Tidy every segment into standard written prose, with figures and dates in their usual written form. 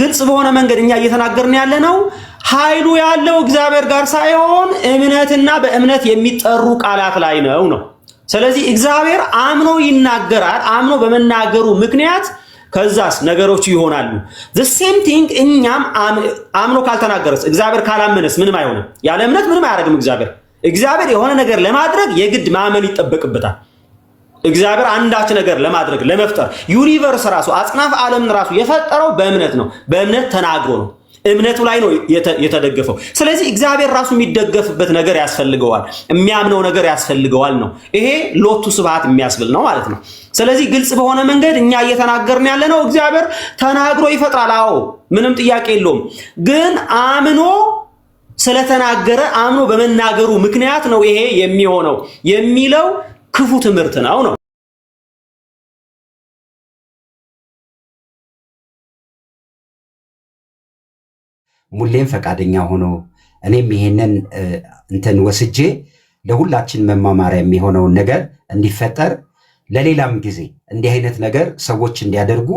ግልጽ በሆነ መንገድ እኛ እየተናገርን ያለነው ኃይሉ ያለው እግዚአብሔር ጋር ሳይሆን እምነትና በእምነት የሚጠሩ ቃላት ላይ ነው። ስለዚህ እግዚአብሔር አምኖ ይናገራል። አምኖ በመናገሩ ምክንያት ከዛስ ነገሮች ይሆናሉ። the same thing እኛም አምኖ ካልተናገረስ እግዚአብሔር ካላመነስ ምንም አይሆንም። ያለ እምነት ምንም አያደርግም። እግዚአብሔር የሆነ ነገር ለማድረግ የግድ ማመን ይጠበቅበታል። እግዚአብሔር አንዳች ነገር ለማድረግ ለመፍጠር ዩኒቨርስ ራሱ አጽናፍ ዓለምን ራሱ የፈጠረው በእምነት ነው። በእምነት ተናግሮ ነው። እምነቱ ላይ ነው የተደገፈው። ስለዚህ እግዚአብሔር ራሱ የሚደገፍበት ነገር ያስፈልገዋል፣ የሚያምነው ነገር ያስፈልገዋል ነው። ይሄ ሎቱ ስብሐት የሚያስብል ነው ማለት ነው። ስለዚህ ግልጽ በሆነ መንገድ እኛ እየተናገርን ያለነው እግዚአብሔር ተናግሮ ይፈጥራል። አዎ ምንም ጥያቄ የለውም። ግን አምኖ ስለተናገረ አምኖ በመናገሩ ምክንያት ነው ይሄ የሚሆነው የሚለው ክፉ ትምህርት ነው። ሙሌም ፈቃደኛ ሆኖ እኔም ይሄንን እንትን ወስጄ ለሁላችን መማማሪያ የሚሆነውን ነገር እንዲፈጠር ለሌላም ጊዜ እንዲህ አይነት ነገር ሰዎች እንዲያደርጉ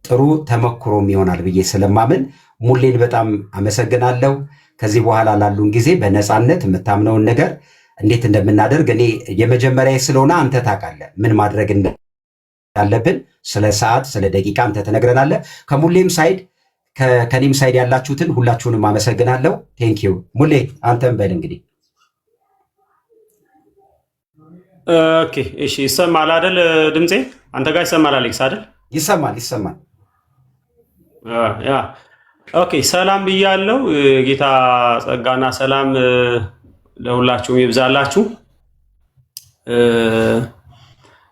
ጥሩ ተመክሮም ይሆናል ብዬ ስለማምን ሙሌን በጣም አመሰግናለሁ። ከዚህ በኋላ ላሉን ጊዜ በነፃነት የምታምነውን ነገር እንዴት እንደምናደርግ እኔ የመጀመሪያ ስለሆነ አንተ ታውቃለህ ምን ማድረግ እንዳለብን። ስለ ሰዓት ስለ ደቂቃ አንተ ትነግረናለህ። ከሙሌም ሳይድ ከኔም ሳይድ ያላችሁትን ሁላችሁንም አመሰግናለሁ። ቴንኪዩ ሙሌ፣ አንተም በል እንግዲህ። ኦኬ እሺ፣ ይሰማል አይደል? ድምጼ አንተ ጋር ይሰማል አሌክስ አይደል? ይሰማል። ያ ኦኬ፣ ሰላም ብያለሁ። ጌታ ጸጋና ሰላም ለሁላችሁም ይብዛላችሁ።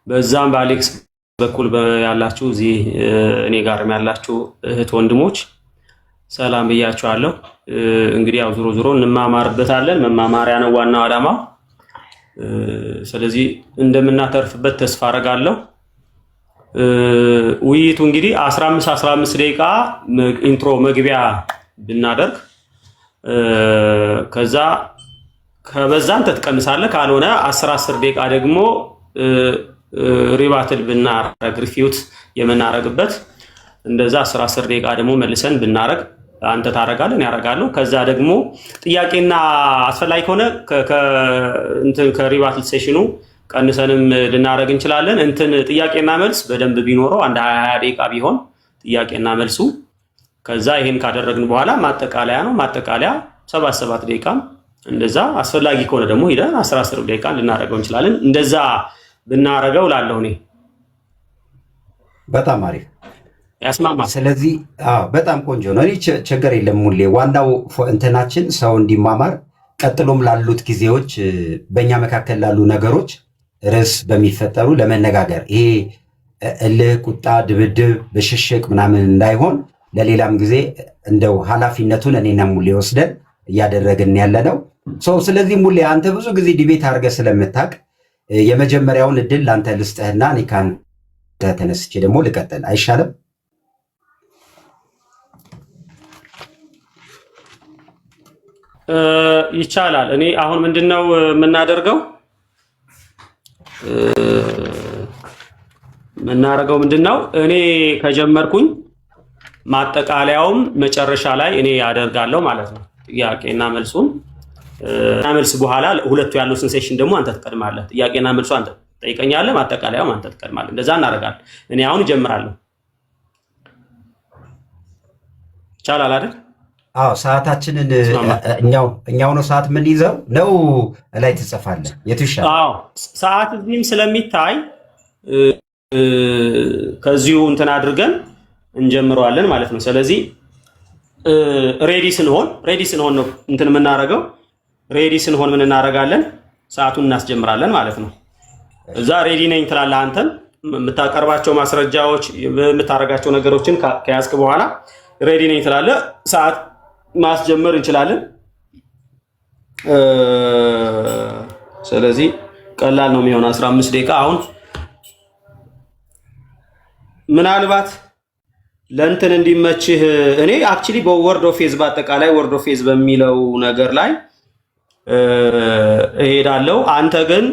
በዛም በአሌክስ በኩል ያላችሁ እዚህ እኔ ጋርም ያላችሁ እህት ወንድሞች ሰላም ብያችኋለሁ። እንግዲህ ያው ዞሮ እንማማርበታለን። መማማሪያ ነው ዋናው ዓላማ። ስለዚህ እንደምናተርፍበት ተስፋ አደርጋለሁ። ውይይቱ እንግዲህ 15 ደቂቃ ኢንትሮ መግቢያ ብናደርግ ከዛ ከበዛን ተትቀንሳለህ፣ ካልሆነ 10 ደቂቃ ደግሞ ሪባትል ብናረግ ሪፊዩት የምናረግበት እንደዛ 10 ደቂቃ ደግሞ መልሰን ብናረግ አንተ ታረጋለን ያረጋሉ። ከዛ ደግሞ ጥያቄና አስፈላጊ ከሆነ ከሪባትል ሴሽኑ ቀንሰንም ልናረግ እንችላለን። ጥያቄና መልስ በደንብ ቢኖረው አንድ 20 ደቂቃ ቢሆን ጥያቄና መልሱ። ከዛ ይሄን ካደረግን በኋላ ማጠቃለያ ነው። ማጠቃለያ 7 ደቂቃ እንደዛ አስፈላጊ ከሆነ ደግሞ ሄደን 10 ደቂቃ ልናረገው እንችላለን። እንደዛ ብናረገው ላለሁ እኔ በጣም አሪፍ ያስማማል። ስለዚህ በጣም ቆንጆ ነው። እኔ ችግር የለም ሙሌ፣ ዋናው እንትናችን ሰው እንዲማማር፣ ቀጥሎም ላሉት ጊዜዎች በእኛ መካከል ላሉ ነገሮች ርዕስ በሚፈጠሩ ለመነጋገር ይሄ እልህ፣ ቁጣ፣ ድብድብ፣ ብሽሽቅ ምናምን እንዳይሆን ለሌላም ጊዜ እንደው ኃላፊነቱን እኔና ሙሌ ወስደን እያደረግን ያለ ነው። ስለዚህ ሙሌ አንተ ብዙ ጊዜ ዲቤት አድርገህ ስለምታውቅ የመጀመሪያውን እድል ለአንተ ልስጥህና እኔ ከአንተ ተነስቼ ደግሞ ልቀጥል አይሻልም? ይቻላል። እኔ አሁን ምንድነው የምናደርገው ምንድነው እኔ ከጀመርኩኝ ማጠቃለያውም መጨረሻ ላይ እኔ ያደርጋለሁ ማለት ነው። ጥያቄና መልሱን መልስ በኋላ ሁለቱ ያሉትን ሴሽን ደግሞ አንተ ትቀድማለህ። ጥያቄና መልሱ አንተ ጠይቀኛለህ፣ ማጠቃለያውም አንተ ትቀድማለህ። እንደዛ እናደርጋለን። እኔ አሁን እጀምራለሁ። ይቻላል አይደል? ሰዓታችንን እኛው ነው ሰዓት ምን ይዘው ነው ላይ ትጽፋለህ። የቱ ይሻላል? ሰዓት እዚህም ስለሚታይ ከዚሁ እንትን አድርገን እንጀምረዋለን ማለት ነው። ስለዚህ ሬዲ ስንሆን ነው እንትን የምናደርገው። ሬዲ ስንሆን ምን እናደርጋለን? ሰዓቱን እናስጀምራለን ማለት ነው። እዛ ሬዲ ነኝ ትላለህ። አንተም የምታቀርባቸው ማስረጃዎች የምታደርጋቸው ነገሮችን ከያዝክ በኋላ ሬዲ ነኝ ትላለህ። ሰዓት ማስጀመር እንችላለን። ስለዚህ ቀላል ነው የሚሆነው 15 ደቂቃ። አሁን ምናልባት ለእንትን እንዲመችህ እኔ አክቹሊ በወርድ ኦፍ ፌዝ በአጠቃላይ ወርድ ኦፍ ፌዝ በሚለው ነገር ላይ እሄዳለሁ። አንተ ግን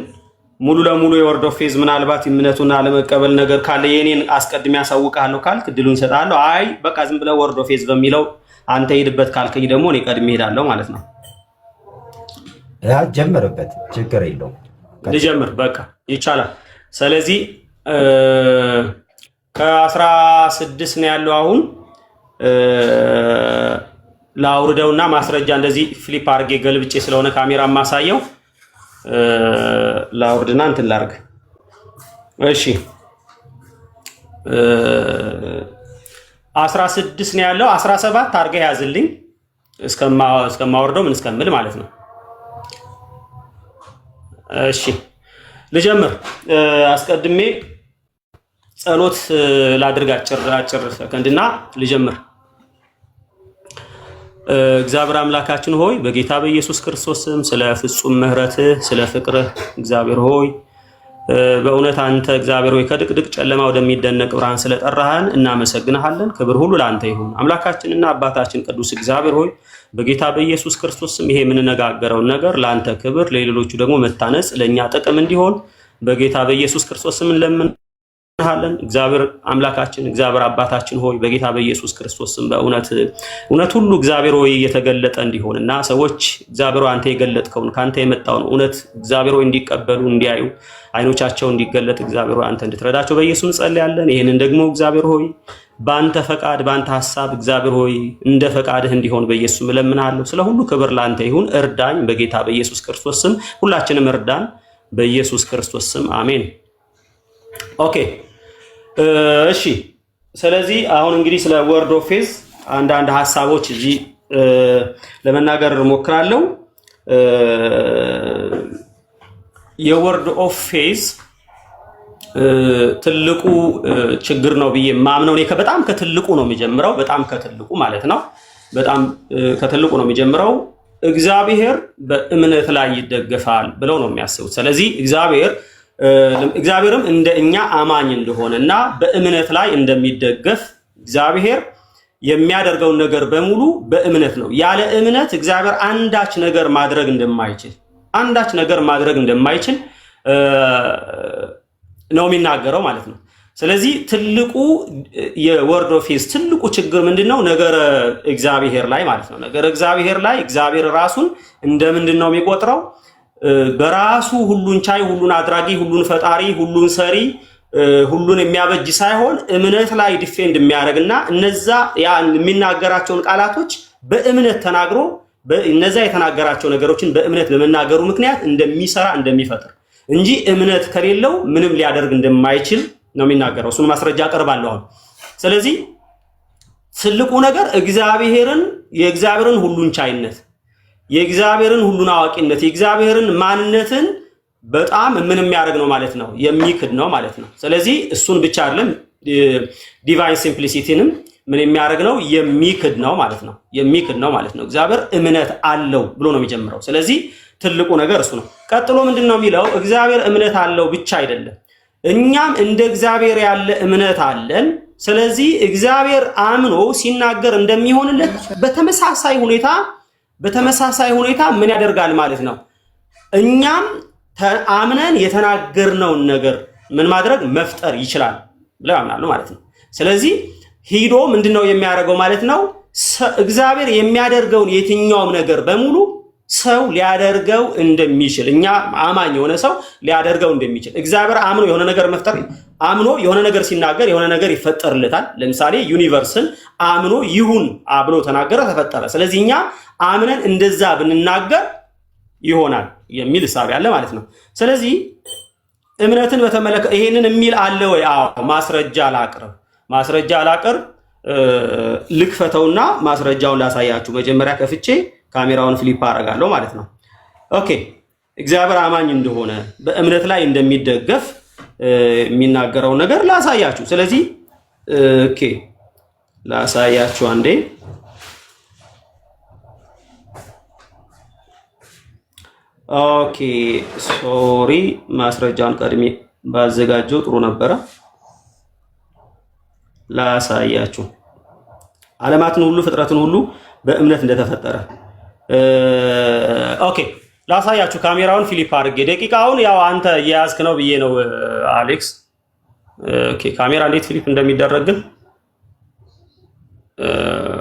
ሙሉ ለሙሉ የወርድ ኦፍ ፌዝ ምናልባት እምነቱን አለመቀበል ነገር ካለ የኔን አስቀድሜ ያሳውቃለሁ ካልክ እድሉን ሰጣለሁ። አይ በቃ ዝም ብለህ ወርድ ኦፍ ፌዝ በሚለው አንተ ሄድበት ካልከኝ ደግሞ እኔ ቀድሜ ሄዳለሁ ማለት ነው። ጀምርበት፣ ችግር የለውም። ልጀምር፣ በቃ ይቻላል። ስለዚህ ከ16 ነው ያለው። አሁን ላውርደውና ማስረጃ እንደዚህ ፍሊፕ አድርጌ ገልብጬ ስለሆነ ካሜራ ማሳየው ላውርድና እንትን ላርግ። እሺ 16 ነው ያለው። 17 አድርገህ ያዝልኝ እስከማወርደው ምን እስከምል ማለት ነው። እሺ ልጀምር። አስቀድሜ ጸሎት ላድርግ አጭር ሰከንድና ልጀምር። እግዚአብሔር አምላካችን ሆይ በጌታ በኢየሱስ ክርስቶስ ስም ስለ ፍጹም ምሕረትህ ስለ ፍቅርህ እግዚአብሔር ሆይ በእውነት አንተ እግዚአብሔር ሆይ ከድቅድቅ ጨለማ ወደሚደነቅ ብርሃን ስለጠራህን እናመሰግንሃለን። ክብር ሁሉ ለአንተ ይሁን። አምላካችንና አባታችን ቅዱስ እግዚአብሔር ሆይ በጌታ በኢየሱስ ክርስቶስ ስም ይሄ የምንነጋገረውን ነገር ለአንተ ክብር፣ ለሌሎቹ ደግሞ መታነጽ፣ ለእኛ ጥቅም እንዲሆን በጌታ በኢየሱስ ክርስቶስ ስም እንለምንሃለን። እግዚአብሔር አምላካችን እግዚአብሔር አባታችን ሆይ በጌታ በኢየሱስ ክርስቶስ ስም እውነት ሁሉ እግዚአብሔር ሆይ የተገለጠ እንዲሆንና ሰዎች እግዚአብሔር ሆይ አንተ የገለጥከውን ካንተ የመጣውን እውነት እግዚአብሔር ሆይ እንዲቀበሉ እንዲያዩ አይኖቻቸው እንዲገለጥ እግዚአብሔር ሆይ አንተ እንድትረዳቸው በኢየሱስ እንጸልያለን። ይሄንን ደግሞ እግዚአብሔር ሆይ በአንተ ፈቃድ በአንተ ሐሳብ እግዚአብሔር ሆይ እንደ ፈቃድህ እንዲሆን በኢየሱስ እለምንሃለሁ። ስለ ሁሉ ክብር ላንተ ይሁን። እርዳኝ በጌታ በኢየሱስ ክርስቶስ ስም። ሁላችንም እርዳን በኢየሱስ ክርስቶስ ስም አሜን። ኦኬ እሺ። ስለዚህ አሁን እንግዲህ ስለ ወርድ ኦፍ ፌዝ አንዳንድ ሐሳቦች እዚህ ለመናገር እሞክራለሁ። የወርድ ኦፍ ፌዝ ትልቁ ችግር ነው ብዬ ማምነው እኔ በጣም ከትልቁ ነው የሚጀምረው። በጣም ከትልቁ ማለት ነው። በጣም ከትልቁ ነው የሚጀምረው። እግዚአብሔር በእምነት ላይ ይደገፋል ብለው ነው የሚያስቡት። ስለዚህ እግዚአብሔርም እንደ እኛ አማኝ እንደሆነና በእምነት ላይ እንደሚደገፍ እግዚአብሔር የሚያደርገውን ነገር በሙሉ በእምነት ነው። ያለ እምነት እግዚአብሔር አንዳች ነገር ማድረግ እንደማይችል ነው የሚናገረው ማለት ነው። ስለዚህ ትልቁ የወርድ ኦፍ ፌዝ ትልቁ ችግር ምንድነው? ነገረ እግዚአብሔር ላይ ማለት ነው። ነገረ እግዚአብሔር ላይ እግዚአብሔር ራሱን እንደምንድን ነው የሚቆጥረው? በራሱ ሁሉን ቻይ፣ ሁሉን አድራጊ፣ ሁሉን ፈጣሪ፣ ሁሉን ሰሪ፣ ሁሉን የሚያበጅ ሳይሆን እምነት ላይ ዲፌንድ የሚያደርግና እነዛ የሚናገራቸውን ቃላቶች በእምነት ተናግሮ እነዛ የተናገራቸው ነገሮችን በእምነት በመናገሩ ምክንያት እንደሚሰራ እንደሚፈጥር እንጂ እምነት ከሌለው ምንም ሊያደርግ እንደማይችል ነው የሚናገረው። እሱን ማስረጃ አቀርባለሁ አሁን። ስለዚህ ትልቁ ነገር የእግዚአብሔርን ሁሉን ቻይነት፣ የእግዚአብሔርን ሁሉን አዋቂነት፣ የእግዚአብሔርን ማንነትን በጣም ምን የሚያደርግ ነው ማለት ነው፣ የሚክድ ነው ማለት ነው። ስለዚህ እሱን ብቻ አይደለም ዲቫይን ሲምፕሊሲቲንም ምን የሚያደርግ ነው፣ የሚክድ ነው ማለት ነው። የሚክድ ነው ማለት ነው። እግዚአብሔር እምነት አለው ብሎ ነው የሚጀምረው። ስለዚህ ትልቁ ነገር እሱ ነው። ቀጥሎ ምንድን ነው የሚለው? እግዚአብሔር እምነት አለው ብቻ አይደለም፣ እኛም እንደ እግዚአብሔር ያለ እምነት አለን። ስለዚህ እግዚአብሔር አምኖ ሲናገር እንደሚሆንለት በተመሳሳይ ሁኔታ ምን ያደርጋል ማለት ነው። እኛም አምነን የተናገርነውን ነገር ምን ማድረግ መፍጠር ይችላል ብለው ያምናሉ ማለት ነው። ስለዚህ ሂዶ ምንድነው የሚያደርገው ማለት ነው? እግዚአብሔር የሚያደርገውን የትኛውም ነገር በሙሉ ሰው ሊያደርገው እንደሚችል፣ እኛ አማኝ የሆነ ሰው ሊያደርገው እንደሚችል እግዚአብሔር አምኖ የሆነ ነገር ሲናገር የሆነ ነገር ይፈጠርለታል። ለምሳሌ ዩኒቨርስን አምኖ ይሁን ብሎ ተናገረ፣ ተፈጠረ። ስለዚህ እኛ አምነን እንደዛ ብንናገር ይሆናል የሚል ሐሳብ ያለ ማለት ነው። ስለዚህ እምነትን በተመለከተ ይሄንን የሚል አለ ወይ? አዎ። ማስረጃ አላቅርብ ልክፈተውና ማስረጃውን ላሳያችሁ። መጀመሪያ ከፍቼ ካሜራውን ፍሊፕ አደርጋለሁ ማለት ነው። ኦኬ። እግዚአብሔር አማኝ እንደሆነ በእምነት ላይ እንደሚደገፍ የሚናገረው ነገር ላሳያችሁ። ስለዚህ ኦኬ ላሳያችሁ አንዴ። ኦኬ ሶሪ፣ ማስረጃውን ቀድሜ ባዘጋጀው ጥሩ ነበረ። ላሳያችሁ ዓለማትን ሁሉ ፍጥረትን ሁሉ በእምነት እንደተፈጠረ። ኦኬ ላሳያችሁ ካሜራውን ፊሊፕ አድርጌ ደቂቃውን ያው አንተ እየያዝክ ነው ብዬ ነው አሌክስ። ኦኬ ካሜራ እንዴት ፊሊፕ እንደሚደረግ ግን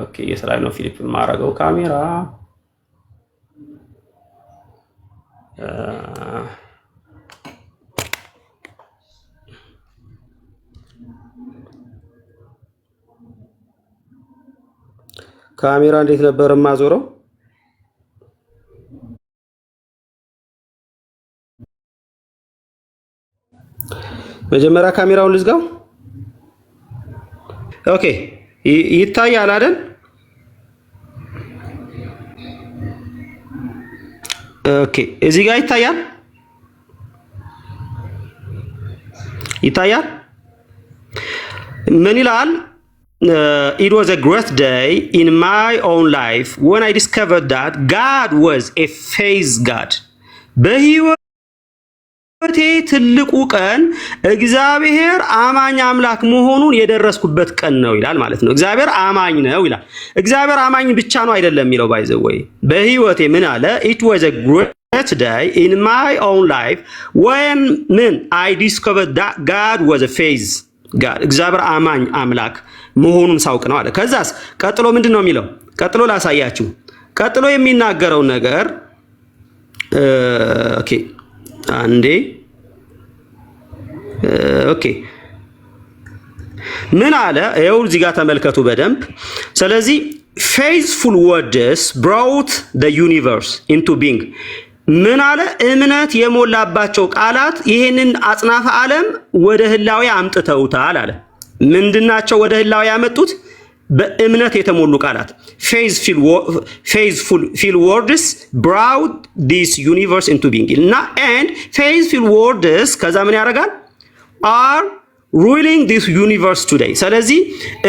ኦኬ የስላይ ነው ፊሊፕ ማረገው ካሜራ ካሜራ እንዴት ነበር ማዞረው? መጀመሪያ ካሜራውን ልዝጋው። ኦኬ ይታያል አይደል? ኦኬ እዚህ ጋር ይታያል ምን ይላል? It was a great day in my own life when I discovered that God was a faith God. በህይወቴ ትልቁ ቀን እግዚአብሔር አማኝ አምላክ መሆኑን የደረስኩበት ቀን ነው ይላል ማለት ነው። እግዚአብሔር አማኝ ነው ይላል። እግዚአብሔር አማኝ ብቻ ነው አይደለም የሚለው ባይዘው ወይ በህይወቴ ምን አለ? It was a great day in my own life when I discovered that God was a faith God. እግዚአብሔር አማኝ አምላክ መሆኑን ሳውቅ ነው አለ። ከዛስ ቀጥሎ ምንድነው የሚለው? ቀጥሎ ላሳያችሁ። ቀጥሎ የሚናገረው ነገር ኦኬ አንዴ ኦኬ ምን አለ? ይኸው እዚህ ጋር ተመልከቱ በደንብ። ስለዚህ faithful words brought the universe into being ምን አለ? እምነት የሞላባቸው ቃላት ይሄንን አጽናፈ ዓለም ወደ ህላዌ አምጥተውታል አለ። ምንድናቸው ወደ ህላዌ ያመጡት? በእምነት የተሞሉ ቃላት faithful words brought this universe into being እና and faithful words ከዛ ምን ያደርጋል? are ruling this universe today። ስለዚህ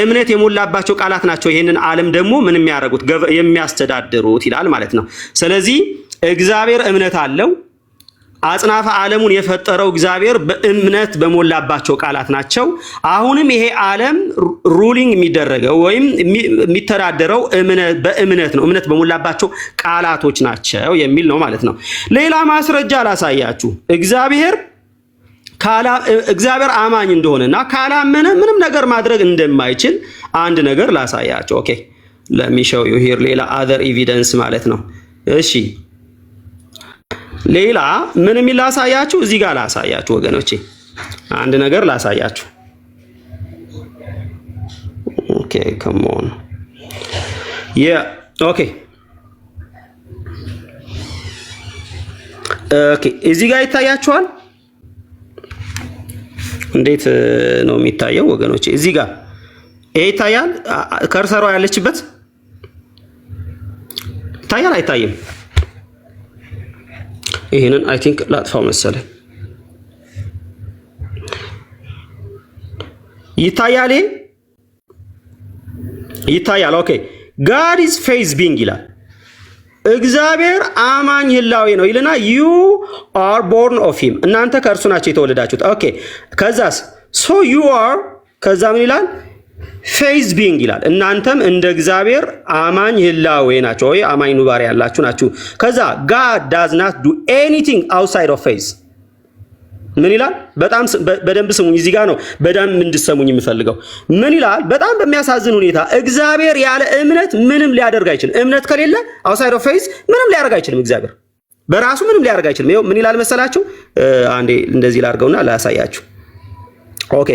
እምነት የሞላባቸው ቃላት ናቸው ይሄንን ዓለም ደግሞ ምን የሚያደርጉት የሚያስተዳድሩት ይላል ማለት ነው። ስለዚህ እግዚአብሔር እምነት አለው። አጽናፈ ዓለሙን የፈጠረው እግዚአብሔር በእምነት በሞላባቸው ቃላት ናቸው። አሁንም ይሄ ዓለም ሩሊንግ የሚደረገው ወይም የሚተዳደረው በእምነት ነው። እምነት በሞላባቸው ቃላቶች ናቸው የሚል ነው ማለት ነው። ሌላ ማስረጃ ላሳያችሁ። እግዚአብሔር አማኝ እንደሆነና ካላመነ ምንም ነገር ማድረግ እንደማይችል አንድ ነገር ላሳያችሁ። ኦኬ let me show you here ሌላ other evidence ማለት ነው። እሺ ሌላ ምን የሚል ላሳያችሁ? እዚህ ጋር ላሳያችሁ ወገኖቼ፣ አንድ ነገር ላሳያችሁ። ኦኬ come on ኦኬ እዚህ ጋር ይታያችኋል። እንዴት ነው የሚታየው ወገኖቼ? እዚህ ጋር ይሄ ይታያል። ከርሰሯ ያለችበት ይታያል አይታይም? ይሄንን አይ ቲንክ ላጥፋው መሰለኝ። ይታያል ይታያል። ኦኬ God is faith being ይላል። እግዚአብሔር አማኝ ህላዌ ነው ይልና you are born of him እናንተ ከእርሱ ናችሁ የተወለዳችሁት። ኦኬ ከዛስ so you are ከዛ ምን ይላል? faith being ይላል። እናንተም እንደ እግዚአብሔር አማኝ ህላዌ ናችሁ ወይ አማኝ ኑባሪ ያላችሁ ናችሁ። ከዛ God does not do anything outside of faith ምን ይላል? በጣም በደንብ ስሙኝ። እዚህ ጋር ነው በደንብ እንድትሰሙኝ የምፈልገው። ምን ይላል? በጣም በሚያሳዝን ሁኔታ እግዚአብሔር ያለ እምነት ምንም ሊያደርግ አይችልም። እምነት ከሌለ outside of faith ምንም ሊያደርግ አይችልም። እግዚአብሔር በራሱ ምንም ሊያደርግ አይችልም። ይኸው ምን ይላል መሰላችሁ? አንዴ እንደዚህ ላድርገውና ላሳያችሁ። ኦኬ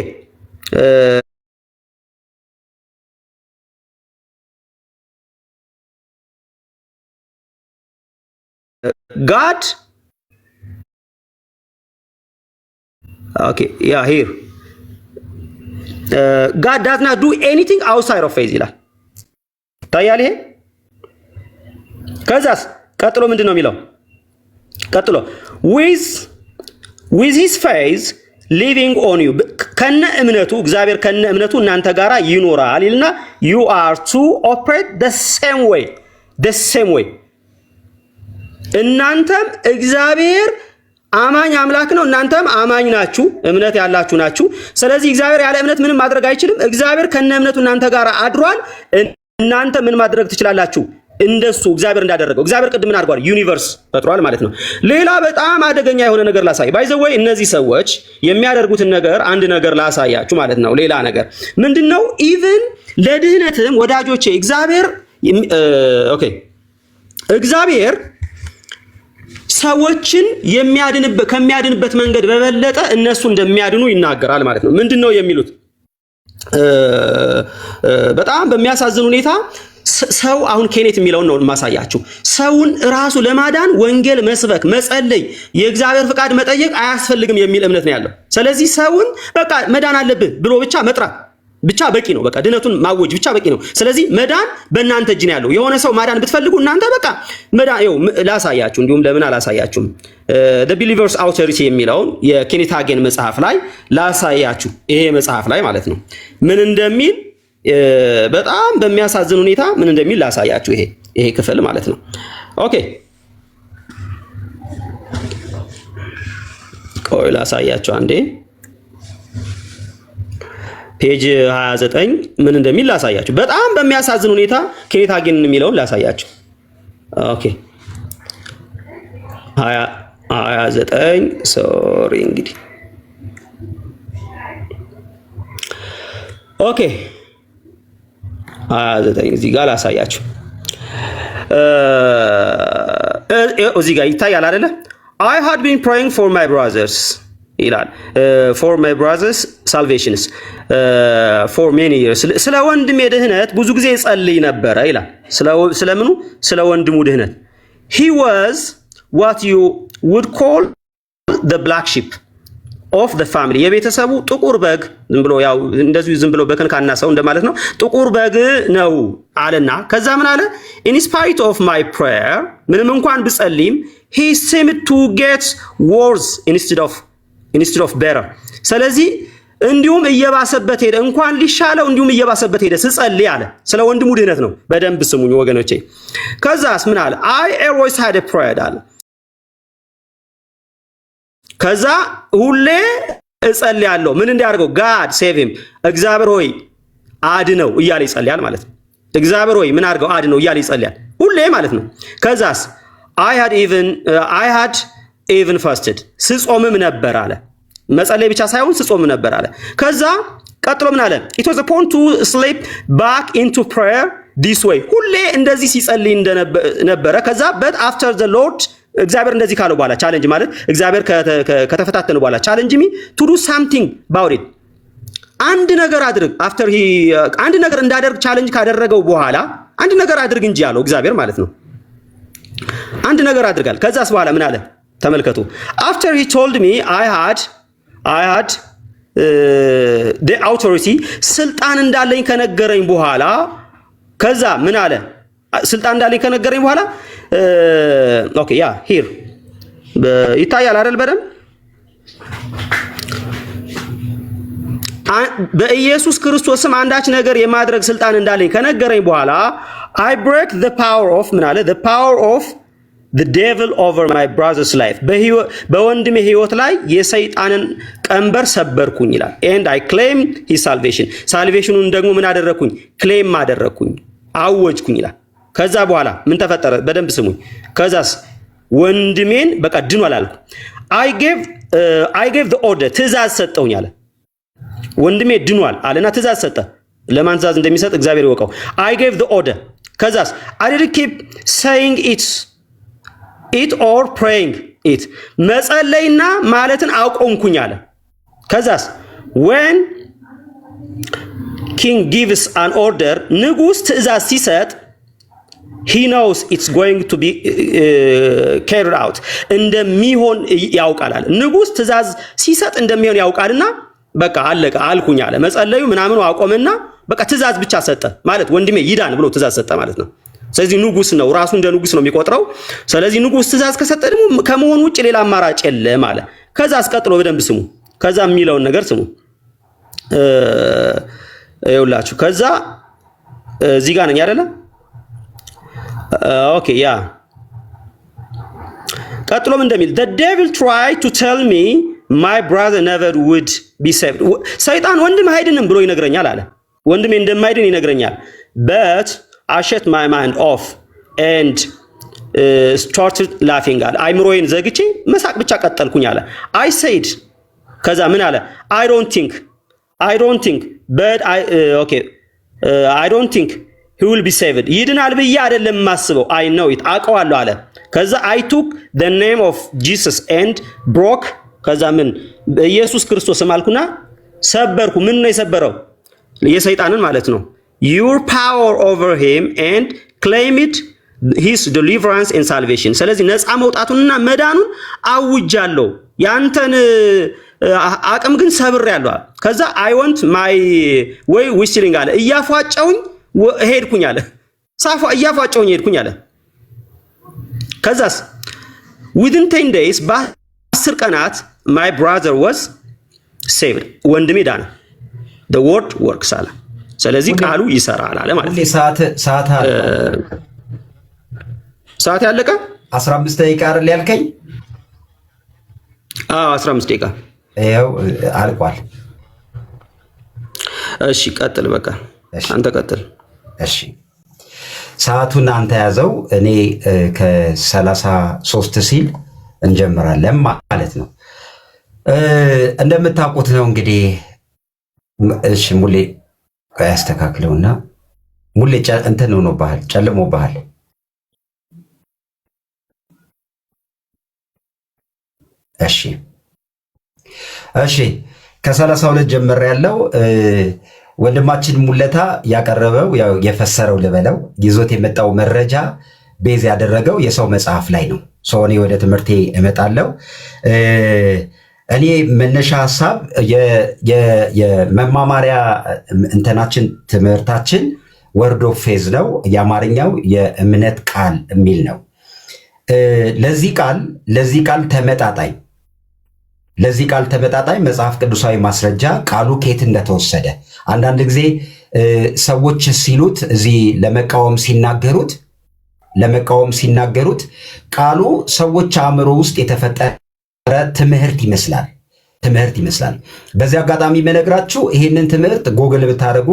God here God does not do anything outside of faith ይላል። ታያለ ይሄ። ከዛስ ቀጥሎ ምንድነው የሚለው? ቀጥሎ with his faith living on you ከነ እምነቱ እግዚአብሔር ከነ እምነቱ እናንተ ጋራ ይኖራል ይልና you are to operate the same way እናንተም እግዚአብሔር አማኝ አምላክ ነው። እናንተም አማኝ ናችሁ፣ እምነት ያላችሁ ናችሁ። ስለዚህ እግዚአብሔር ያለ እምነት ምንም ማድረግ አይችልም። እግዚአብሔር ከነ እምነቱ እናንተ ጋር አድሯል። እናንተ ምን ማድረግ ትችላላችሁ? እንደሱ እግዚአብሔር እንዳደረገው። እግዚአብሔር ቅድም አድርጓል፣ ዩኒቨርስ ፈጥሯል ማለት ነው። ሌላ በጣም አደገኛ የሆነ ነገር ላሳይ። ባይ ዘ ወይ እነዚህ ሰዎች የሚያደርጉትን ነገር አንድ ነገር ላሳያችሁ ማለት ነው። ሌላ ነገር ምንድነው? ኢቭን ለድህነትም ወዳጆቼ እግዚአብሔር እግዚአብሔር ሰዎችን ከሚያድንበት መንገድ በበለጠ እነሱ እንደሚያድኑ ይናገራል ማለት ነው። ምንድነው የሚሉት? በጣም በሚያሳዝን ሁኔታ ሰው አሁን ኬኔት የሚለውን ነው ማሳያችሁ። ሰውን ራሱ ለማዳን ወንጌል መስበክ፣ መጸለይ፣ የእግዚአብሔር ፍቃድ መጠየቅ አያስፈልግም የሚል እምነት ነው ያለው። ስለዚህ ሰውን በቃ መዳን አለብህ ብሎ ብቻ መጥራት ብቻ በቂ ነው። በቃ ድነቱን ማወጅ ብቻ በቂ ነው። ስለዚህ መዳን በእናንተ እጅ ነው ያለው። የሆነ ሰው ማዳን ብትፈልጉ እናንተ በቃ መዳን ላሳያችሁ። እንዲሁም ለምን አላሳያችሁም? the believers authority የሚለውን የኬኔት ሃጌን መጽሐፍ ላይ ላሳያችሁ። ይሄ መጽሐፍ ላይ ማለት ነው ምን እንደሚል በጣም በሚያሳዝን ሁኔታ ምን እንደሚል ላሳያችሁ። ይሄ ክፍል ማለት ነው። ኦኬ ቆይ ላሳያችሁ አንዴ። ፔጅ 29 ምን እንደሚል ላሳያችሁ። በጣም በሚያሳዝን ሁኔታ ኬኔት ሃጌን የሚለውን ላሳያችሁ። ኦኬ 29 ሶሪ እንግዲህ ኦኬ 29 እዚህ ጋር ላሳያችሁ። እዚህ ጋር ይታያል አይደለ? I had been praying for my brothers ይላል for my brothers salvations for many years ስለ ወንድሜ ድህነት ብዙ ጊዜ ጸልይ ነበረ ይላል። ስለምኑ? ስለ ወንድሙ ድህነት። he was what you would call the black sheep of the family የቤተሰቡ ጥቁር በግ፣ ዝም ብሎ ያው እንደዚህ ዝም ብሎ በከንካና ሰው እንደማለት ነው። ጥቁር በግ ነው አለና ከዛ ምን አለ? in spite of my prayer ምንም እንኳን ብጸልይም he seemed to get worse instead of better ስለዚህ እንዲሁም እየባሰበት ሄደ። እንኳን ሊሻለው እንዲሁም እየባሰበት ሄደ ስጸልይ አለ። ስለ ወንድሙ ድህነት ነው። በደንብ ስሙኝ ወገኖቼ። ከዛስ ምን አለ? I always had a prayer አለ። ከዛ ሁሌ እጸልያለሁ ምን እንዲያደርገው? God save him እግዚአብሔር ሆይ አድነው እያለ ይጸልያል ማለት ነው። እግዚአብሔር ሆይ ምን አድርገው? አድነው እያለ ይጸልያል ሁሌ ማለት ነው። ከዛስ I had even fasted ስጾምም ነበር አለ። መጸለይ ብቻ ሳይሆን ስጾም ነበር አለ። ከዛ ቀጥሎ ምን አለ? it was a point to slip back into prayer this way ሁሌ እንደዚህ ሲጸልይ እንደነበረ። ከዛ but after the Lord እግዚአብሔር እንደዚህ ካለው በኋላ ቻሌንጅ ማለት እግዚአብሔር ከተፈታተነ በኋላ ቻሌንጅ ሚ to do something about it አንድ ነገር አድርግ። after አንድ ነገር እንዳደርግ ቻሌንጅ ካደረገው በኋላ አንድ ነገር አድርግ እንጂ ያለው እግዚአብሔር ማለት ነው። አንድ ነገር አድርጋል። ከዛስ በኋላ ምን አለ? ተመልከቱ። after he told me I had the authority ስልጣን እንዳለኝ ከነገረኝ በኋላ ከዛ ምን አለ? ስልጣን እንዳለኝ ከነገረኝ በኋላ ኦኬ ያ ሂር ይታያል አይደል? በደንብ በኢየሱስ ክርስቶስም አንዳች ነገር የማድረግ ስልጣን እንዳለኝ ከነገረኝ በኋላ I break the power of ምን አለ? the power of the devil over my brother's life በወንድሜ ህይወት ላይ የሰይጣንን ቀንበር ሰበርኩኝ ይላል። and I claim his salvationን ደግሞ ምን አደረኩኝ? ክሌም አደረኩኝ፣ አወጅኩኝ ይላል። ከዛ በኋላ ምን ተፈጠረ? በደንብ ስሙኝ። ከዛስ ወንድሜን በቃ ድኗል አልኩ። I gave the order ትእዛዝ ሰጠውኝ አለ። ወንድሜ ድኗል አለና ትእዛዝ ሰጠ። ለማን ትእዛዝ እንደሚሰጥ እግዚአብሔር ይወቀው። I gave the order ከዛስ I didn't keep saying it or praying it መጸለይና ማለትን አቆምኩኝ አለ። ከዛስ when king gives an order ንጉስ ትእዛዝ ሲሰጥ he knows it's going to be carried out እንደሚሆን ያውቃል አለ። ንጉስ ትእዛዝ ሲሰጥ እንደሚሆን ያውቃልና በቃ አለቀ አልኩኝ አለ። መጸለዩ ምናምኑ አቆመና በቃ ትእዛዝ ብቻ ሰጠ ማለት ወንድሜ ይዳን ብሎ ትእዛዝ ሰጠ ማለት ነው። ስለዚህ ንጉስ ነው፣ ራሱ እንደ ንጉስ ነው የሚቆጥረው። ስለዚህ ንጉስ ትእዛዝ ከሰጠ ደግሞ ከመሆን ውጭ ሌላ አማራጭ የለም አለ። ከዛ አስቀጥሎ በደንብ ስሙ። ከዛ የሚለውን ነገር ስሙ። ይኸውላችሁ ከዛ እዚህ ጋር ነኝ አይደለ? ኦኬ ያ ቀጥሎም እንደሚል the devil tried to tell me my brother never would be saved ሰይጣን ወንድም አይድንም ብሎ ይነግረኛል አለ። ወንድሜ እንደማይድን ይነግረኛል but I shut my mind off and started laughing አለ። አይምሮዬን ዘግቼ መሳቅ ብቻ ቀጠልኩኝ አለ። I said ከዛ ምን አለ? I don't think but I don't think he will be saved ይድናል ብዬ አይደለም የማስበው I know it አውቀዋለሁ አለ። ከዛ I took the name of Jesus and broke ከዛ ምን ኢየሱስ ክርስቶስ ማልኩና ሰበርኩ። ምን ነው የሰበረው? የሰይጣንን ማለት ነው። your power over him and claimed his deliverance and salvation ስለዚህ ነፃ መውጣቱንና መዳኑን አውጃለሁ። ያንተን አቅም ግን ሰብሬያለሁ። ከዛ I want my way whistling አለ። እያፏጨውኝ ሄድኩኝ አለ። እያፏጨውኝ ሄድኩኝ አለ። ከዛስ within 10 days በ10 ቀናት my brother was saved ወንድሜ ዳነ። the word works አለ። ስለዚህ ቃሉ ይሰራል አለ ማለት ነው። ሰዓት ያለቀ 15 ደቂቃ አይደል ያልከኝ? 15 ደቂቃ ይኸው አልቋል። እሺ ቀጥል። በቃ አንተ ቀጥል። እሺ ሰዓቱን አንተ ያዘው። እኔ ከ33 ሲል እንጀምራለን ማለት ነው። እንደምታውቁት ነው እንግዲህ። እሺ ሙሌ ያስተካክለውና ሙሌ እንትን ሆኖብሃል፣ ጨልሞብሃል። እሺ ከ32 ጀምር ያለው ወንድማችን ሙለታ ያቀረበው የፈሰረው ልበለው ይዞት የመጣው መረጃ ቤዝ ያደረገው የሰው መጽሐፍ ላይ ነው። እኔ ወደ ትምህርቴ እመጣለሁ። እኔ መነሻ ሐሳብ የመማማሪያ እንትናችን ትምህርታችን ወርድ ኦፍ ፌዝ ነው። የአማርኛው የእምነት ቃል የሚል ነው። ለዚህ ቃል ተመጣጣኝ መጽሐፍ ቅዱሳዊ ማስረጃ ቃሉ ከየት እንደተወሰደ አንዳንድ ጊዜ ሰዎች ሲሉት እዚህ ለመቃወም ሲናገሩት ቃሉ ሰዎች አእምሮ ውስጥ የተፈጠረ ትምህርት ይመስላል። በዚህ አጋጣሚ መነግራችሁ ይህንን ትምህርት ጎግል ብታደርጉ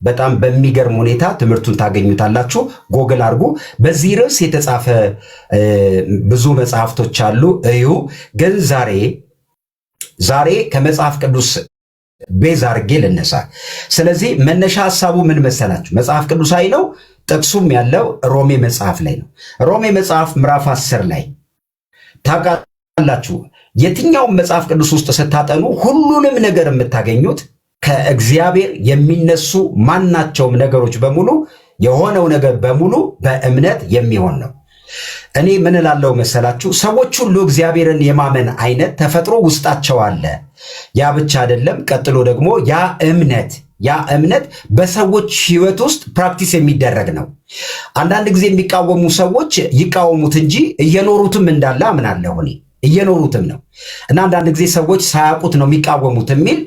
በጣም በሚገርም ሁኔታ ትምህርቱን ታገኙታላችሁ። ጎግል አድርጉ። በዚህ ርዕስ የተጻፈ ብዙ መጽሐፍቶች አሉ፣ እዩ። ግን ዛሬ ከመጽሐፍ ቅዱስ ቤዝ አድርጌ ልነሳ። ስለዚህ መነሻ ሐሳቡ ምን መሰላችሁ? መጽሐፍ ቅዱሳዊ ነው። ጥቅሱም ያለው ሮሜ መጽሐፍ ላይ ነው። ሮሜ መጽሐፍ ምዕራፍ 10 ላይ ታውቃላችሁ። የትኛውም መጽሐፍ ቅዱስ ውስጥ ስታጠኑ ሁሉንም ነገር የምታገኙት ከእግዚአብሔር የሚነሱ ማናቸውም ነገሮች በሙሉ የሆነው ነገር በሙሉ በእምነት የሚሆን ነው። እኔ ምን እላለሁ መሰላችሁ? ሰዎች ሁሉ እግዚአብሔርን የማመን አይነት ተፈጥሮ ውስጣቸው አለ። ያ ብቻ አይደለም። ቀጥሎ ደግሞ ያ እምነት በሰዎች ሕይወት ውስጥ ፕራክቲስ የሚደረግ ነው። አንዳንድ ጊዜ የሚቃወሙ ሰዎች ይቃወሙት እንጂ እየኖሩትም እንዳለ አምናለሁ። እኔ እየኖሩትም ነው እና አንዳንድ ጊዜ ሰዎች ሳያውቁት ነው የሚቃወሙት የሚል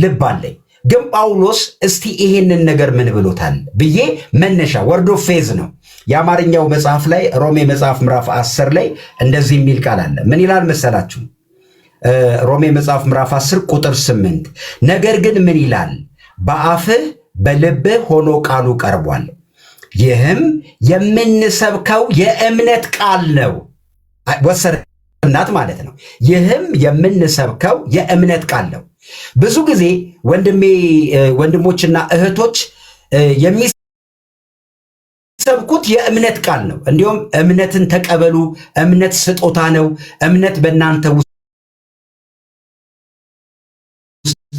ልብ አለኝ። ግን ጳውሎስ እስቲ ይሄንን ነገር ምን ብሎታል ብዬ መነሻ ወርድ ኦፍ ፌዝ ነው። የአማርኛው መጽሐፍ ላይ ሮሜ መጽሐፍ ምዕራፍ 10 ላይ እንደዚህ የሚል ቃል አለ። ምን ይላል መሰላችሁ? ሮሜ መጽሐፍ ምዕራፍ 10 ቁጥር 8 ነገር ግን ምን ይላል? በአፍህ በልብህ ሆኖ ቃሉ ቀርቧል፣ ይህም የምንሰብከው የእምነት ቃል ነው። ወሰናት ማለት ነው። ይህም የምንሰብከው የእምነት ቃል ነው። ብዙ ጊዜ ወንድሞችና እህቶች የሚሰብኩት የእምነት ቃል ነው። እንዲሁም እምነትን ተቀበሉ፣ እምነት ስጦታ ነው፣ እምነት በእናንተ ውስጥ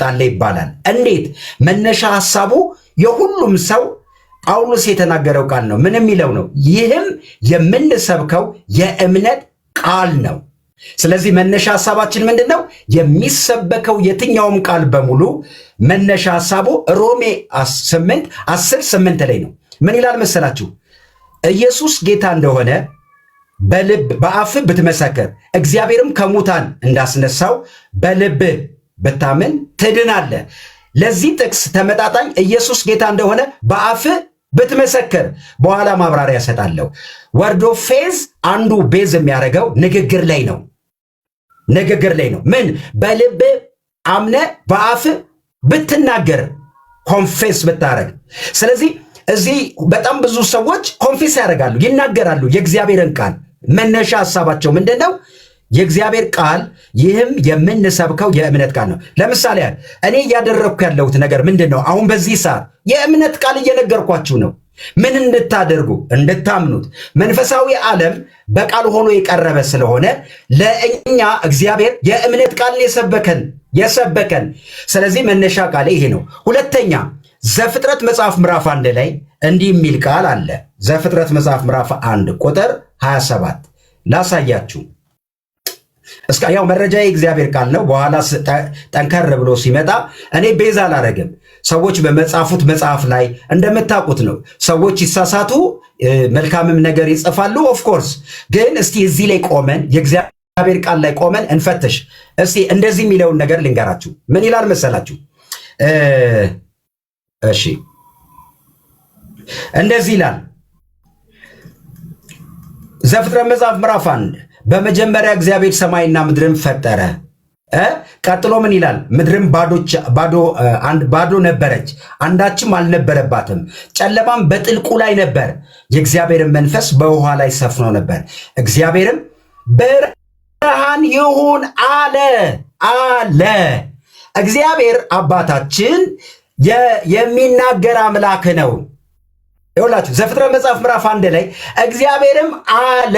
አለ ይባላል። እንዴት? መነሻ ሐሳቡ የሁሉም ሰው ጳውሎስ የተናገረው ቃል ነው። ምን የሚለው ነው? ይህም የምንሰብከው የእምነት ቃል ነው። ስለዚህ መነሻ ሐሳባችን ምንድን ነው? የሚሰበከው የትኛውም ቃል በሙሉ መነሻ ሐሳቡ ሮሜ 8:8 ላይ ነው። ምን ይላል መሰላችሁ? ኢየሱስ ጌታ እንደሆነ በአፍህ ብትመሰክር እግዚአብሔርም ከሙታን እንዳስነሳው በልብህ ብታምን ትድናለህ። ለዚህ ጥቅስ ተመጣጣኝ ኢየሱስ ጌታ እንደሆነ በአፍህ ብትመሰክር፣ በኋላ ማብራሪያ እሰጣለሁ። ወርድ ኦፍ ፌዝ አንዱ ቤዝ የሚያደርገው ንግግር ላይ ነው። ምን? በልብህ አምነህ በአፍህ ብትናገር፣ ኮንፌስ ብታረግ። ስለዚህ እዚህ በጣም ብዙ ሰዎች ኮንፊስ ያደርጋሉ፣ ይናገራሉ የእግዚአብሔርን ቃል። መነሻ ሐሳባቸው ምንድነው? የእግዚአብሔር ቃል፣ ይህም የምንሰብከው የእምነት ቃል ነው። ለምሳሌ እኔ እያደረግኩ ያለሁት ነገር ምንድነው? አሁን በዚህ ሰዓት የእምነት ቃል እየነገርኳችሁ ነው። ምን እንድታደርጉ? እንድታምኑት። መንፈሳዊ ዓለም በቃል ሆኖ የቀረበ ስለሆነ ለእኛ እግዚአብሔር የእምነት ቃልን የሰበከን። ስለዚህ መነሻ ቃል ይሄ ነው። ሁለተኛ ዘፍጥረት መጽሐፍ ምዕራፍ 1 ላይ እንዲህ የሚል ቃል አለ። ዘፍጥረት መጽሐፍ ምዕራፍ 1 ቁጥር 27 ላሳያችሁ። ያው መረጃ የእግዚአብሔር ቃል ነው። በኋላ ጠንከር ብሎ ሲመጣ እኔ ቤዛ አላረግም። ሰዎች በመጻፉት መጽሐፍ ላይ እንደምታውቁት ነው። ሰዎች ይሳሳቱ፣ መልካምም ነገር ይጽፋሉ። ኦፍኮርስ ግን እስቲ እዚህ ላይ ቆመን የእግዚአብሔር ቃል ላይ ቆመን እንፈትሽ። እስቲ እንደዚህ የሚለውን ነገር ልንገራችሁ። ምን ይላል መሰላችሁ? እሺ እንደዚህ ይላል ዘፍጥረት መጽሐፍ ምዕራፍ 1 በመጀመሪያ እግዚአብሔር ሰማይና ምድርን ፈጠረ። ቀጥሎ ምን ይላል? ምድርም ባዶ ነበረች፣ አንዳችም አልነበረባትም፣ ጨለማም በጥልቁ ላይ ነበር፣ የእግዚአብሔርን መንፈስ በውሃ ላይ ሰፍኖ ነበር። እግዚአብሔርም ብርሃን ይሁን አለ። እግዚአብሔር አባታችን የሚናገር አምላክ ነው። ይኸውላችሁ ዘፍጥረት መጽሐፍ ምዕራፍ 1 ላይ እግዚአብሔርም አለ።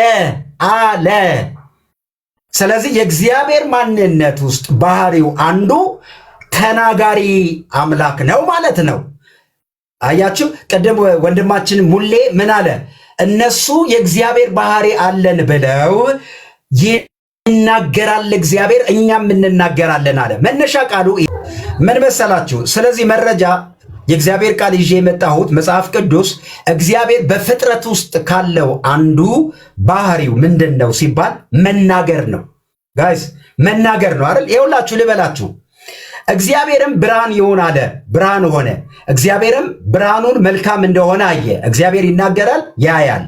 ስለዚህ የእግዚአብሔር ማንነት ውስጥ ባህሪው አንዱ ተናጋሪ አምላክ ነው ማለት ነው። አያችሁ፣ ቅድም ወንድማችን ሙሌ ምን አለ? እነሱ የእግዚአብሔር ባህሪ አለን ብለው ይናገራል እግዚአብሔር፣ እኛም እንናገራለን አለ። መነሻ ቃሉ ምን መሰላችሁ? ስለዚህ መረጃ የእግዚአብሔር ቃል ይዤ የመጣሁት መጽሐፍ ቅዱስ እግዚአብሔር በፍጥረት ውስጥ ካለው አንዱ ባህሪው ምንድን ነው ሲባል መናገር ነው። ጋይስ መናገር ነው አይደል? ይኸውላችሁ ልበላችሁ፣ እግዚአብሔርም ብርሃን ይሁን አለ፣ ብርሃን ሆነ። እግዚአብሔርም ብርሃኑን መልካም እንደሆነ አየ። እግዚአብሔር ይናገራል፣ ያያል።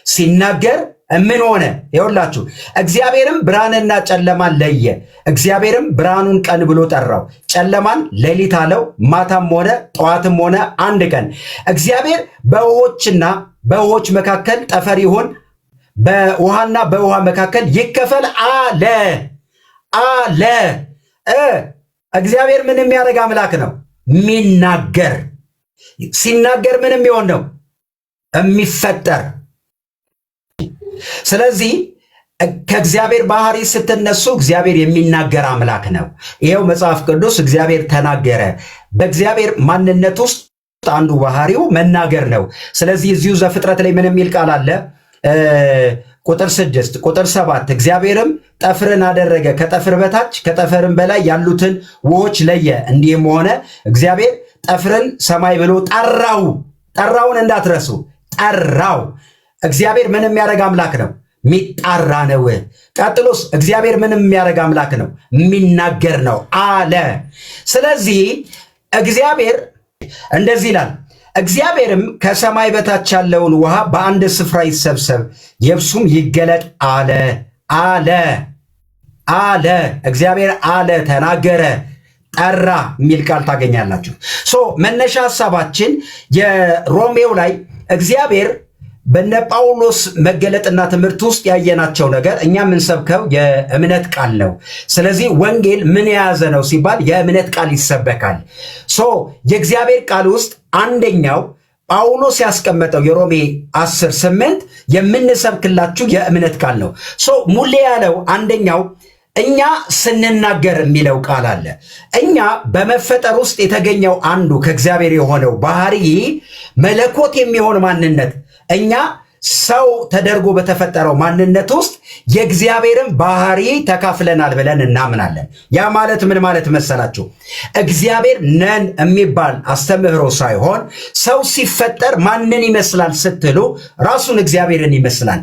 ሲናገር ምን ሆነ? ይኸውላችሁ እግዚአብሔርም ብርሃንና ጨለማን ለየ። እግዚአብሔርም ብርሃኑን ቀን ብሎ ጠራው፣ ጨለማን ሌሊት አለው። ማታም ሆነ ጠዋትም ሆነ አንድ ቀን። እግዚአብሔር በውኆችና በውኆች መካከል ጠፈር ይሁን፣ በውሃና በውሃ መካከል ይከፈል አለ። እግዚአብሔር ምን የሚያደርግ አምላክ ነው? የሚናገር። ሲናገር ምን የሚሆን ነው? የሚፈጠር። ስለዚህ ከእግዚአብሔር ባህሪ ስትነሱ እግዚአብሔር የሚናገር አምላክ ነው። ይሄው መጽሐፍ ቅዱስ እግዚአብሔር ተናገረ። በእግዚአብሔር ማንነት ውስጥ አንዱ ባህሪው መናገር ነው። ስለዚህ እዚሁ ዘፍጥረት ላይ ምን የሚል ቃል አለ? ቁጥር 6 ቁጥር 7 እግዚአብሔርም ጠፍርን አደረገ፣ ከጠፍር በታች ከጠፈርም በላይ ያሉትን ውኆች ለየ። እንዲህም ሆነ እግዚአብሔር ጠፍርን ሰማይ ብሎ ጠራው። ጠራውን እንዳትረሱ፣ ጠራው። እግዚአብሔር ምን የሚያደርግ አምላክ ነው? የሚጣራ ነው። ቀጥሎስ እግዚአብሔር ምን የሚያደርግ አምላክ ነው? የሚናገር ነው አለ። ስለዚህ እግዚአብሔር እንደዚህ ይላል፣ እግዚአብሔርም ከሰማይ በታች ያለውን ውሃ በአንድ ስፍራ ይሰብሰብ፣ የብሱም ይገለጥ አለ። እግዚአብሔር አለ፣ ተናገረ፣ ጠራ የሚል ቃል ታገኛላችሁ። መነሻ ሐሳባችን የሮሜው ላይ እግዚአብሔር በነ ጳውሎስ መገለጥና ትምህርት ውስጥ ያየናቸው ነገር እኛ የምንሰብከው የእምነት ቃል ነው። ስለዚህ ወንጌል ምን የያዘ ነው ሲባል የእምነት ቃል ይሰበካል። የእግዚአብሔር ቃል ውስጥ አንደኛው ጳውሎስ ያስቀመጠው የሮሜ 10:8 የምንሰብክላችሁ የእምነት ቃል ነው። ሙሌ ያለው አንደኛው እኛ ስንናገር የሚለው ቃል አለ። እኛ በመፈጠር ውስጥ የተገኘው አንዱ ከእግዚአብሔር የሆነው ባህሪ መለኮት የሚሆን ማንነት፣ እኛ ሰው ተደርጎ በተፈጠረው ማንነት ውስጥ የእግዚአብሔርን ባህሪ ተካፍለናል ብለን እናምናለን። ያ ማለት ምን ማለት መሰላችሁ? እግዚአብሔር ነን የሚባል አስተምህሮ ሳይሆን ሰው ሲፈጠር ማንን ይመስላል ስትሉ ራሱን እግዚአብሔርን ይመስላል።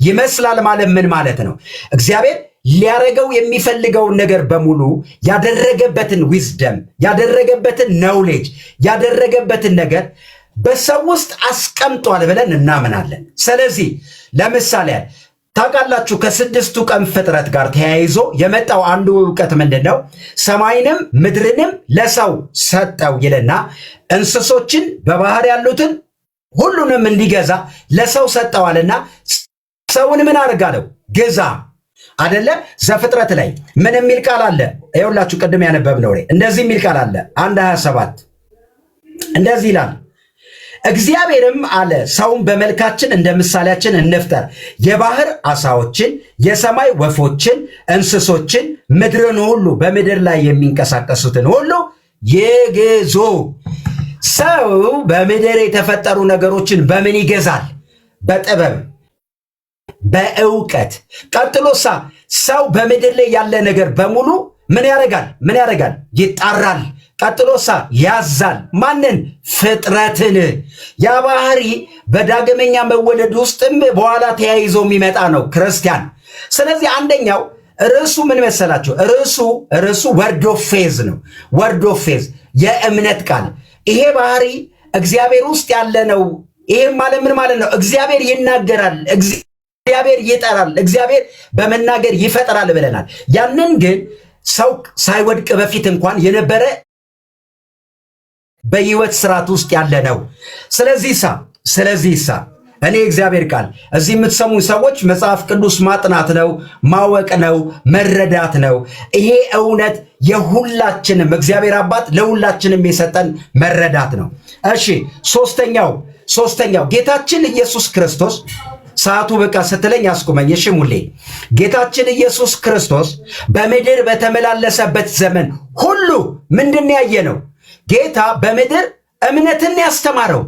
ይመስላል ማለት ምን ማለት ነው? እግዚአብሔር ሊያረገው የሚፈልገውን ነገር በሙሉ ያደረገበትን ዊዝደም፣ ያደረገበትን ኖውሌጅ፣ ያደረገበትን ነገር በሰው ውስጥ አስቀምጧል ብለን እናምናለን። ስለዚህ ለምሳሌ ታውቃላችሁ ከስድስቱ ቀን ፍጥረት ጋር ተያይዞ የመጣው አንዱ እውቀት ምንድን ነው? ሰማይንም ምድርንም ለሰው ሰጠው ይልና እንስሶችን፣ በባህር ያሉትን ሁሉንም እንዲገዛ ለሰው ሰጠዋልና ሰውን ምን አደርጋለሁ? ግዛ አደለ? ዘፍጥረት ላይ ምን የሚል ቃል አለ? ይኸውላችሁ ቅድም ያነበብነው ላይ እንደዚህ የሚል ቃል አለ። 1:27 እንደዚህ ይላል፣ እግዚአብሔርም አለ ሰውን በመልካችን እንደ ምሳሌያችን እንፍጠር፣ የባህር አሳዎችን፣ የሰማይ ወፎችን፣ እንስሶችን፣ ምድርን ሁሉ በምድር ላይ የሚንቀሳቀሱትን ሁሉ ይግዙ። ሰው በምድር የተፈጠሩ ነገሮችን በምን ይገዛል? በጥበብ በእውቀት። ቀጥሎሳ ሰው በምድር ላይ ያለ ነገር በሙሉ ምን ያደርጋል? ይጣራል። ቀጥሎሳ ያዛል። ማንን? ፍጥረትን። ያ ባህሪ በዳግመኛ መወለድ ውስጥም በኋላ ተያይዞ የሚመጣ ነው ክርስቲያን። ስለዚህ አንደኛው ርዕሱ ምን መሰላችሁ? ርዕሱ ወርድ ኦፍ ፌዝ ነው። ወርድ ኦፍ ፌዝ የእምነት ቃል። ይሄ ባህሪ እግዚአብሔር ውስጥ ያለ ነው። ይሄም ማለት ምን ማለት ነው? እግዚአብሔር ይናገራል፣ እግዚአብሔር ይጠራል፣ እግዚአብሔር በመናገር ይፈጥራል ብለናል። ያንን ግን ሰው ሳይወድቅ በፊት እንኳን የነበረ በህይወት ስርዓት ውስጥ ያለ ነው። ስለዚህ እኔ እግዚአብሔር ቃል እዚህ የምትሰሙኝ ሰዎች መጽሐፍ ቅዱስ ማጥናት ነው፣ ማወቅ ነው፣ መረዳት ነው። ይሄ እውነት የሁላችንም እግዚአብሔር አባት ለሁላችንም የሰጠን መረዳት ነው። እሺ ሶስተኛው ጌታችን ኢየሱስ ክርስቶስ ሰዓቱ በቃ ስትለኝ አስቁመኝ። እሺ ሙሌ፣ ጌታችን ኢየሱስ ክርስቶስ በምድር በተመላለሰበት ዘመን ሁሉ ምንድን ያየ ነው? ጌታ በምድር እምነትን ያስተማረው።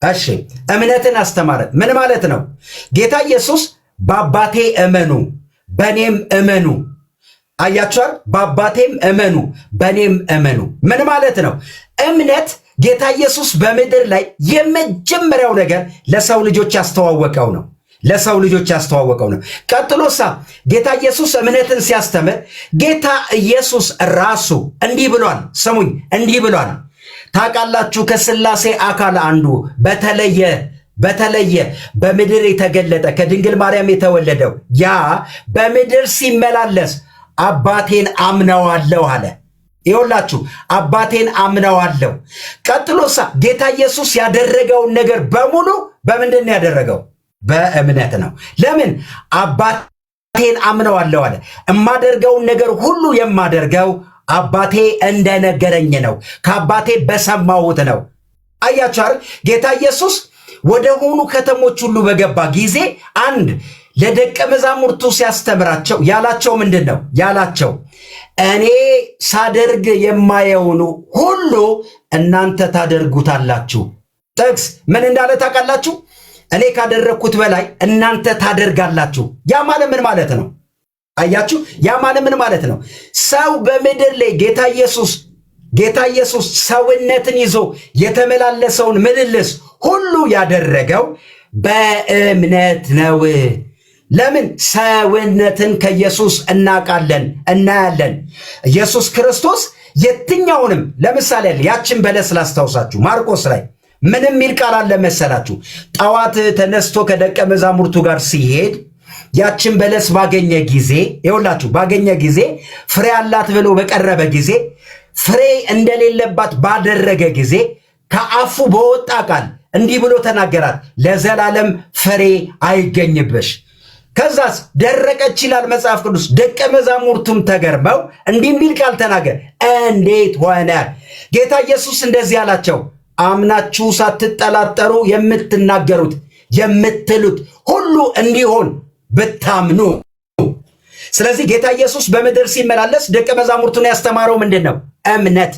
እሺ እምነትን አስተማረ። ምን ማለት ነው? ጌታ ኢየሱስ በአባቴ እመኑ በእኔም እመኑ። አያችኋል? በአባቴም እመኑ በእኔም እመኑ። ምን ማለት ነው? እምነት ጌታ ኢየሱስ በምድር ላይ የመጀመሪያው ነገር ለሰው ልጆች ያስተዋወቀው ነው። ቀጥሎሳ ጌታ ኢየሱስ እምነትን ሲያስተምር ጌታ ኢየሱስ ራሱ እንዲህ ብሏል። ስሙኝ፣ እንዲህ ብሏል። ታውቃላችሁ ከሥላሴ አካል አንዱ በተለየ በምድር የተገለጠ ከድንግል ማርያም የተወለደው ያ በምድር ሲመላለስ አባቴን አምነዋለሁ አለ። ይኸውላችሁ አባቴን አምነዋለሁ። ቀጥሎሳ ጌታ ኢየሱስ ያደረገውን ነገር በሙሉ በምንድን ነው ያደረገው? በእምነት ነው። ለምን? አባቴን አምነዋለሁ አለ። የማደርገውን ነገር ሁሉ የማደርገው አባቴ እንደነገረኝ ነው፣ ከአባቴ በሰማሁት ነው። አያችኋል? ጌታ ኢየሱስ ወደ ሆኑ ከተሞች ሁሉ በገባ ጊዜ አንድ ለደቀ መዛሙርቱ ሲያስተምራቸው ያላቸው ምንድን ነው ያላቸው? እኔ ሳደርግ የማየውን ሁሉ እናንተ ታደርጉታላችሁ። ጥቅስ ምን እንዳለ ታውቃላችሁ? እኔ ካደረግኩት በላይ እናንተ ታደርጋላችሁ። ያ ማለት ምን ማለት ነው? አያችሁ? ያ ማለት ምን ማለት ነው? ሰው በምድር ላይ ጌታ ኢየሱስ ሰውነትን ይዞ የተመላለሰውን ምልልስ ሁሉ ያደረገው በእምነት ነው። ለምን? ሰውነትን ከኢየሱስ እናውቃለን፣ እናያለን። ኢየሱስ ክርስቶስ የትኛውንም ለምሳሌ ያችን በለስ ላስታውሳችሁ። ማርቆስ ላይ ምንም የሚል ቃል አለ መሰላችሁ? ጠዋት ተነስቶ ከደቀ መዛሙርቱ ጋር ሲሄድ ያችን በለስ ባገኘ ጊዜ ፍሬ አላት ብሎ በቀረበ ጊዜ ፍሬ እንደሌለባት ባደረገ ጊዜ ከአፉ በወጣ ቃል እንዲህ ብሎ ተናገራት፣ ለዘላለም ፍሬ አይገኝብሽ። ከዛስ ደረቀች ይላል መጽሐፍ ቅዱስ። ደቀ መዛሙርቱም ተገርመው እንዲህ የሚል ቃል ተናገር፣ እንዴት ሆነ? ጌታ ኢየሱስ እንደዚህ አላቸው፣ አምናችሁ ሳትጠላጠሩ የምትናገሩት የምትሉት ሁሉ እንዲሆን ብታምኑ። ስለዚህ ጌታ ኢየሱስ በምድር ሲመላለስ ደቀ መዛሙርቱን ያስተማረው ምንድን ነው? እምነት።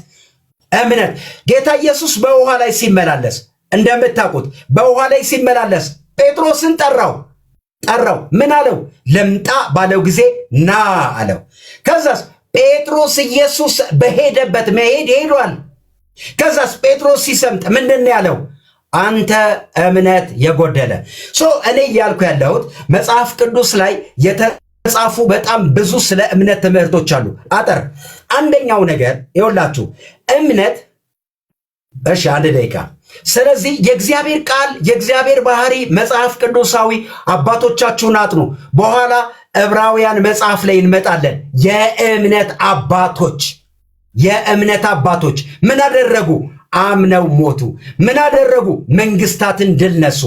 ጌታ ኢየሱስ በውሃ ላይ ሲመላለስ እንደምታውቁት በውሃ ላይ ሲመላለስ ጴጥሮስን ጠራው። ምን አለው? ልምጣ ባለው ጊዜ ና አለው። ከዛስ ጴጥሮስ ኢየሱስ በሄደበት መሄድ ሄዷል። ከዛስ ጴጥሮስ ሲሰምጥ ምንድን ነው ያለው? አንተ እምነት የጎደለ። እኔ እያልኩ ያለሁት መጽሐፍ ቅዱስ ላይ የተጻፉ በጣም ብዙ ስለ እምነት ትምህርቶች አሉ። አንደኛው ነገር ይኸውላችሁ እምነት። እሺ አንድ ደቂቃ። ስለዚህ የእግዚአብሔር ቃል የእግዚአብሔር ባህሪ መጽሐፍ ቅዱሳዊ አባቶቻችሁን አጥኑ። በኋላ ዕብራውያን መጽሐፍ ላይ እንመጣለን። የእምነት አባቶች ምን አደረጉ? አምነው ሞቱ። ምን አደረጉ? መንግስታትን ድል ነሱ።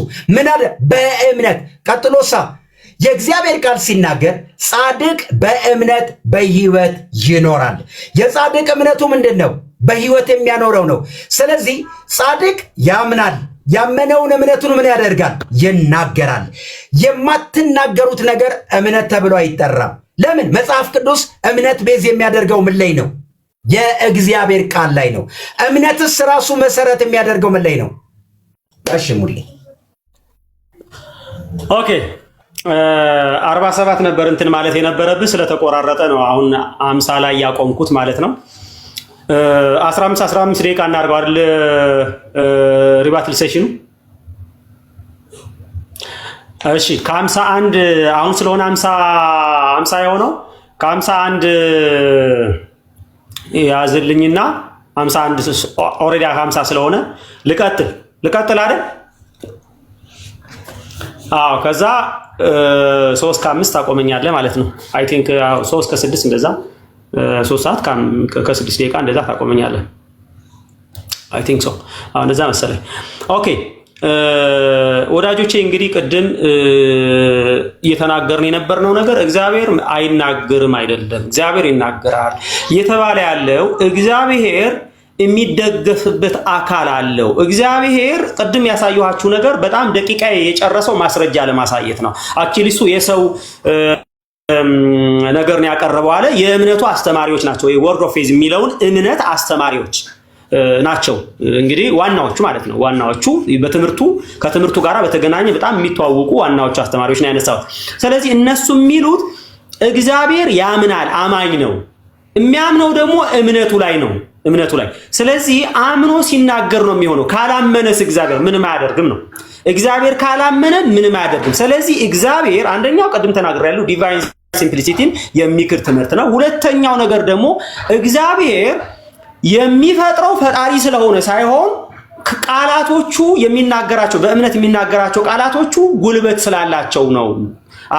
በእምነት ቀጥሎሳ የእግዚአብሔር ቃል ሲናገር ጻድቅ በእምነት በህይወት ይኖራል። የጻድቅ እምነቱ ምንድን ነው? በህይወት የሚያኖረው ነው። ስለዚህ ጻድቅ ያምናል። ያመነውን እምነቱን ምን ያደርጋል? ይናገራል። የማትናገሩት ነገር እምነት ተብሎ አይጠራም። ለምን? መጽሐፍ ቅዱስ እምነት ቤዝ የሚያደርገው ምን ላይ ነው? የእግዚአብሔር ቃል ላይ ነው። እምነትስ ራሱ መሰረት የሚያደርገው ምን ላይ ነው? እሺ ሙሌ ኦኬ 47 ነበር እንትን ማለት የነበረብህ ስለተቆራረጠ ነው አሁን 50 ላይ ያቆምኩት ማለት ነው። 15 ደቂቃ እናድርገው አይደል? ሪባትል ሴሽኑ እሺ ከ51 አሁን ስለሆነ 50 የሆነው ከ51 ያዝልኝና 51 ኦሬዲ 50 ስለሆነ ልቀጥል አይደል? አዎ ከዛ 3 ከ5 ታቆመኛለህ ማለት ነው። አይ ቲንክ 3 ከ6 እንደዛ 3 ሰዓት ከ6 ደቂቃ እንደዛ ታቆመኛለህ። አይ ቲንክ ሶ እንደዛ መሰለኝ። ኦኬ ወዳጆቼ እንግዲህ ቅድም እየተናገርን የነበርነው ነገር እግዚአብሔር አይናገርም አይደለም፣ እግዚአብሔር ይናገራል እየተባለ ያለው እግዚአብሔር የሚደገፍበት አካል አለው። እግዚአብሔር ቅድም ያሳየኋችሁ ነገር በጣም ደቂቃ የጨረሰው ማስረጃ ለማሳየት ነው። አክቹሊ እሱ የሰው ነገር ነው ያቀረበው አለ። የእምነቱ አስተማሪዎች ናቸው። ወርድ ኦፍ ፌዝ የሚለውን እምነት አስተማሪዎች ናቸው እንግዲህ ዋናዎቹ ማለት ነው። ዋናዎቹ ከትምህርቱ ጋር በተገናኘ በጣም የሚተዋወቁ ዋናዎቹ አስተማሪዎች ነው ያነሳሁት። ስለዚህ እነሱ የሚሉት እግዚአብሔር ያምናል፣ አማኝ ነው። የሚያምነው ደግሞ እምነቱ ላይ ነው። ስለዚህ አምኖ ሲናገር ነው የሚሆነው። ካላመነስ እግዚአብሔር ምንም አያደርግም ነው። እግዚአብሔር ካላመነ ምንም አያደርግም። ስለዚህ እግዚአብሔር አንደኛው ቅድም ተናግሬያለሁ ዲቫይን ሲምፕሊሲቲን የሚክር ትምህርት ነው። ሁለተኛው ነገር ደግሞ እግዚአብሔር የሚፈጥረው ፈጣሪ ስለሆነ ሳይሆን ቃላቶቹ የሚናገራቸው በእምነት የሚናገራቸው ቃላቶቹ ጉልበት ስላላቸው ነው።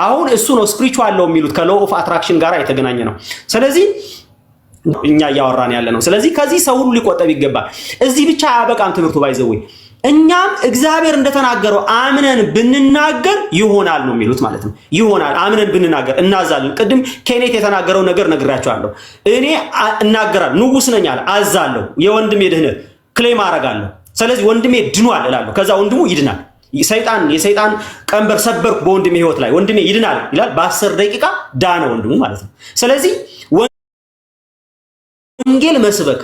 አሁን እሱ ነው ስፒሪቹዋል ነው የሚሉት ከሎው ኦፍ አትራክሽን ጋር የተገናኘ ነው። ስለዚህ እኛ እያወራን ያለ ነው። ስለዚህ ከዚህ ሰው ሁሉ ሊቆጠብ ይገባል። እዚህ ብቻ አያበቃም ትምህርቱ ባይዘው እኛም እግዚአብሔር እንደተናገረው አምነን ብንናገር ይሆናል ነው የሚሉት ማለት ነው። ይሆናል አምነን ብንናገር እናዛለን። ቅድም ኬኔት የተናገረው ነገር ነግራቸዋለሁ። እኔ እናገራለሁ፣ ንጉስ ነኝ አለ፣ አዛለሁ፣ የወንድሜ ድህነት ክሌም አደርጋለሁ። ስለዚህ ወንድሜ ድኗል እላለሁ፣ ከዛ ወንድሙ ይድናል። የሰይጣን ቀንበር ሰበርኩ በወንድሜ ህይወት ላይ ወንድሜ ይድናል ይላል። በ10 ደቂቃ ዳነ ወንድሙ ማለት ነው። ስለዚህ ወንጌል መስበክ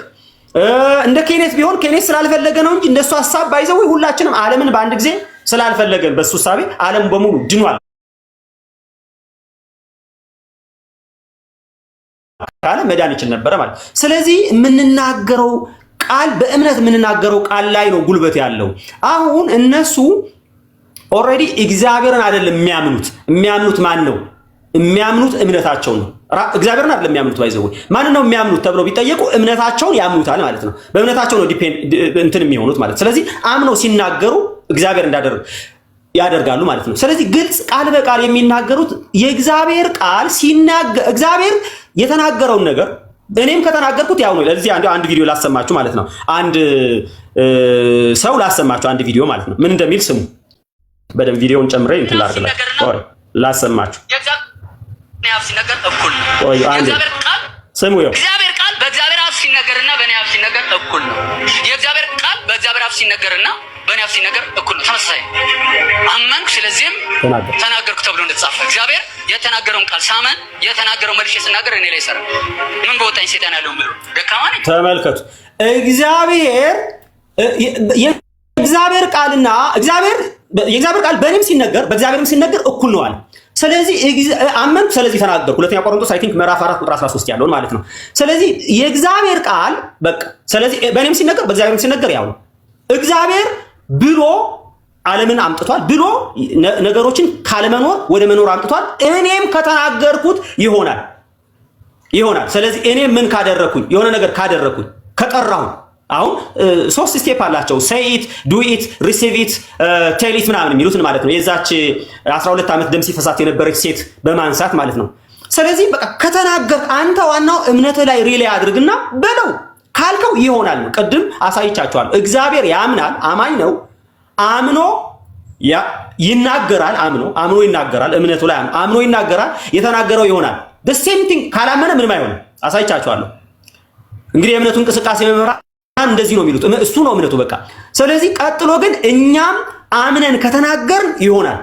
እንደ ኬኔት ቢሆን ኬኔት ስላልፈለገ ነው እንጂ እንደሱ ሐሳብ ባይዘው ሁላችንም ዓለምን በአንድ ጊዜ ስላልፈለገን በሱ ሐሳብ ዓለም በሙሉ ድኗል ካለ መዳን ይችል ነበር ማለት። ስለዚህ የምንናገረው ቃል በእምነት የምንናገረው ቃል ላይ ነው ጉልበት ያለው። አሁን እነሱ ኦሬዲ እግዚአብሔርን አይደለም የሚያምኑት ማን ነው? የሚያምኑት እምነታቸው ነው። እግዚአብሔርን አይደለም የሚያምኑት ባይዘው ማን ነው የሚያምኑት ተብለው ቢጠየቁ እምነታቸውን ያምኑታል ማለት ነው። በእምነታቸው ነው እንትን የሚሆኑት ማለት። ስለዚህ አምነው ሲናገሩ እግዚአብሔር ያደርጋሉ ማለት ነው። ስለዚህ ግልጽ ቃል በቃል የሚናገሩት የእግዚአብሔር ቃል ሲናገር እግዚአብሔር የተናገረውን ነገር እኔም ከተናገርኩት ያው ነው። ለዚህ አንድ ቪዲዮ ላሰማችሁ ማለት ነው። አንድ ሰው ላሰማችሁ አንድ ቪዲዮ ማለት ነው። ምን እንደሚል ስሙ። በደንብ ቪዲዮውን ጨምሬ እንትን ላድርግላችሁ ላሰማችሁ። አፍ ሲነገር እኩል ነው። የእግዚአብሔር ቃል ስሙ። እግዚአብሔር ቃል በእግዚአብሔር አፍ ሲነገርና በእኔ አፍ ሲነገር እኩል ነው። የእግዚአብሔር ቃል በእግዚአብሔር አፍ ሲነገርና በእኔ አፍ ሲነገር እኩል ነው። ተመሳሳይ አመንኩ፣ ስለዚህም ተናገርኩ ተብሎ እንደተጻፈ እግዚአብሔር የተናገረውን ቃል ሳመን የተናገረው መልሼ ስናገር እኔ ላይ ሰራ። ምን በወጣኝ ሰይጣን ያለው ምለው ደካማ ነኝ። ተመልከቱ። የእግዚአብሔር ቃልና የእግዚአብሔር ቃል በእኔም ሲነገር በእግዚአብሔርም ሲነገር እኩል ነው አለ። ስለዚህ አመንኩ፣ ስለዚህ ተናገርኩ። ሁለተኛ ቆሮንቶስ አይ ቲንክ ምዕራፍ 4 ቁጥር 13 ያለውን ማለት ነው። ስለዚህ የእግዚአብሔር ቃል በቃ ስለዚህ በእኔም ሲነገር በእግዚአብሔርም ሲነገር ያው ነው። እግዚአብሔር ብሎ ዓለምን አምጥቷል ብሎ ነገሮችን ካለመኖር ወደ መኖር አምጥቷል። እኔም ከተናገርኩት ይሆናል። ስለዚህ እኔ ምን ካደረኩኝ የሆነ ነገር ካደረኩኝ ከጠራሁ አሁን 3 ስቴፕ አላቸው። ሴይ ኢት፣ ዱ ኢት፣ ሪሲቭ ኢት፣ ቴል ኢት ምናምን የሚሉትን ማለት ነው። የዛች 12 ዓመት ደም ሲፈሳት የነበረች ሴት በማንሳት ማለት ነው። ስለዚህ በቃ ከተናገርክ አንተ ዋናው እምነትህ ላይ ሪሌይ አድርግና በለው። ካልከው ይሆናል ነው። ቅድም አሳይቻችኋለሁ። እግዚአብሔር ያምናል፣ አማኝ ነው። አምኖ ይናገራል፣ አምኖ ይናገራል። እምነቱ ላይ አምኖ ይናገራል፣ የተናገረው ይሆናል። the same thing ካላመነ ምንም አይሆንም። አሳይቻችኋለሁ። እንግዲህ የእምነቱ እንቅስቃሴ መምህራን እንደዚህ ነው የሚሉት። እሱ ነው እምነቱ በቃ። ስለዚህ ቀጥሎ ግን እኛም አምነን ከተናገርን ይሆናል።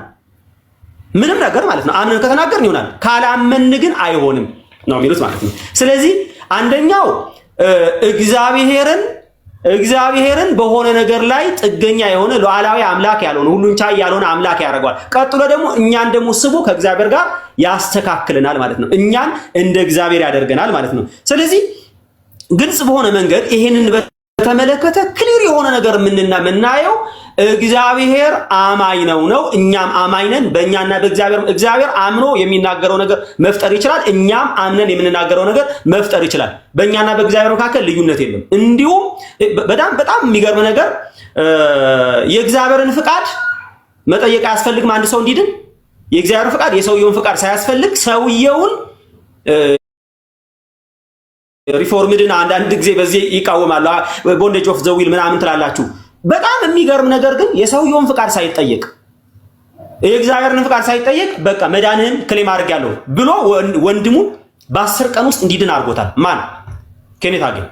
ምንም ነገር ማለት ነው። አምነን ከተናገርን ይሆናል፣ ካላመን ግን አይሆንም ነው የሚሉት ማለት ነው። ስለዚህ አንደኛው እግዚአብሔርን በሆነ ነገር ላይ ጥገኛ የሆነ ሉዓላዊ አምላክ ያልሆነ ሁሉን ቻይ ያልሆነ አምላክ ያደርገዋል። ቀጥሎ ደግሞ እኛን ደግሞ ስቦ ከእግዚአብሔር ጋር ያስተካክለናል ማለት ነው። እኛን እንደ እግዚአብሔር ያደርገናል ማለት ነው። ስለዚህ ግልጽ በሆነ መንገድ ይሄንን በተመለከተ ክሊር የሆነ ነገር የምናየው እግዚአብሔር አማኝ ነው፣ እኛም አማኝ ነን። በእኛና እግዚአብሔር አምኖ የሚናገረው ነገር መፍጠር ይችላል፣ እኛም አምነን የምንናገረው ነገር መፍጠር ይችላል። በእኛና በእግዚአብሔር መካከል ልዩነት የለም። እንዲሁም በጣም የሚገርም ነገር የእግዚአብሔርን ፍቃድ መጠየቅ አያስፈልግም። አንድ ሰው እንዲድን የእግዚአብሔር ፍቃድ የሰውየውን ፍቃድ ሳያስፈልግ ሰውየውን ሪፎርምድን አንዳንድ ጊዜ በዚህ ይቃወማሉ። ቦንዴጅ ኦፍ ዘ ዊል ምናምን ትላላችሁ። በጣም የሚገርም ነገር ግን የሰውየውን ፍቃድ ሳይጠየቅ የእግዚአብሔርን ፍቃድ ሳይጠየቅ በቃ መዳንህን ክሌም አድርጌያለሁ ብሎ ወንድሙን በ10 ቀን ውስጥ እንዲድን አድርጎታል። ማን? ኬኔት አገኝ።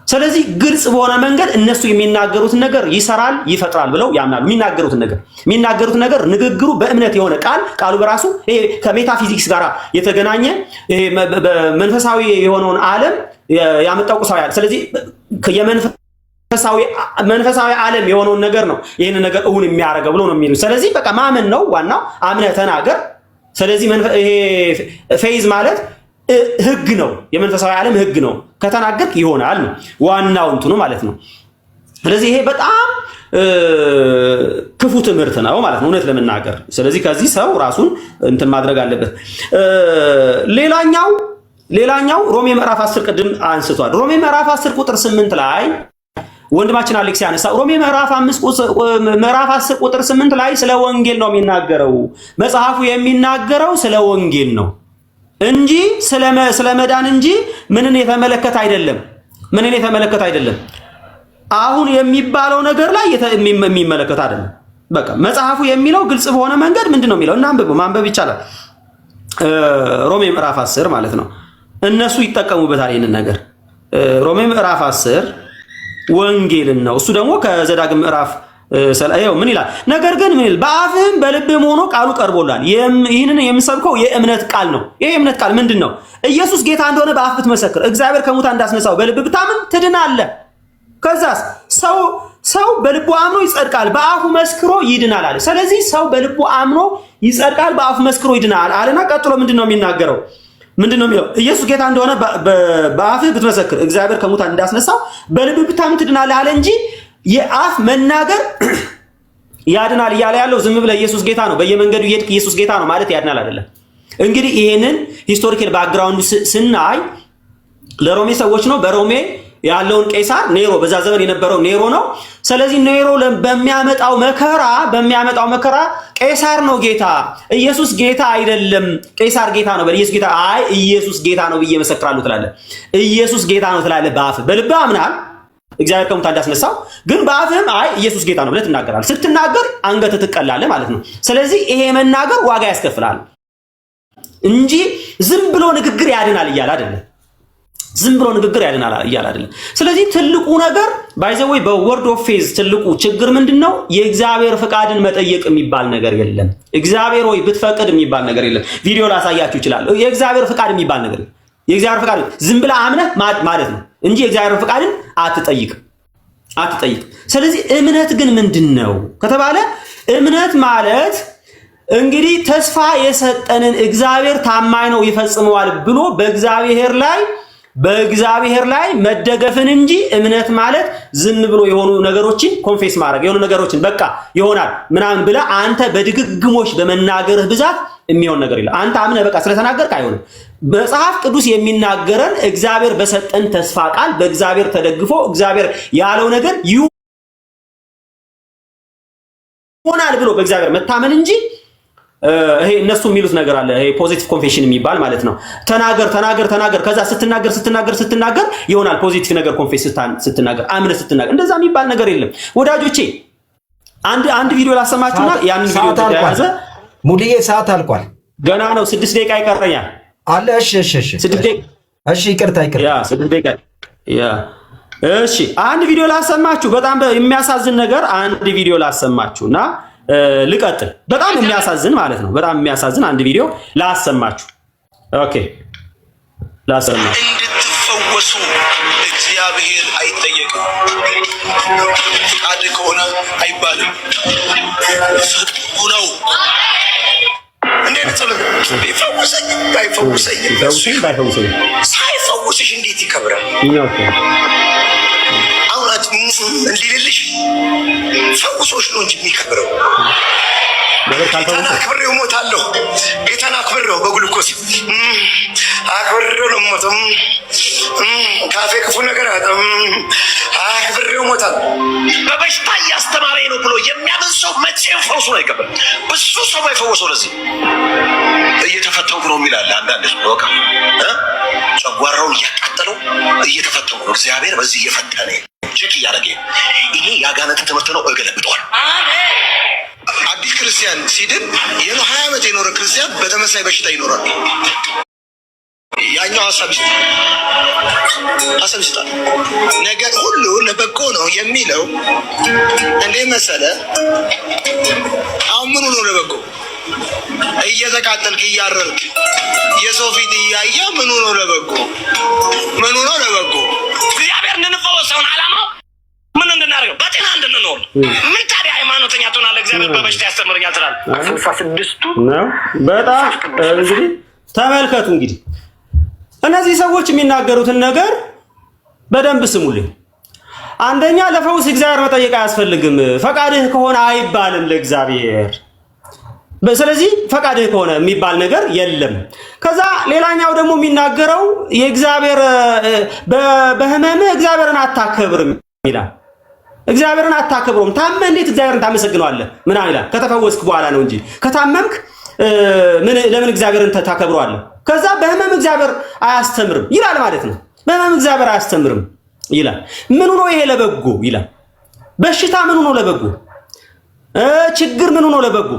ስለዚህ ግልጽ በሆነ መንገድ እነሱ የሚናገሩትን ነገር ይሰራል፣ ይፈጥራል ብለው ያምናሉ። የሚናገሩት ነገር ንግግሩ በእምነት የሆነ ቃሉ በራሱ ይሄ ከሜታፊዚክስ ጋር የተገናኘ ይሄ መንፈሳዊ የሆነውን ዓለም ያመጣው ቁሳዊ ዓለም። ስለዚህ መንፈሳዊ ዓለም የሆነውን ነገር ነው ይሄን ነገር እውን የሚያደርገው ብሎ ነው የሚሉት። ስለዚህ በቃ ማመን ነው ዋናው። አምነህ ተናገር። ስለዚህ ይሄ ፌዝ ማለት ህግ ነው፣ የመንፈሳዊ ዓለም ህግ ነው። ከተናገርክ ይሆናል ነው ዋናው እንትኑ ማለት ነው። ስለዚህ ይሄ በጣም ክፉ ትምህርት ነው ማለት ነው እውነት ለመናገር። ስለዚህ ከዚህ ሰው ራሱን እንትን ማድረግ አለበት። ሌላኛው ሮሜ ምዕራፍ 10 ቅድም አንስቷል። ሮሜ ምዕራፍ 10 ቁጥር 8 ላይ ወንድማችን አሌክስ ያነሳው ሮሜ ምዕራፍ 10 ቁጥር 8 ላይ ስለ ወንጌል ነው የሚናገረው። መጽሐፉ የሚናገረው ስለ ወንጌል ነው እንጂ ስለ መዳን እንጂ ምንን የተመለከተ አይደለም። አሁን የሚባለው ነገር ላይ የሚመለከት አይደለም። በቃ መጽሐፉ የሚለው ግልጽ በሆነ መንገድ ምንድነው የሚለው? እናንብብ፣ ማንበብ ይቻላል። ሮሜ ምዕራፍ 10 ማለት ነው። እነሱ ይጠቀሙበታል ይሄንን ነገር። ሮሜ ምዕራፍ 10 ወንጌልን ነው። እሱ ደግሞ ከዘዳግም ምዕራፍ ምን ይላል? ነገር ግን ምን ይላል? በአፍህም በልብህም ሆኖ ቃሉ ቀርቦላል። ይህንን የምሰብከው የእምነት ቃል ነው። ይሄ የእምነት ቃል ምንድን ነው? ኢየሱስ ጌታ እንደሆነ በአፍ ብትመሰክር፣ እግዚአብሔር ከሙታን እንዳስነሳው በልብ ብታምን ትድናለህ። ከዛስ ሰው በልቡ አምኖ ይጸድቃል፣ በአፉ መስክሮ ይድናል አለ። ስለዚህ ሰው በልቡ አምኖ ይጸድቃል፣ በአፉ መስክሮ ይድናል አለና ቀጥሎ ምንድነው የሚናገረው? ምንድነው የሚለው? ኢየሱስ ጌታ እንደሆነ በአፍህ ብትመሰክር፣ እግዚአብሔር ከሙታን እንዳስነሳው በልብ ብታምን ትድናለህ አለ እንጂ የአፍ መናገር ያድናል እያለ ያለው ዝም ብለህ ኢየሱስ ጌታ ነው በየመንገዱ እየሄድክ ኢየሱስ ጌታ ነው ማለት ያድናል አይደለም። እንግዲህ ይሄንን ሂስቶሪካል ባክግራውንድ ስናይ ለሮሜ ሰዎች ነው። በሮሜ ያለውን ቄሳር ኔሮ፣ በዛ ዘመን የነበረው ኔሮ ነው። ስለዚህ ኔሮ በሚያመጣው መከራ ቄሳር ነው ጌታ፣ ኢየሱስ ጌታ አይደለም። ቄሳር ጌታ ነው በኢየሱስ ጌታ ኢየሱስ ጌታ ነው ብዬ መሰክራለሁ ትላለህ። ኢየሱስ ጌታ ነው ትላለህ በአፍህ፣ በልብህ አምናል እግዚአብሔር ከሙታን እንዳስነሳው፣ ግን በአፍህም ኢየሱስ ጌታ ነው ብለህ ትናገራለህ። ስትናገር አንገትህ ትቀላለህ ማለት ነው። ስለዚህ ይሄ መናገር ዋጋ ያስከፍላል እንጂ ዝም ብሎ ንግግር ያድናል እያለ አይደለም። ስለዚህ ትልቁ ነገር ባይዘወይ በወርድ ኦፍ ፌዝ ትልቁ ችግር ምንድነው? የእግዚአብሔር ፍቃድን መጠየቅ የሚባል ነገር የለም። እግዚአብሔር ሆይ ብትፈቅድ የሚባል ነገር የለም። ቪዲዮ ላሳያችሁ ይችላል። የእግዚአብሔር ፍቃድ የሚባል ነገር የእግዚአብሔር ፍቃድ ዝም ብለህ አምነህ ማለት ነው እንጂ የእግዚአብሔር ፍቃድን አትጠይቅ። ስለዚህ እምነት ግን ምንድነው ከተባለ እምነት ማለት እንግዲህ ተስፋ የሰጠንን እግዚአብሔር ታማኝ ነው ይፈጽመዋል ብሎ በእግዚአብሔር ላይ መደገፍን እንጂ እምነት ማለት ዝም ብሎ የሆኑ ነገሮችን ኮንፌስ ማድረግ የሆኑ ነገሮችን በቃ ይሆናል ምናምን ብለህ አንተ በድግግሞሽ በመናገርህ ብዛት የሚሆን ነገር የለም። አንተ አምነህ በቃ ስለተናገርክ አይሆንም። መጽሐፍ ቅዱስ የሚናገረን እግዚአብሔር በሰጠን ተስፋ ቃል በእግዚአብሔር ተደግፎ እግዚአብሔር ያለው ነገር ይሆናል ብሎ በእግዚአብሔር መታመን እንጂ ይሄ እነሱ የሚሉት ነገር አለ። ይሄ ፖዚቲቭ ኮንፌሽን የሚባል ማለት ነው። ተናገር ከዛ ስትናገር ይሆናል ፖዚቲቭ ነገር ኮንፌስ ስትናገር አምነ ስትናገር እንደዛ የሚባል ነገር የለም ወዳጆቼ። አንድ ቪዲዮ ላሰማችሁና ያንን ቪዲዮ ተያዘ። ሙሉዬ ሰዓት አልቋል። ገና ነው 6 ደቂቃ ይቀረኛል አለ። እሺ 6 ደቂቃ እሺ፣ ይቅርታ ያ 6 ደቂቃ ያ እሺ። አንድ ቪዲዮ ላሰማችሁ፣ በጣም የሚያሳዝን ነገር አንድ ቪዲዮ ላሰማችሁና ልቀጥል። በጣም የሚያሳዝን ማለት ነው። በጣም የሚያሳዝን አንድ ቪዲዮ ላሰማችሁ። ኦኬ ላሰማችሁ። እንድትፈወሱ እግዚአብሔር አይጠየቅም። ፍቃድ ከሆነ አይባልም። ፍቅሩ ነው። እንዴት ነው ይፈውሰኝ ባይፈውሰኝ ሳይፈውስሽ እንዴት ይከብራል? አውራት እንዲልልሽ ፈውሶሽ ነው እንጂ የሚከብረው። ጌታን አክብሬው እሞታለሁ። ጌታን አክብሬው በግሉኮስ አክብሬው ነው የምሞተው። ካፌ ክፉ ነገር አያጣም። አክብሬው እሞታለሁ። በበሽታ እያስተማረኝ ነው ብሎ የሚያምን ሰው መቼም ፈውሱን አይቀበልም። ብዙ ሰው አይፈወሰው ለዚህ እየተፈተንኩ ነው የሚላል። አንዳንድ በቃ ጨጓራውን እያቃጠለው እየተፈተንኩ ነው። እግዚአብሔር በዚህ እየፈተነ ቼክ እያደረገ ይሄ የአጋንንት ትምህርት ነው። እገለብጠዋል። አዲስ ክርስቲያን ሲድን 20 ዓመት የኖረ ክርስቲያን በተመሳይ በሽታ ይኖራል። ያኛው ሀሳብ ይስጣል። ነገር ሁሉ ለበጎ ነው የሚለው እንዴ መሰለ። አሁን ምኑ ነው ለበጎ? እየተቃጠልክ እያረርክ የሰው ፊት እያየ ምኑ ነው ለበጎ? ምኑ ነው ለበጎ? እግዚአብሔር እንድንፈወሰውን ዓላማው ምን እንድናደርገው? በጤና እንድንኖር። ምን ታዲያ ሃይማኖተኛ ትሆናለህ? እግዚአብሔር በበሽታ ያስተምረኛል ትላለህ። 66ቱ ነው። በጣም እንግዲህ ተመልከቱ። እንግዲህ እነዚህ ሰዎች የሚናገሩትን ነገር በደንብ ስሙልኝ። አንደኛ ለፈውስ እግዚአብሔር መጠየቅ አያስፈልግም። ፈቃድህ ከሆነ አይባልም ለእግዚአብሔር። ስለዚህ ፈቃድህ ከሆነ የሚባል ነገር የለም። ከዛ ሌላኛው ደግሞ የሚናገረው የእግዚአብሔር በህመምህ እግዚአብሔርን አታከብርም ይላል። እግዚአብሔርን አታከብሮም። ታመህ እንዴት እግዚአብሔርን ታመሰግነዋለህ? ምን ይላል? ከተፈወስክ በኋላ ነው እንጂ ከታመምክ ለምን እግዚአብሔርን ታከብረዋለህ? ከዛ በህመም እግዚአብሔር አያስተምርም ይላል ማለት ነው። በህመም እግዚአብሔር አያስተምርም ይላል። ምን ነው ይሄ ለበጎ ይላል። በሽታ ምን ነው ለበጎ? ችግር ምን ነው ለበጎ?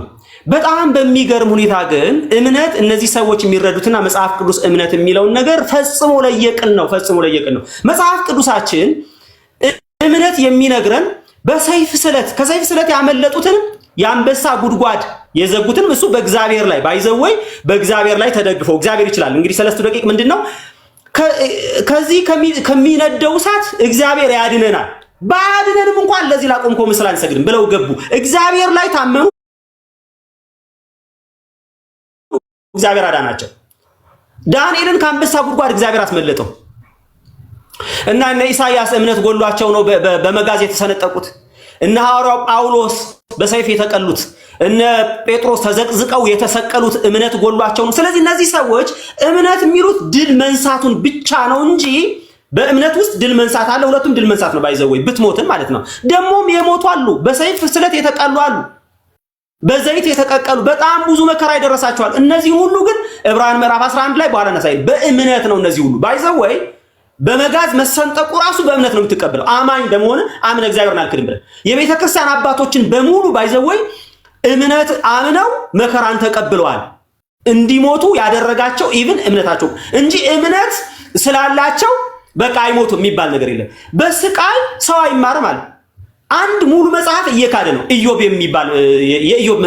በጣም በሚገርም ሁኔታ ግን እምነት እነዚህ ሰዎች የሚረዱትና መጽሐፍ ቅዱስ እምነት የሚለውን ነገር ፈጽሞ ለየቅል ነው። መጽሐፍ ቅዱሳችን እምነት የሚነግረን በሰይፍ ስለት ከሰይፍ ስለት ያመለጡትን የአንበሳ ጉድጓድ የዘጉትን እሱ በእግዚአብሔር ላይ ባይዘወይ በእግዚአብሔር ላይ ተደግፈው እግዚአብሔር ይችላል። እንግዲህ 3 ደቂቅ ምንድነው? ከዚህ ከሚነደው እሳት እግዚአብሔር ያድነናል። ባድነንም እንኳን ለዚህ ላቆምከው ምስል አንሰግድም ብለው ገቡ። እግዚአብሔር ላይ ታመኑ። እግዚአብሔር አዳናቸው። ዳንኤልን ከአንበሳ ጉድጓድ እግዚአብሔር አስመለጠው። እና እነ ኢሳይያስ እምነት ጎሏቸው ነው በመጋዝ የተሰነጠቁት። እነ ሐዋርያው ጳውሎስ በሰይፍ የተቀሉት፣ እነ ጴጥሮስ ተዘቅዝቀው የተሰቀሉት እምነት ጎሏቸው ነው። ስለዚህ እነዚህ ሰዎች እምነት የሚሉት ድል መንሳቱን ብቻ ነው እንጂ በእምነት ውስጥ ድል መንሳት አለ። ሁለቱም ድል መንሳት ነው። ባይዘወይ ብትሞትም ማለት ነው። ደሞም የሞቱ አሉ፣ በሰይፍ ስለት የተቀሉ አሉ፣ በዘይት የተቀቀሉ በጣም ብዙ መከራ ይደረሳቸዋል። እነዚህ ሁሉ ግን ዕብራውያን ምዕራፍ 11 ላይ በኋላ ነሳይ በእምነት ነው። እነዚህ ሁሉ ባይዘወይ በመጋዝ መሰንጠቁ ራሱ በእምነት ነው የምትቀበለው። አማኝ እንደሆነ አምነ እግዚአብሔርን አልክድም ብለህ የቤተ ክርስቲያን አባቶችን በሙሉ ባይዘወይ እምነት አምነው መከራን ተቀብለዋል። እንዲሞቱ ያደረጋቸው ኢቭን እምነታቸው እንጂ እምነት ስላላቸው በቃ አይሞቱ የሚባል ነገር የለም። በስቃይ ሰው አይማርም አለ። አንድ ሙሉ መጽሐፍ እየካደ ነው ኢዮብ የሚባል የኢዮብ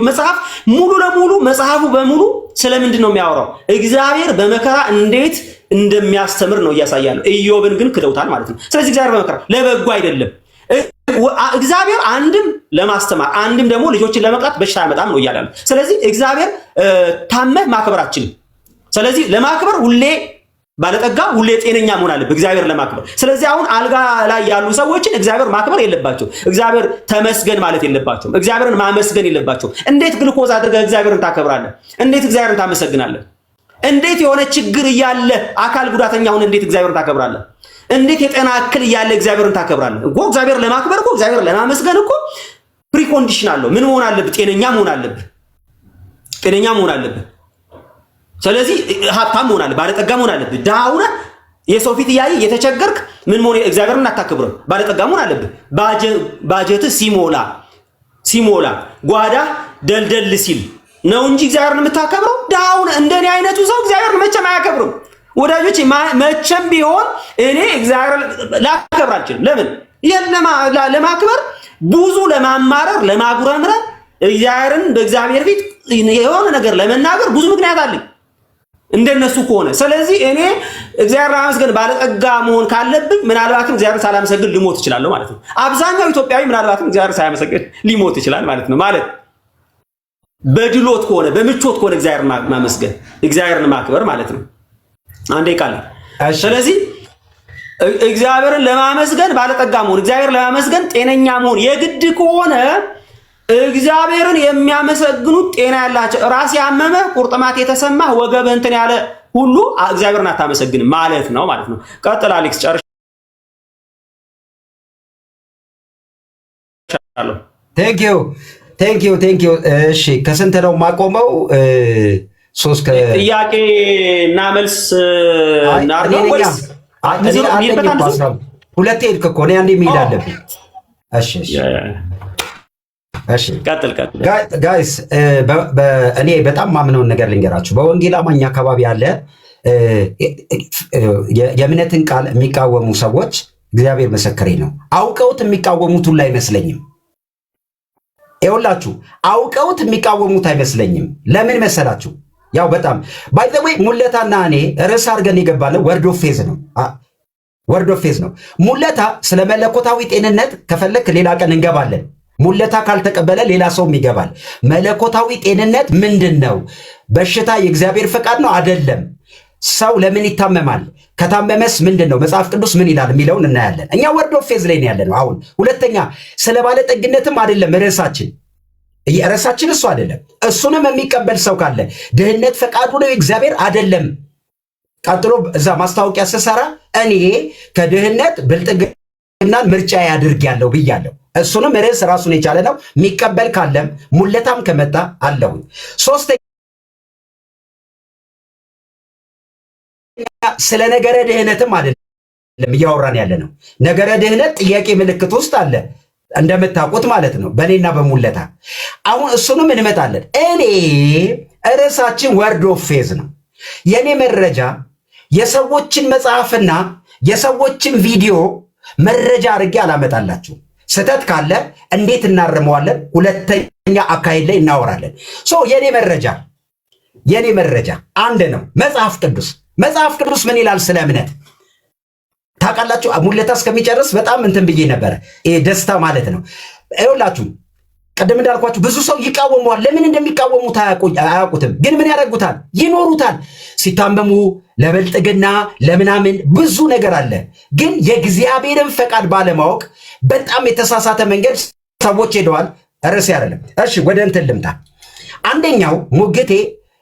መጽሐፍ ሙሉ ለሙሉ መጽሐፉ በሙሉ ስለምንድን ነው የሚያወራው? እግዚአብሔር በመከራ እንዴት እንደሚያስተምር ነው እያሳያለሁ። ኢዮብን ግን ክደውታል ማለት ነው። ስለዚህ እግዚአብሔር በመከራ ለበጎ አይደለም። እግዚአብሔር አንድም ለማስተማር አንድም ደግሞ ልጆችን ለመቅጣት በሽታ ያመጣም ነው እያላለ። ስለዚህ እግዚአብሔር ታመህ ማክበር አትችልም። ስለዚህ ለማክበር ሁሌ ባለጠጋ ሁሌ ጤነኛ መሆን አለበት እግዚአብሔር ለማክበር። ስለዚህ አሁን አልጋ ላይ ያሉ ሰዎችን እግዚአብሔር ማክበር የለባቸው፣ እግዚአብሔር ተመስገን ማለት የለባቸው፣ እግዚአብሔርን ማመስገን የለባቸው። እንዴት ግልኮዝ አድርገህ እግዚአብሔርን ታከብራለህ? እንዴት እግዚአብሔርን ታመሰግናለህ? እንዴት የሆነ ችግር እያለ አካል ጉዳተኛ ሆነ እንዴት እግዚአብሔርን ታከብራለህ? እንዴት የጤና እክል እያለ እግዚአብሔርን ታከብራለህ? እግዚአብሔር ለማክበር እግዚአብሔር ለማመስገን ፕሪኮንዲሽን አለው። ምን መሆን አለብህ? ጤነኛ መሆን አለብህ። ጤነኛ መሆን አለብህ። ስለዚህ ሀብታም መሆን አለብህ፣ ባለጠጋ መሆን አለብህ። ድሃ ሆነህ የሰው ፊት እያየ የተቸገርክ ምን መሆን እግዚአብሔርን አታከብረው። ባለጠጋ መሆን አለብህ። ባጀትህ ሲሞላ ጓዳ ደልደል ሲል ነው እንጂ እግዚአብሔርን የምታከብረው። ድሃ ሆነህ እንደኔ አይነቱ ሰው እግዚአብሔርን መቼም አያከብርም። ወዳጆች መቼም ቢሆን እኔ እግዚአብሔር ላከብር አልችልም። ለምን? ለማክበር ብዙ ለማማረር ለማጉረምረም እግዚአብሔርን በእግዚአብሔር ፊት የሆነ ነገር ለመናገር ብዙ ምክንያት አለኝ እንደነሱ ከሆነ። ስለዚህ እኔ እግዚአብሔር ለማመስገን ባለጠጋ መሆን ካለብኝ ምናልባትም እግዚአብሔር ሳላመሰግን ሊሞት ይችላል ማለት ነው። አብዛኛው ኢትዮጵያዊ ምናልባትም እግዚአብሔር ሳያመሰግን ሊሞት ይችላል ማለት ነው። ማለት በድሎት ከሆነ በምቾት ከሆነ እግዚአብሔርን ማመስገን እግዚአብሔርን ማክበር ማለት ነው። አንዴ ቃል። ስለዚህ እግዚአብሔርን ለማመስገን ባለጠጋ መሆን፣ እግዚአብሔርን ለማመስገን ጤነኛ መሆን የግድ ከሆነ እግዚአብሔርን የሚያመሰግኑት ጤና ያላቸው ራስ ያመመ ቁርጥማት የተሰማ ወገብ እንትን ያለ ሁሉ እግዚአብሔርን አታመሰግንም ማለት ነው ነው። ቀጥል አሌክስ፣ ጨርሻለሁ። ቴንክ ዩ። እሺ ከስንት ነው የማቆመው? ጥያቄ እና መልስ ሁለቴ ሄድክ እኮ እኔ አንዴ መሄድ አለብኝ። እሺ ቀጥል ጋይስ፣ እኔ በጣም ማምነውን ነገር ልንገራችሁ። በወንጌል አማኝ አካባቢ ያለ የእምነትን ቃል የሚቃወሙ ሰዎች እግዚአብሔር ምስክሬ ነው፣ አውቀውት የሚቃወሙት ሁሉ አይመስለኝም። ይኸውላችሁ አውቀውት የሚቃወሙት አይመስለኝም። ለምን መሰላችሁ? ያው በጣም ባይ ዘ ዌይ ሙለታና እኔ ርዕስ አድርገን የገባነው ወርድ ኦፍ ፌዝ ነው። ሙለታ ስለ መለኮታዊ ጤንነት ከፈለክ ሌላ ቀን እንገባለን። ሙለታ ካልተቀበለ ሌላ ሰውም ይገባል። መለኮታዊ ጤንነት ምንድን ነው? በሽታ የእግዚአብሔር ፈቃድ ነው አይደለም? ሰው ለምን ይታመማል? ከታመመስ ምንድን ነው? መጽሐፍ ቅዱስ ምን ይላል የሚለውን እናያለን። እኛ ወርድ ኦፍ ፌዝ ላይ ያለ ነው አሁን። ሁለተኛ ስለ ባለጠግነትም አይደለም ርዕሳችን እሱ አይደለም። እሱንም የሚቀበል ሰው ካለ ድህነት ፈቃዱ ነው የእግዚአብሔር አይደለም። ቀጥሎ እዛ ማስታወቂያ ስሰራ እኔ ከድህነት ብልጥግናን ምርጫ ያድርጊያለሁ ብያለሁ። እሱንም ርዕስ ራሱን የቻለ ነው። የሚቀበል ካለም ሙለታም ከመጣ አለሁ። ሶስተኛ ስለ ነገረ ድህነትም አይደለም እያወራን ያለ ነው። ነገረ ድህነት ጥያቄ ምልክት ውስጥ አለ እንደምታውቁት ማለት ነው፣ በእኔና በሙለታ። አሁን እሱንም እንመጣለን። እኔ ርዕሳችን ወርድ ኦፍ ፌዝ ነው። የኔ መረጃ የሰዎችን መጽሐፍና የሰዎችን ቪዲዮ መረጃ አድርጌ አላመጣላችሁ። ስህተት ካለ እንዴት እናርመዋለን? ሁለተኛ አካሄድ ላይ እናወራለን። የኔ መረጃ አንድ ነው። መጽሐፍ ቅዱስ ምን ይላል ስለ እምነት ታውቃላችሁ? ሙለታ እስከሚጨርስ በጣም እንትን ብዬ ነበረ። ደስታ ማለት ነው። ይኸውላችሁ ቅድም እንዳልኳችሁ ብዙ ሰው ይቃወመዋል። ለምን እንደሚቃወሙት አያውቁትም። ግን ምን ያደርጉታል? ይኖሩታል። ሲታመሙ ለበልጥግና ለምናምን ብዙ ነገር አለ። ግን የእግዚአብሔርን ፈቃድ ባለማወቅ በጣም የተሳሳተ መንገድ ሰዎች ሄደዋል። ርዕሴ አይደለም። እሺ ወደ እንትን ልምጣ። አንደኛው ሙግቴ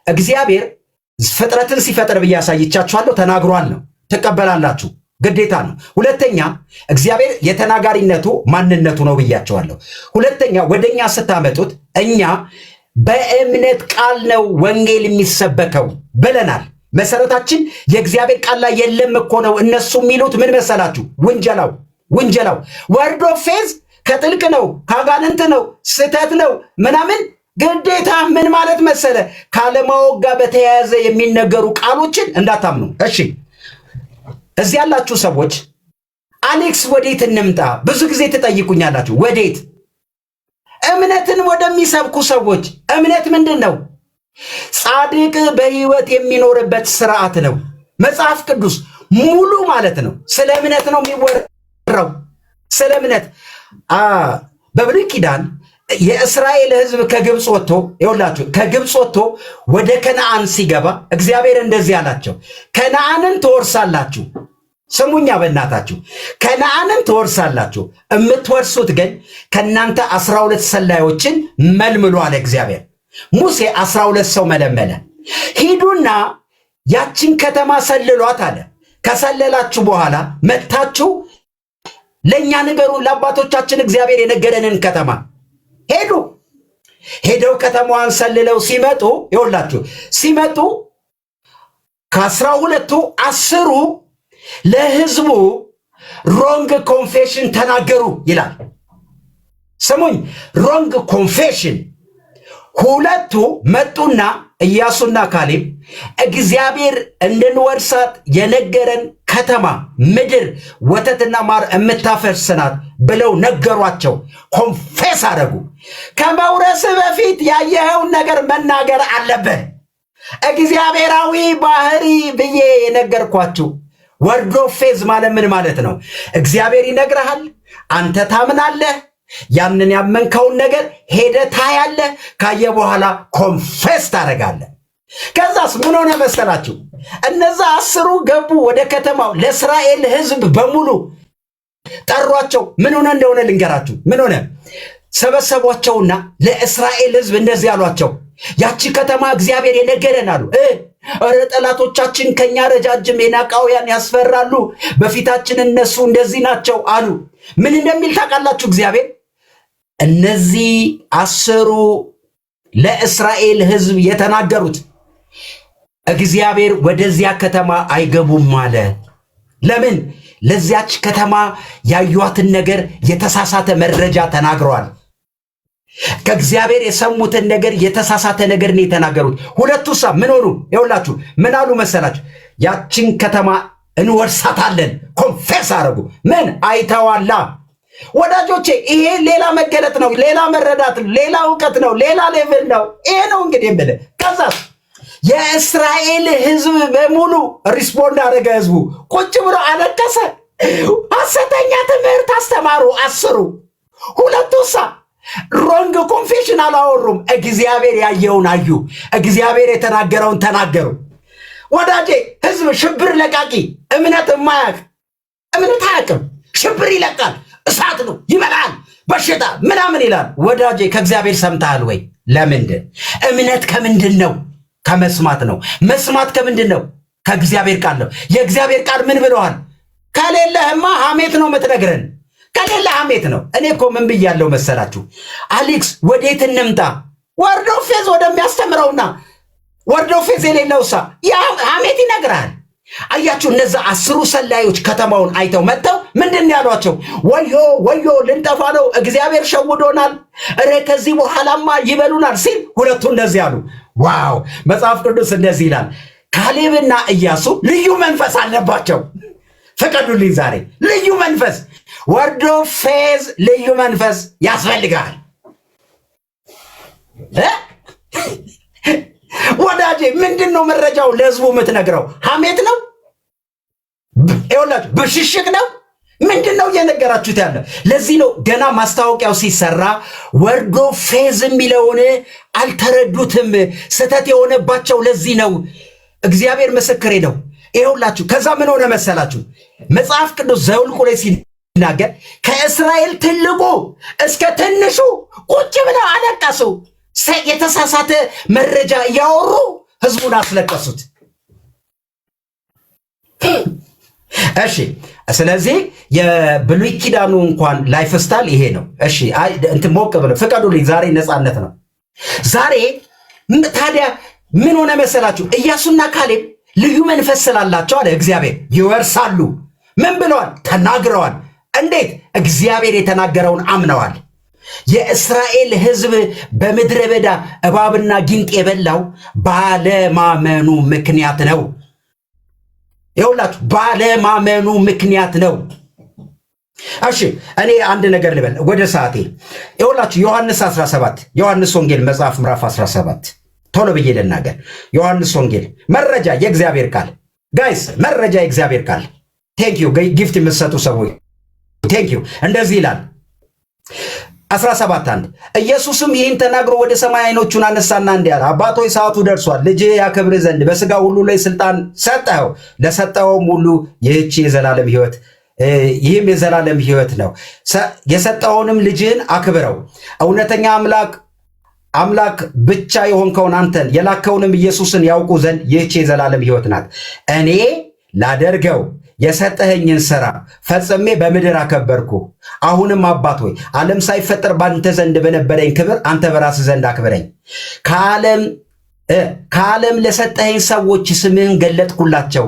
እግዚአብሔር ፍጥረትን ሲፈጥር ብዬ አሳይቻችኋለሁ። ተናግሯል ነው፣ ትቀበላላችሁ፣ ግዴታ ነው። ሁለተኛ እግዚአብሔር የተናጋሪነቱ ማንነቱ ነው ብያቸዋለሁ። ሁለተኛ ወደኛ ስታመጡት እኛ በእምነት ቃል ነው ወንጌል የሚሰበከው ብለናል። መሰረታችን የእግዚአብሔር ቃል ላይ የለም እኮ ነው። እነሱ የሚሉት ምን መሰላችሁ? ውንጀላው ወርድ ኦፍ ፌዝ ከጥልቅ ነው፣ ከአጋንንት ነው፣ ስህተት ነው ምናምን። ግዴታ ምን ማለት መሰለ? ካለማወቅ ጋር በተያያዘ የሚነገሩ ቃሎችን እንዳታምኑ። እሺ እዚህ ያላችሁ ሰዎች አሌክስ ወዴት እንምጣ? ብዙ ጊዜ ትጠይቁኛላችሁ። ወዴት? እምነትን ወደሚሰብኩ ሰዎች። እምነት ምንድን ነው? ጻድቅ በህይወት የሚኖርበት ስርዓት ነው። መጽሐፍ ቅዱስ ሙሉ ማለት ነው ስለ እምነት ነው የሚወራው። ስለ እምነት በብሉይ ኪዳን የእስራኤል ህዝብ ከግብፅ ወጥቶ ይኸውላችሁ ከግብፅ ወጥቶ ወደ ከነዓን ሲገባ እግዚአብሔር እንደዚህ አላቸው፣ ከነዓንን ትወርሳላችሁ። ስሙኛ በእናታችሁ፣ ከነዓንን ትወርሳላችሁ፣ የምትወርሱት ግን ከእናንተ 12 ሰላዮችን መልምሉ አለ እግዚአብሔር። ሙሴ 12 ሰው መለመለ። ሂዱና ያችን ከተማ ሰልሏት አለ። ከሰለላችሁ በኋላ መጥታችሁ ለእኛ ንገሩ፣ ለአባቶቻችን እግዚአብሔር የነገረንን ከተማ ሄደው ከተማዋን ሰልለው ሲመጡ ይኸውላችሁ ሲመጡ ከ12ቱ 10ሩ ለሕዝቡ ሮንግ ኮንፌሽን ተናገሩ ይላል። ስሙኝ፣ ሮንግ ኮንፌሽን። 2ቱ መጡና ኢያሱና ካሌብ እግዚአብሔር እንድንወርሳት የነገረን ከተማ ምድር ወተትና ማር የምታፈስ ናት ብለው ነገሯቸው። ኮንፌስ አደረጉ። ከመውረስ በፊት ያየኸውን ነገር መናገር አለብህ። እግዚአብሔራዊ ባህሪ ብዬ የነገርኳችሁ ወርድ ኦፍ ፌዝ ማለት ምን ማለት ነው? እግዚአብሔር ይነግርሃል፣ አንተ ታምናለህ። ያንን ያመንከውን ነገር ሄደህ ታያለህ። ካየ በኋላ ኮንፌስ ታደርጋለህ። ከዛስ ምን ሆነ መሰላችሁ? እነዛ 10ሩ ገቡ ወደ ከተማው። ለእስራኤል ሕዝብ በሙሉ ጠሯቸው። ምን ሆነ እንደሆነ ልንገራችሁ። ምን ሆነ? ሰበሰቧቸውና ለእስራኤል ሕዝብ እንደዚህ አሏቸው፣ ያቺ ከተማ እግዚአብሔር የነገረን አሉ። እረ ጠላቶቻችን ከኛ ረጃጅም ኤናቃውያን ያስፈራሉ፣ በፊታችን እነሱ እንደዚህ ናቸው አሉ። ምን እንደሚል ታውቃላችሁ? እግዚአብሔር እነዚህ 10ሩ ለእስራኤል ሕዝብ የተናገሩት እግዚአብሔር ወደዚያ ከተማ አይገቡም አለ። ለምን? ለዚያች ከተማ ያዩዋትን ነገር የተሳሳተ መረጃ ተናግረዋል። ከእግዚአብሔር የሰሙትን ነገር የተሳሳተ ነገር ነው የተናገሩት። 2ቱሳ ምን ሆኑ? ይኸውላችሁ ምን አሉ መሰላችሁ? ያችን ከተማ እንወርሳታለን። ኮንፌስ አደረጉ። ምን አይተዋላ? ወዳጆቼ ይሄ ሌላ መገለጥ ነው፣ ሌላ መረዳት ነው፣ ሌላ እውቀት ነው፣ ሌላ ሌቭል ነው። ይሄ ነው እንግዲህ የምልህ። ከዛስ የእስራኤል ሕዝብ በሙሉ ሪስፖንድ አደረገ። ሕዝቡ ቁጭ ብሎ አለቀሰ። ሐሰተኛ ትምህርት አስተማሩ 10ሩ። 2ቱሳ ሮንግ ኮንፌሽን አላወሩም። እግዚአብሔር ያየውን አዩ፣ እግዚአብሔር የተናገረውን ተናገሩ። ወዳጄ ሕዝብ ሽብር ለቃቂ፣ እምነት የማያውቅ እምነት አያውቅም። ሽብር ይለቃል፣ እሳት ነው፣ ይበላል፣ በሽታ ምናምን ይላል። ወዳጄ ከእግዚአብሔር ሰምተሃል ወይ? ለምንድን? እምነት ከምንድን ነው? ከመስማት ነው። መስማት ከምንድን ነው? ከእግዚአብሔር ቃል ነው። የእግዚአብሔር ቃል ምን ብለዋል? ከሌለህማ ሐሜት ነው የምትነግረን። ከሌለ ሐሜት ነው። እኔ እኮ ምን ብያለሁ መሰላችሁ? አሌክስ ወዴት እንምጣ? ወርድ ኦፍ ፌዝ ወደሚያስተምረውና ወርድ ኦፍ ፌዝ የሌለውሳ ያ ሐሜት ይነግራል። አያችሁ፣ እነዛ 10ሩ ሰላዮች ከተማውን አይተው መጥተው ምንድን ያሏቸው? ወዮ ወዮ ልንጠፋ ነው፣ እግዚአብሔር ሸውዶናል፣ እረ ከዚህ በኋላማ ይበሉናል ሲል 2ቱ እንደዚህ አሉ። ዋው! መጽሐፍ ቅዱስ እንደዚህ ይላል፣ ካሌብና ኢያሱ ልዩ መንፈስ አለባቸው። ፍቀዱልኝ ዛሬ ልዩ መንፈስ፣ ወርድ ኦፍ ፌዝ ልዩ መንፈስ ያስፈልጋል። ወዳጄ ምንድን ነው መረጃው ለሕዝቡ የምትነግረው? ሐሜት ነው? ይኸውላችሁ ብሽሽቅ ነው? ምንድን ነው እየነገራችሁት ያለ? ለዚህ ነው ገና ማስታወቂያው ሲሰራ ወርድ ኦፍ ፌዝ የሚለውን አልተረዱትም። ስህተት የሆነባቸው ለዚህ ነው። እግዚአብሔር ምስክሬ ነው። ይኸውላችሁ ከዛ ምን ሆነ መሰላችሁ? መጽሐፍ ቅዱስ ዘኍልቍ ላይ ሲናገር ከእስራኤል ትልቁ እስከ ትንሹ ቁጭ ብለው አለቀሱ። የተሳሳተ መረጃ እያወሩ ህዝቡን አስለቀሱት። እሺ፣ ስለዚህ የብሉይ ኪዳኑ እንኳን ላይፍ ስታይል ይሄ ነው። እሺ፣ እንትን ሞቅ ብለው ፍቀዱልኝ። ዛሬ ነፃነት ነው። ዛሬ ታዲያ ምን ሆነ መሰላችሁ? ኢያሱና ካሌብ ልዩ መንፈስ ስላላቸው አለ እግዚአብሔር ይወርሳሉ። ምን ብለዋል? ተናግረዋል። እንዴት? እግዚአብሔር የተናገረውን አምነዋል። የእስራኤል ሕዝብ በምድረ በዳ እባብና ጊንጥ የበላው ባለማመኑ ምክንያት ነው። ይኸውላችሁ ባለማመኑ ምክንያት ነው። እሺ እኔ አንድ ነገር ልበል ወደ ሰዓቴ። ይኸውላችሁ ዮሐንስ 17 ዮሐንስ ወንጌል መጽሐፍ ምዕራፍ 17 ቶሎ ብዬ ልናገር። ዮሐንስ ወንጌል መረጃ የእግዚአብሔር ቃል ጋይስ፣ መረጃ የእግዚአብሔር ቃል። ቴንክ ዩ ጊፍት የምትሰጡ ሰዎች ቴንክ ዩ። እንደዚህ ይላል 17:1 ኢየሱስም ይህን ተናግሮ ወደ ሰማይ ዓይኖቹን አነሳና እንዲህ አለ፣ አባት ሆይ ሰዓቱ ደርሷል። ልጅህ ያከብርህ ዘንድ በሥጋ ሁሉ ላይ ስልጣን ሰጠኸው። ለሰጠኸውም ሁሉ ይህም የዘላለም ሕይወት ነው። የሰጠኸውንም ልጅህን አክብረው። እውነተኛ አምላክ ብቻ የሆንከውን አንተን የላከውንም ኢየሱስን ያውቁ ዘንድ ይህች የዘላለም ሕይወት ናት። እኔ ላደርገው የሰጠኸኝን ሥራ ፈጽሜ በምድር አከበርኩ። አሁንም አባት ሆይ ዓለም ሳይፈጠር ባንተ ዘንድ በነበረኝ ክብር አንተ በራስህ ዘንድ አክብረኝ። ከዓለም ለሰጠኸኝ ሰዎች ስምህን ገለጥኩላቸው።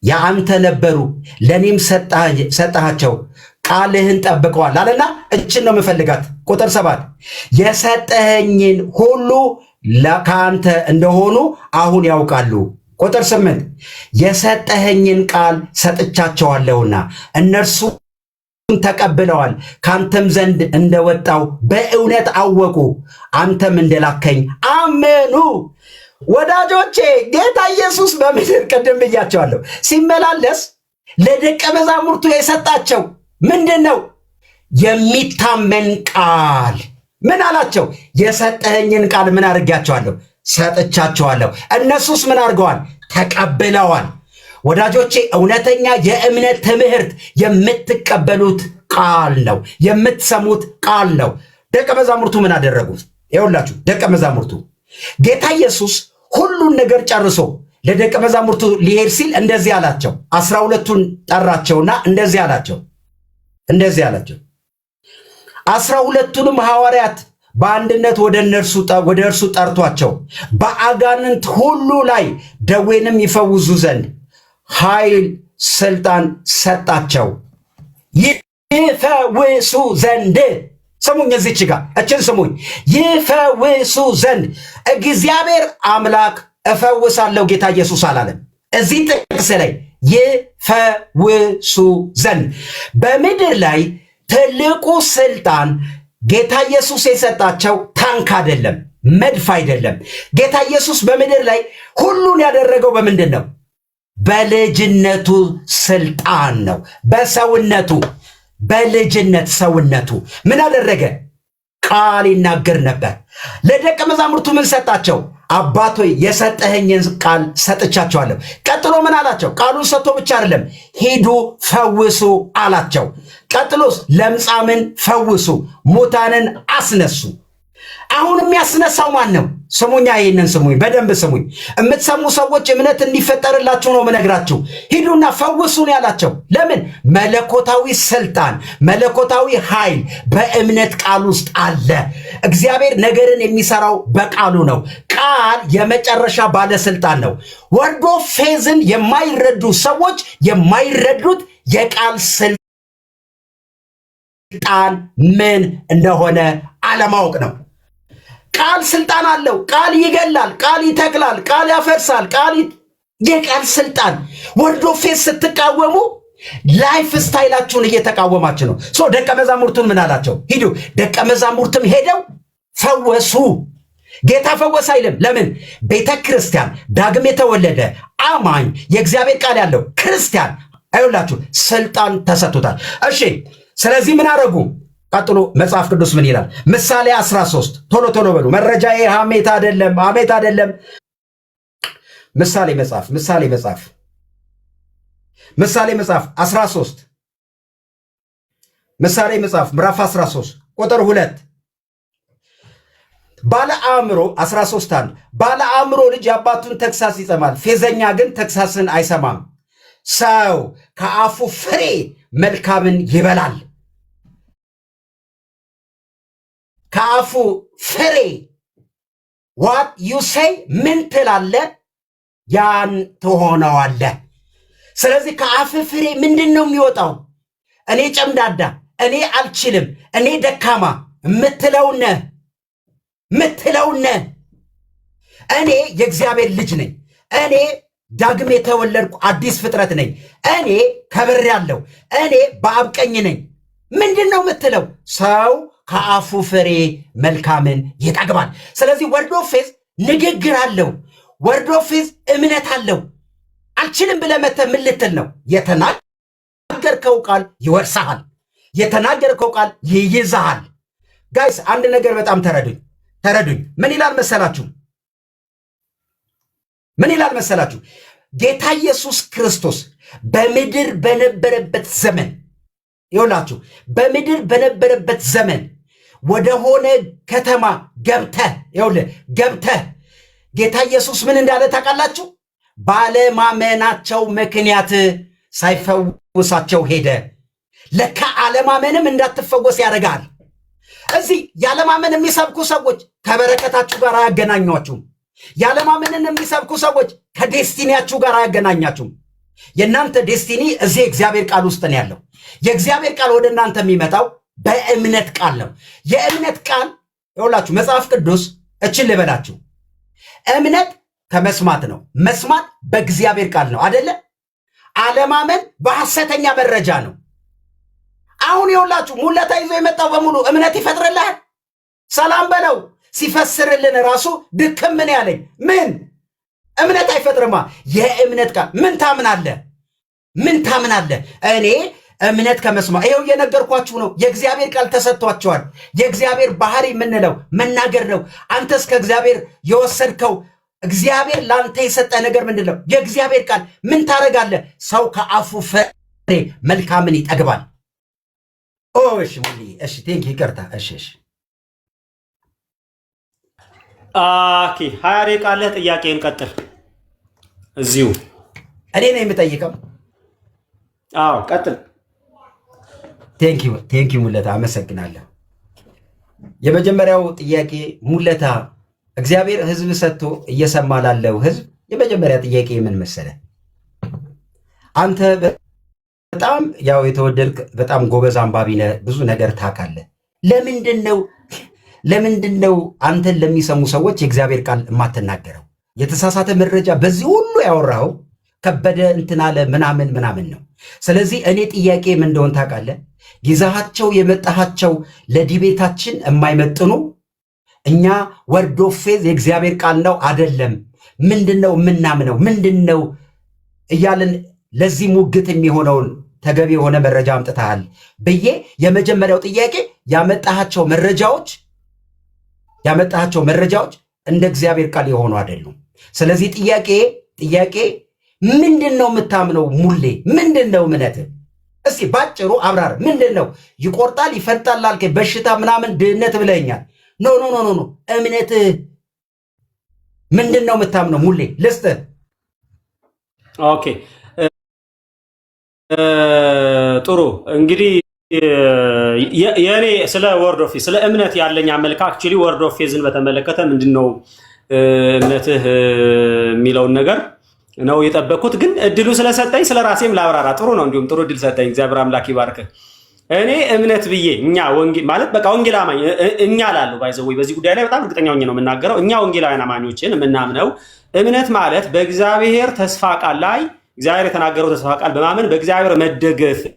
የአንተ ነበሩ፣ ለእኔም ሰጠሃቸው፣ ቃልህን ጠብቀዋል አለና እችን ነው የምፈልጋት። ቁጥር 7 የሰጠኸኝን ሁሉ ከአንተ እንደሆኑ አሁን ያውቃሉ። ቁጥር 8 የሰጠኸኝን ቃል ሰጥቻቸዋለሁና እነርሱ ተቀብለዋል፣ ካንተም ዘንድ እንደወጣው በእውነት አወቁ፣ አንተም እንደላከኝ አመኑ። ወዳጆቼ ጌታ ኢየሱስ በምድር ቅድም ብያቸዋለሁ ሲመላለስ ለደቀ መዛሙርቱ የሰጣቸው ምንድን ነው? የሚታመን ቃል። ምን አላቸው? የሰጠኸኝን ቃል ምን አድርጋቸዋለሁ? ሰጥቻቸዋለሁ። እነሱስ ምን አድርገዋል? ተቀብለዋል። ወዳጆቼ እውነተኛ የእምነት ትምህርት የምትቀበሉት ቃል ነው፣ የምትሰሙት ቃል ነው። ደቀ መዛሙርቱ ምን አደረጉት? ይኸውላችሁ ደቀ መዛሙርቱ ጌታ ኢየሱስ ሁሉን ነገር ጨርሶ ለደቀ መዛሙርቱ ሊሄድ ሲል እንደዚህ አላቸው። 12ቱን ጠራቸውና እንደዚህ አላቸው 12ቱንም ሐዋርያት በአንድነት ወደ እርሱ ጠርቷቸው በአጋንንት ሁሉ ላይ ደዌንም ይፈውሱ ዘንድ ኃይል ስልጣን ሰጣቸው። ይፈውሱ ዘንድ ስሙኝ፣ እዚች ጋር እችን ስሙኝ። ይፈውሱ ዘንድ እግዚአብሔር አምላክ እፈውሳለሁ ጌታ ኢየሱስ አላለም። እዚህ ጥቅስ ላይ ይፈውሱ ዘንድ በምድር ላይ ትልቁ ስልጣን ጌታ ኢየሱስ የሰጣቸው ታንክ አይደለም፣ መድፍ አይደለም። ጌታ ኢየሱስ በምድር ላይ ሁሉን ያደረገው በምንድን ነው? በልጅነቱ ስልጣን ነው። በሰውነቱ በልጅነት ሰውነቱ ምን አደረገ? ቃል ይናገር ነበር። ለደቀ መዛሙርቱ ምን ሰጣቸው? አባት ሆይ የሰጠኸኝን ቃል ሰጥቻቸዋለሁ። ቀጥሎ ምን አላቸው? ቃሉን ሰጥቶ ብቻ አይደለም፣ ሂዱ ፈውሱ አላቸው። ቀጥሎስ ለምጻምን ፈውሱ፣ ሙታንን አስነሱ። አሁን የሚያስነሳው ማን ነው? ስሙኛ፣ ይህንን ስሙኝ፣ በደንብ ስሙኝ። የምትሰሙ ሰዎች እምነት እንዲፈጠርላችሁ ነው ምነግራችሁ። ሂዱና ፈውሱን ያላቸው ለምን? መለኮታዊ ስልጣን፣ መለኮታዊ ኃይል በእምነት ቃል ውስጥ አለ። እግዚአብሔር ነገርን የሚሰራው በቃሉ ነው። ቃል የመጨረሻ ባለስልጣን ነው። ወርዶ ፌዝን የማይረዱ ሰዎች የማይረዱት የቃል ስልጣን ምን እንደሆነ አለማወቅ ነው። ቃል ስልጣን አለው። ቃል ይገላል፣ ቃል ይተክላል፣ ቃል ያፈርሳል። የቃል ስልጣን ወርዶ ፌስ ስትቃወሙ ላይፍ ስታይላችሁን እየተቃወማችሁ ነው። ደቀ መዛሙርቱን ምን አላቸው? ሂዱ። ደቀ መዛሙርትም ሄደው ፈወሱ። ጌታ ፈወስ አይልም። ለምን? ቤተ ክርስቲያን ዳግም የተወለደ አማኝ የእግዚአብሔር ቃል ያለው ክርስቲያን አይውላችሁ ስልጣን ተሰጥቶታል። እሺ፣ ስለዚህ ምን አረጉ? ቀጥሎ መጽሐፍ ቅዱስ ምን ይላል? ምሳሌ 13 ቶሎ ቶሎ በሉ። መረጃዬ ሐሜት አይደለም፣ ሐሜት አይደለም። ምሳሌ መጽሐፍ 13 ምሳሌ መጽሐፍ ምዕራፍ 13 ቁጥር 2 ባለ አእምሮ 13 ባለ አእምሮ ልጅ የአባቱን ተግሳጽ ይሰማል፣ ፌዘኛ ግን ተግሳጽን አይሰማም። ሰው ከአፉ ፍሬ መልካምን ይበላል። ከአፉ ፍሬ ዋት ዩ ሴይ ምን ትላለ ያን ትሆነዋለህ። ስለዚህ ከአፍ ፍሬ ምንድን ነው የሚወጣው? እኔ ጨምዳዳ፣ እኔ አልችልም፣ እኔ ደካማ ምትለውነ እኔ የእግዚአብሔር ልጅ ነኝ፣ እኔ ዳግም የተወለድኩ አዲስ ፍጥረት ነኝ፣ እኔ ከብሬያለሁ፣ እኔ በአብ ቀኝ ነኝ። ምንድን ነው የምትለው? ሰው ከአፉ ፍሬ መልካምን ይጠግባል። ስለዚህ ወርድ ኦፍ ፌዝ ንግግር አለው። ወርድ ኦፍ ፌዝ እምነት አለው። አልችልም ብለህ መተህ ምን ልትል ነው? የተናገርከው ቃል ይወርሳሃል። የተናገርከው ቃል ይይዛሃል። ጋይስ አንድ ነገር በጣም ተረዱኝ። ምን ይላል መሰላችሁ? ጌታ ኢየሱስ ክርስቶስ በምድር በነበረበት ዘመን ይውላችሁ፣ በምድር በነበረበት ዘመን ወደሆነ ከተማ ገብተህ ጌታ ኢየሱስ ምን እንዳለ ታውቃላችሁ? ባለማመናቸው ምክንያት ሳይፈውሳቸው ሄደ። ለካ አለማመንም እንዳትፈወስ ያደርጋል። እዚህ ያለማመን የሚሰብኩ ሰዎች ከበረከታችሁ ጋር አያገናኟችሁም። ያለማመንን የሚሰብኩ ሰዎች ከዴስቲኒያችሁ ጋር አያገናኛችሁም። የእናንተ ዴስቲኒ እዚህ የእግዚአብሔር ቃል ውስጥ ነው ያለው። የእግዚአብሔር ቃል ወደ እናንተ የሚመጣው በእምነት ቃል ነው። የእምነት ቃል ይኸውላችሁ መጽሐፍ ቅዱስ እችን ልበላችሁ፣ እምነት ከመስማት ነው፣ መስማት በእግዚአብሔር ቃል ነው አደለ? አለማመን በሐሰተኛ መረጃ ነው። አሁን ይኸውላችሁ ሙለታ ይዞ የመጣው በሙሉ እምነት ይፈጥርልሃል። ሰላም በለው ሲፈስርልን ራሱ ድክም ምን ያለኝ ምን እምነት አይፈጥርማ። የእምነት ቃል ምን ታምናለህ? ምን ታምናለህ? እኔ እምነት ከመስማት ይኸው እየነገርኳችሁ ነው። የእግዚአብሔር ቃል ተሰጥቷቸዋል። የእግዚአብሔር ባህሪ የምንለው መናገር ነው። አንተስ ከእግዚአብሔር የወሰድከው እግዚአብሔር ለአንተ የሰጠ ነገር ምንድን ነው? የእግዚአብሔር ቃል። ምን ታደርጋለህ? ሰው ከአፉ ፍሬ መልካምን ይጠግባል። እሺ ሙሉዬ፣ እሺ ቴንክ ይቅርታ። እሺ 20 ደቂቃ አለ። ጥያቄን ቀጥል እዚሁ። እኔ ነው የምጠይቀው? አዎ ቀጥል። ቴንክ ዩ ሙለታ፣ አመሰግናለሁ። የመጀመሪያው ጥያቄ ሙለታ፣ እግዚአብሔር ህዝብ ሰጥቶ እየሰማ ላለው ህዝብ የመጀመሪያ ጥያቄ ምን መሰለ? አንተ በጣም ያው የተወደድክ በጣም ጎበዝ አንባቢ ነህ፣ ብዙ ነገር ታውቃለህ። ለምንድን ነው አንተን ለሚሰሙ ሰዎች የእግዚአብሔር ቃል የማትናገረው? የተሳሳተ መረጃ በዚህ ሁሉ ያወራኸው ከበደ እንትን አለ ምናምን ነው። ስለዚህ እኔ ጥያቄ ምን እንደሆን ታውቃለህ? ይዛሃቸው የመጣሃቸው ለዲቤታችን የማይመጥኑ እኛ ወርድ ኦፍ ፌዝ የእግዚአብሔር ቃል ነው አይደለም፣ ምንድነው የምናምነው ምንድነው እያልን ለዚህ ሙግት የሚሆነውን ተገቢ የሆነ መረጃ አምጥተሃል ብዬ የመጀመሪያው ጥያቄ ያመጣሃቸው መረጃዎች እንደ እግዚአብሔር ቃል የሆኑ አይደሉም። ስለዚህ ጥያቄ ምንድነው የምታምነው? ሙሌ ምንድነው እምነትህ? እስኪ ባጭሩ አብራር። ምንድነው? ይቆርጣል ይፈርጣል አልከኝ፣ በሽታ ምናምን ድህነት ብለኛል። ኖ እምነትህ ምንድነው የምታምነው? ሙሌ ልስጥህ። ኦኬ ጥሩ። እንግዲህ የኔ ስለ ወርድ ኦፍ ፌዝ ስለ እምነት ያለኝ አመለካከት አክቹሊ ወርድ ኦፍ ፌዝን በተመለከተ ምንድነው እምነትህ የሚለውን ነገር ነው የጠበቅኩት። ግን እድሉ ስለሰጠኝ ስለ ራሴም ላብራራ። ጥሩ ነው። እንዲሁም ጥሩ እድል ሰጠኝ። እግዚአብሔር አምላክ ይባርክ። እኔ እምነት ብዬ እኛ ወንጌል ማለት በቃ ወንጌል አማኝ እኛ ላለው ባይዘው በዚህ ጉዳይ ላይ በጣም እርግጠኛ ሆኜ ነው የምናገረው። እኛ ወንጌላውያን አማኞችን የምናምነው እምነት ማለት በእግዚአብሔር ተስፋ ቃል ላይ እግዚአብሔር የተናገረው ተስፋ ቃል በማመን በእግዚአብሔር መደገፍን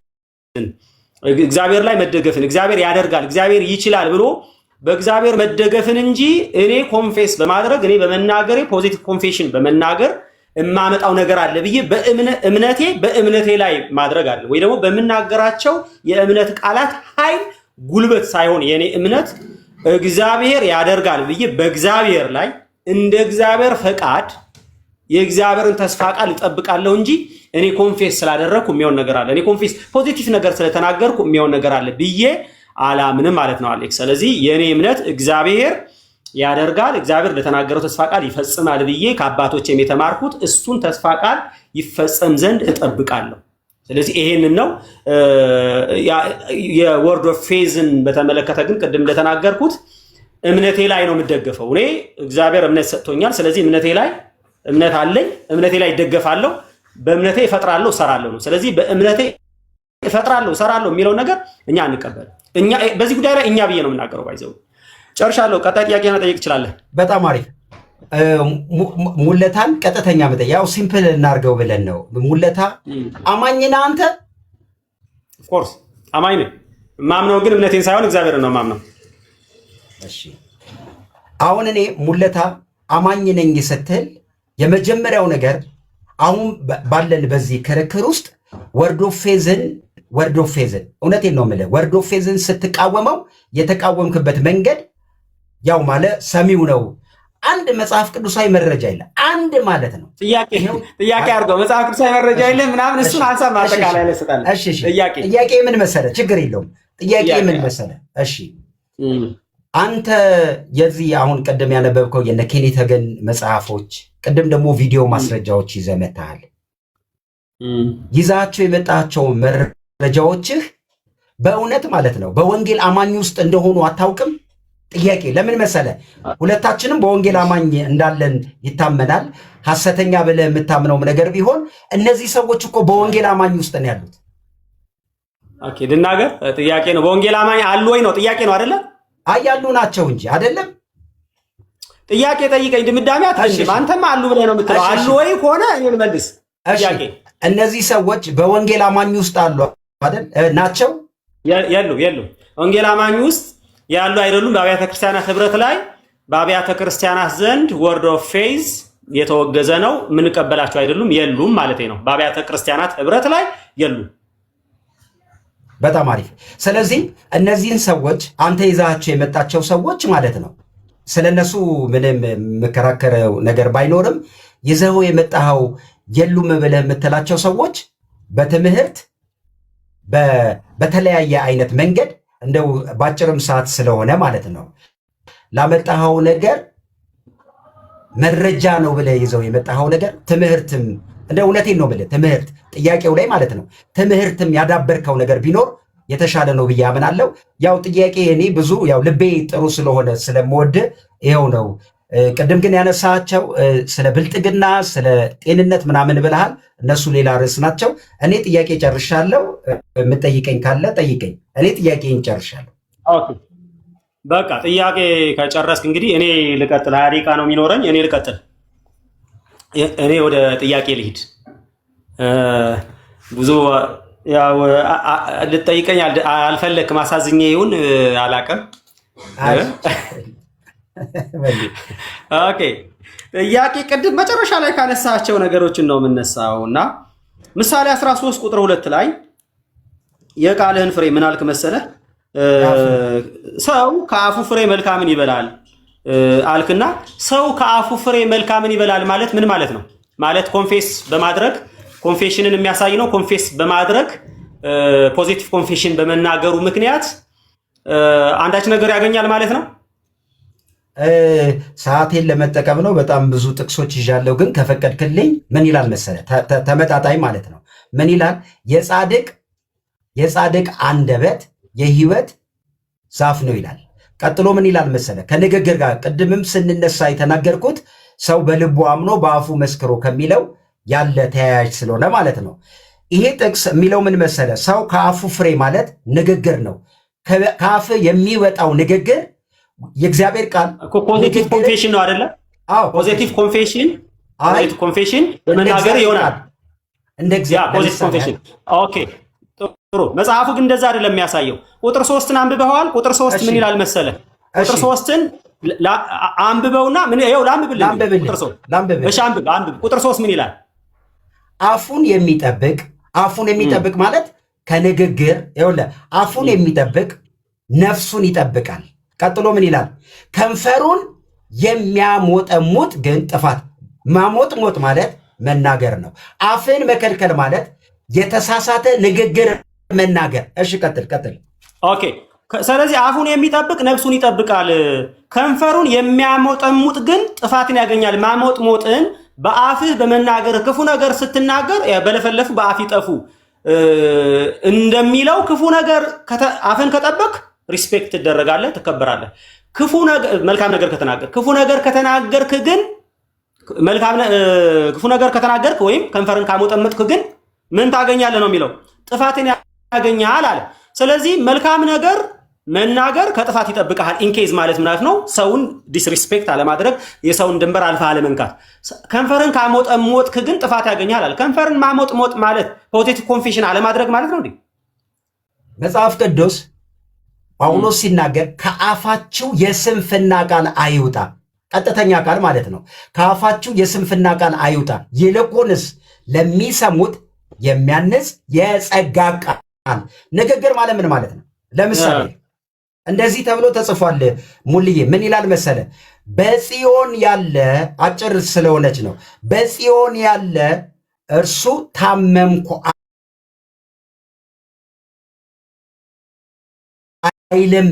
እግዚአብሔር ላይ መደገፍን እግዚአብሔር ያደርጋል እግዚአብሔር ይችላል ብሎ በእግዚአብሔር መደገፍን እንጂ እኔ ኮንፌስ በማድረግ እኔ በመናገሬ ፖዚቲቭ ኮንፌሽን በመናገር እማመጣው ነገር አለ ብዬ በእምነቴ ላይ ማድረግ አለ ወይ ደግሞ በመናገራቸው የእምነት ቃላት ኃይል ጉልበት ሳይሆን የኔ እምነት እግዚአብሔር ያደርጋል ብዬ በእግዚአብሔር ላይ እንደ እግዚአብሔር ፈቃድ የእግዚአብሔርን ተስፋ ቃል እጠብቃለሁ እንጂ እኔ ኮንፌስ ስላደረኩ የሚሆን ነገር አለ እኔ ኮንፌስ ፖዚቲቭ ነገር ስለተናገርኩ የሚሆን ነገር አለ ብዬ አላምንም ማለት ነው አሌክስ። ስለዚህ የኔ እምነት እግዚአብሔር ያደርጋል እግዚአብሔር ለተናገረው ተስፋ ቃል ይፈጽማል ብዬ ከአባቶቼም የተማርኩት እሱን ተስፋ ቃል ይፈጸም ዘንድ እጠብቃለሁ። ስለዚህ ይሄንን ነው የወርድ ኦፍ ፌዝን በተመለከተ ግን ቅድም እንደተናገርኩት እምነቴ ላይ ነው የምደገፈው። እኔ እግዚአብሔር እምነት ሰጥቶኛል። ስለዚህ እምነቴ ላይ እምነት አለኝ፣ እምነቴ ላይ ይደገፋለሁ፣ በእምነቴ እፈጥራለሁ እሰራለሁ ነው። ስለዚህ በእምነቴ እፈጥራለሁ እሰራለሁ የሚለው ነገር እኛ አንቀበል። እኛ በዚህ ጉዳይ ላይ እኛ ብዬ ነው የምናገረው። ባይዘው ጨርሻለሁ። ቀጣይ ጥያቄ መጠየቅ ትችላለህ። በጣም አሪፍ። ሙለታን ቀጥተኛ መጠየቅ ያው ሲምፕል እናርገው ብለን ነው። ሙለታ አማኝ ነህ አንተ? ኦፍ ኮርስ አማኝ ነኝ። ማምነው ግን እምነቴን ሳይሆን እግዚአብሔርን ነው ማምነው። እሺ አሁን እኔ ሙለታ አማኝ ነኝ ስትል የመጀመሪያው ነገር አሁን ባለን በዚህ ክርክር ውስጥ ወርድ ኦፍ ፌዝን እውነቴን ነው የምልህ፣ ወርድ ኦፍ ፌዝን ስትቃወመው የተቃወምክበት መንገድ ያው ማለት ሰሚው ነው። አንድ መጽሐፍ ቅዱሳዊ መረጃ የለም አንድ ማለት ነው። ጥያቄ አድርገው መጽሐፍ ቅዱሳዊ መረጃ የለም ምናምን እሱን ሐሳብ ማጠቃለያ ላይ ሰጣለሁ። እሺ ጥያቄ ምን መሰለህ? ችግር የለውም። ጥያቄ ምን መሰለህ? እሺ አንተ የዚህ አሁን ቅድም ያነበብከው የነ ኬኔት ሀገን መጽሐፎች ቅድም ደግሞ ቪዲዮ ማስረጃዎች ይዘህ መጥተሃል። ይዛቸው የመጣቸው መረጃዎችህ በእውነት ማለት ነው በወንጌል አማኝ ውስጥ እንደሆኑ አታውቅም? ጥያቄ ለምን መሰለ? ሁለታችንም በወንጌል አማኝ እንዳለን ይታመናል። ሐሰተኛ ብለህ የምታምነው ነገር ቢሆን እነዚህ ሰዎች እኮ በወንጌል አማኝ ውስጥ ነው ያሉት። ኦኬ ልናገር፣ ጥያቄ ነው። በወንጌል አማኝ አሉ ወይ ነው ጥያቄ ነው አይደለ? አይ ያሉ ናቸው እንጂ አይደለም። ጥያቄ ጠይቀኝ፣ ድምዳሜ አትፈልግም። አንተማ አሉ ብለህ ነው የምትለው። አሉ ወይ ከሆነ እኔ ልመልስ። ጥያቄ እነዚህ ሰዎች በወንጌል አማኝ ውስጥ አሉ አይደል? ናቸው? የሉ ወንጌል አማኝ ውስጥ ያሉ አይደሉም። በአብያተ ክርስቲያናት ህብረት ላይ በአብያተ ክርስቲያናት ዘንድ ወርድ ኦፍ ፌዝ የተወገዘ ነው። የምንቀበላቸው አይደሉም፣ የሉም ማለት ነው። በአብያተ ክርስቲያናት ህብረት ላይ የሉም። በጣም አሪፍ። ስለዚህ እነዚህን ሰዎች አንተ ይዛቸው የመጣቸው ሰዎች ማለት ነው ስለነሱ ምንም የምከራከረው ነገር ባይኖርም ይዘው የመጣኸው የሉም ብለህ የምትላቸው ሰዎች በትምህርት በተለያየ አይነት መንገድ እንደው ባጭርም ሰዓት ስለሆነ ማለት ነው ላመጣኸው ነገር መረጃ ነው ብለህ ይዘው የመጣኸው ነገር ትምህርትም እንደ እውነቴን ነው ብለህ ትምህርት ጥያቄው ላይ ማለት ነው ትምህርትም ያዳበርከው ነገር ቢኖር የተሻለ ነው ብዬ አምናለሁ። ያው ጥያቄ እኔ ብዙ ያው ልቤ ጥሩ ስለሆነ ስለምወድ ይኸው ነው። ቅድም ግን ያነሳቸው ስለ ብልጥግና ስለ ጤንነት ምናምን ብለሃል። እነሱ ሌላ ርዕስ ናቸው። እኔ ጥያቄ ጨርሻለሁ። የምጠይቀኝ ካለ ጠይቀኝ። እኔ ጥያቄን ጨርሻለሁ። ኦኬ በቃ ጥያቄ ከጨረስክ እንግዲህ እኔ ልቀጥል። 20 ደቂቃ ነው የሚኖረኝ። እኔ ልቀጥል። እኔ ወደ ጥያቄ ልሂድ። ብዙ ያው ልጠይቀኝ አልፈለክም። አሳዝኜ ይሁን አላውቅም። ኦኬ ጥያቄ ቅድም መጨረሻ ላይ ካነሳቸው ነገሮችን ነው የምነሳው እና ምሳሌ 13 ቁጥር 2 ላይ የቃልህን ፍሬ ምን አልክ መሰለህ? ሰው ከአፉ ፍሬ መልካምን ይበላል አልክና ሰው ከአፉ ፍሬ መልካምን ይበላል ማለት ምን ማለት ነው? ማለት ኮንፌስ በማድረግ ኮንፌሽንን የሚያሳይ ነው። ኮንፌስ በማድረግ ፖዚቲቭ ኮንፌሽን በመናገሩ ምክንያት አንዳች ነገር ያገኛል ማለት ነው። ሰዓቴን ለመጠቀም ነው። በጣም ብዙ ጥቅሶች ይዣለሁ፣ ግን ከፈቀድክልኝ ምን ይላል መሰለ? ተመጣጣኝ ማለት ነው። ምን ይላል? የጻድቅ አንደበት የህይወት ዛፍ ነው ይላል። ቀጥሎ ምን ይላል መሰለ? ከንግግር ጋር ቅድምም ስንነሳ የተናገርኩት ሰው በልቡ አምኖ በአፉ መስክሮ ከሚለው ያለ ተያያዥ ስለሆነ ማለት ነው። ይሄ ጥቅስ የሚለው ምን መሰለ? ሰው ከአፉ ፍሬ ማለት ንግግር ነው። ከአፍ የሚወጣው ንግግር የእግዚአብሔር ቃል ፖዚቲቭ ኮንፌሽን ነው አይደለ? አዎ ፖዚቲቭ ኮንፌሽን በመናገር ይሆናል እንደ እግዚአብሔር ፖዚቲቭ ኮንፌሽን። ኦኬ ጥሩ። መጽሐፉ ግን እንደዛ አይደለም የሚያሳየው። ቁጥር 3ን አንብበዋል። ቁጥር 3 ምን ይላል መሰለ? ቁጥር 3ን አንብበውና ምን ይኸው ላንብብልህ። ቁጥር 3 እሺ አንብብ። ቁጥር 3 ምን ይላል? አፉን የሚጠብቅ ማለት ከንግግር ይኸውልህ፣ አፉን የሚጠብቅ ነፍሱን ይጠብቃል። ቀጥሎ ምን ይላል? ከንፈሩን የሚያሞጠሙጥ ግን ጥፋት። ማሞጥሞጥ ማለት መናገር ነው። አፍን መከልከል ማለት የተሳሳተ ንግግር መናገር። እሺ ቀጥል። ኦኬ ስለዚህ አፉን የሚጠብቅ ነፍሱን ይጠብቃል። ከንፈሩን የሚያሞጠሙጥ ግን ጥፋትን ያገኛል። ማሞጥሞጥን በአፍህ በመናገር ክፉ ነገር ስትናገር በለፈለፉ በአፍ ይጠፉ እንደሚለው ክፉ ነገር አፍን ከጠበቅ ሪስፔክት ትደረጋለህ፣ ትከበራለህ። መልካም ነገር ከተናገርክ ክፉ ነገር ከተናገርክ ግን ክፉ ነገር ከተናገርክ ወይም ከንፈርን ካሞጠመጥክ ግን ምን ታገኛለህ ነው የሚለው? ጥፋትን ያገኛል አለ። ስለዚህ መልካም ነገር መናገር ከጥፋት ይጠብቃል። ኢንኬዝ ማለት ምናት ነው? ሰውን ዲስሪስፔክት አለማድረግ፣ የሰውን ድንበር አልፋ አለመንካት። ከንፈርን ካሞጠሞጥክ ግን ጥፋት ያገኛል አለ። ከንፈርን ማሞጥሞጥ ማለት ፖዚቲቭ ኮንፌሽን አለማድረግ ማለት ነው እንዴ? መጽሐፍ ቅዱስ ጳውሎስ ሲናገር ከአፋችሁ የስንፍና ቃል አይውጣ፣ ቀጥተኛ ቃል ማለት ነው። ከአፋችሁ የስንፍና ቃል አይውጣ፣ ይልቁንስ ለሚሰሙት የሚያንጽ የጸጋ ቃል። ንግግር ማለት ምን ማለት ነው? ለምሳሌ እንደዚህ ተብሎ ተጽፏል። ሙልዬ ምን ይላል መሰለ? በጽዮን ያለ አጭር ስለሆነች ነው። በጽዮን ያለ እርሱ ታመምኩ አይልም።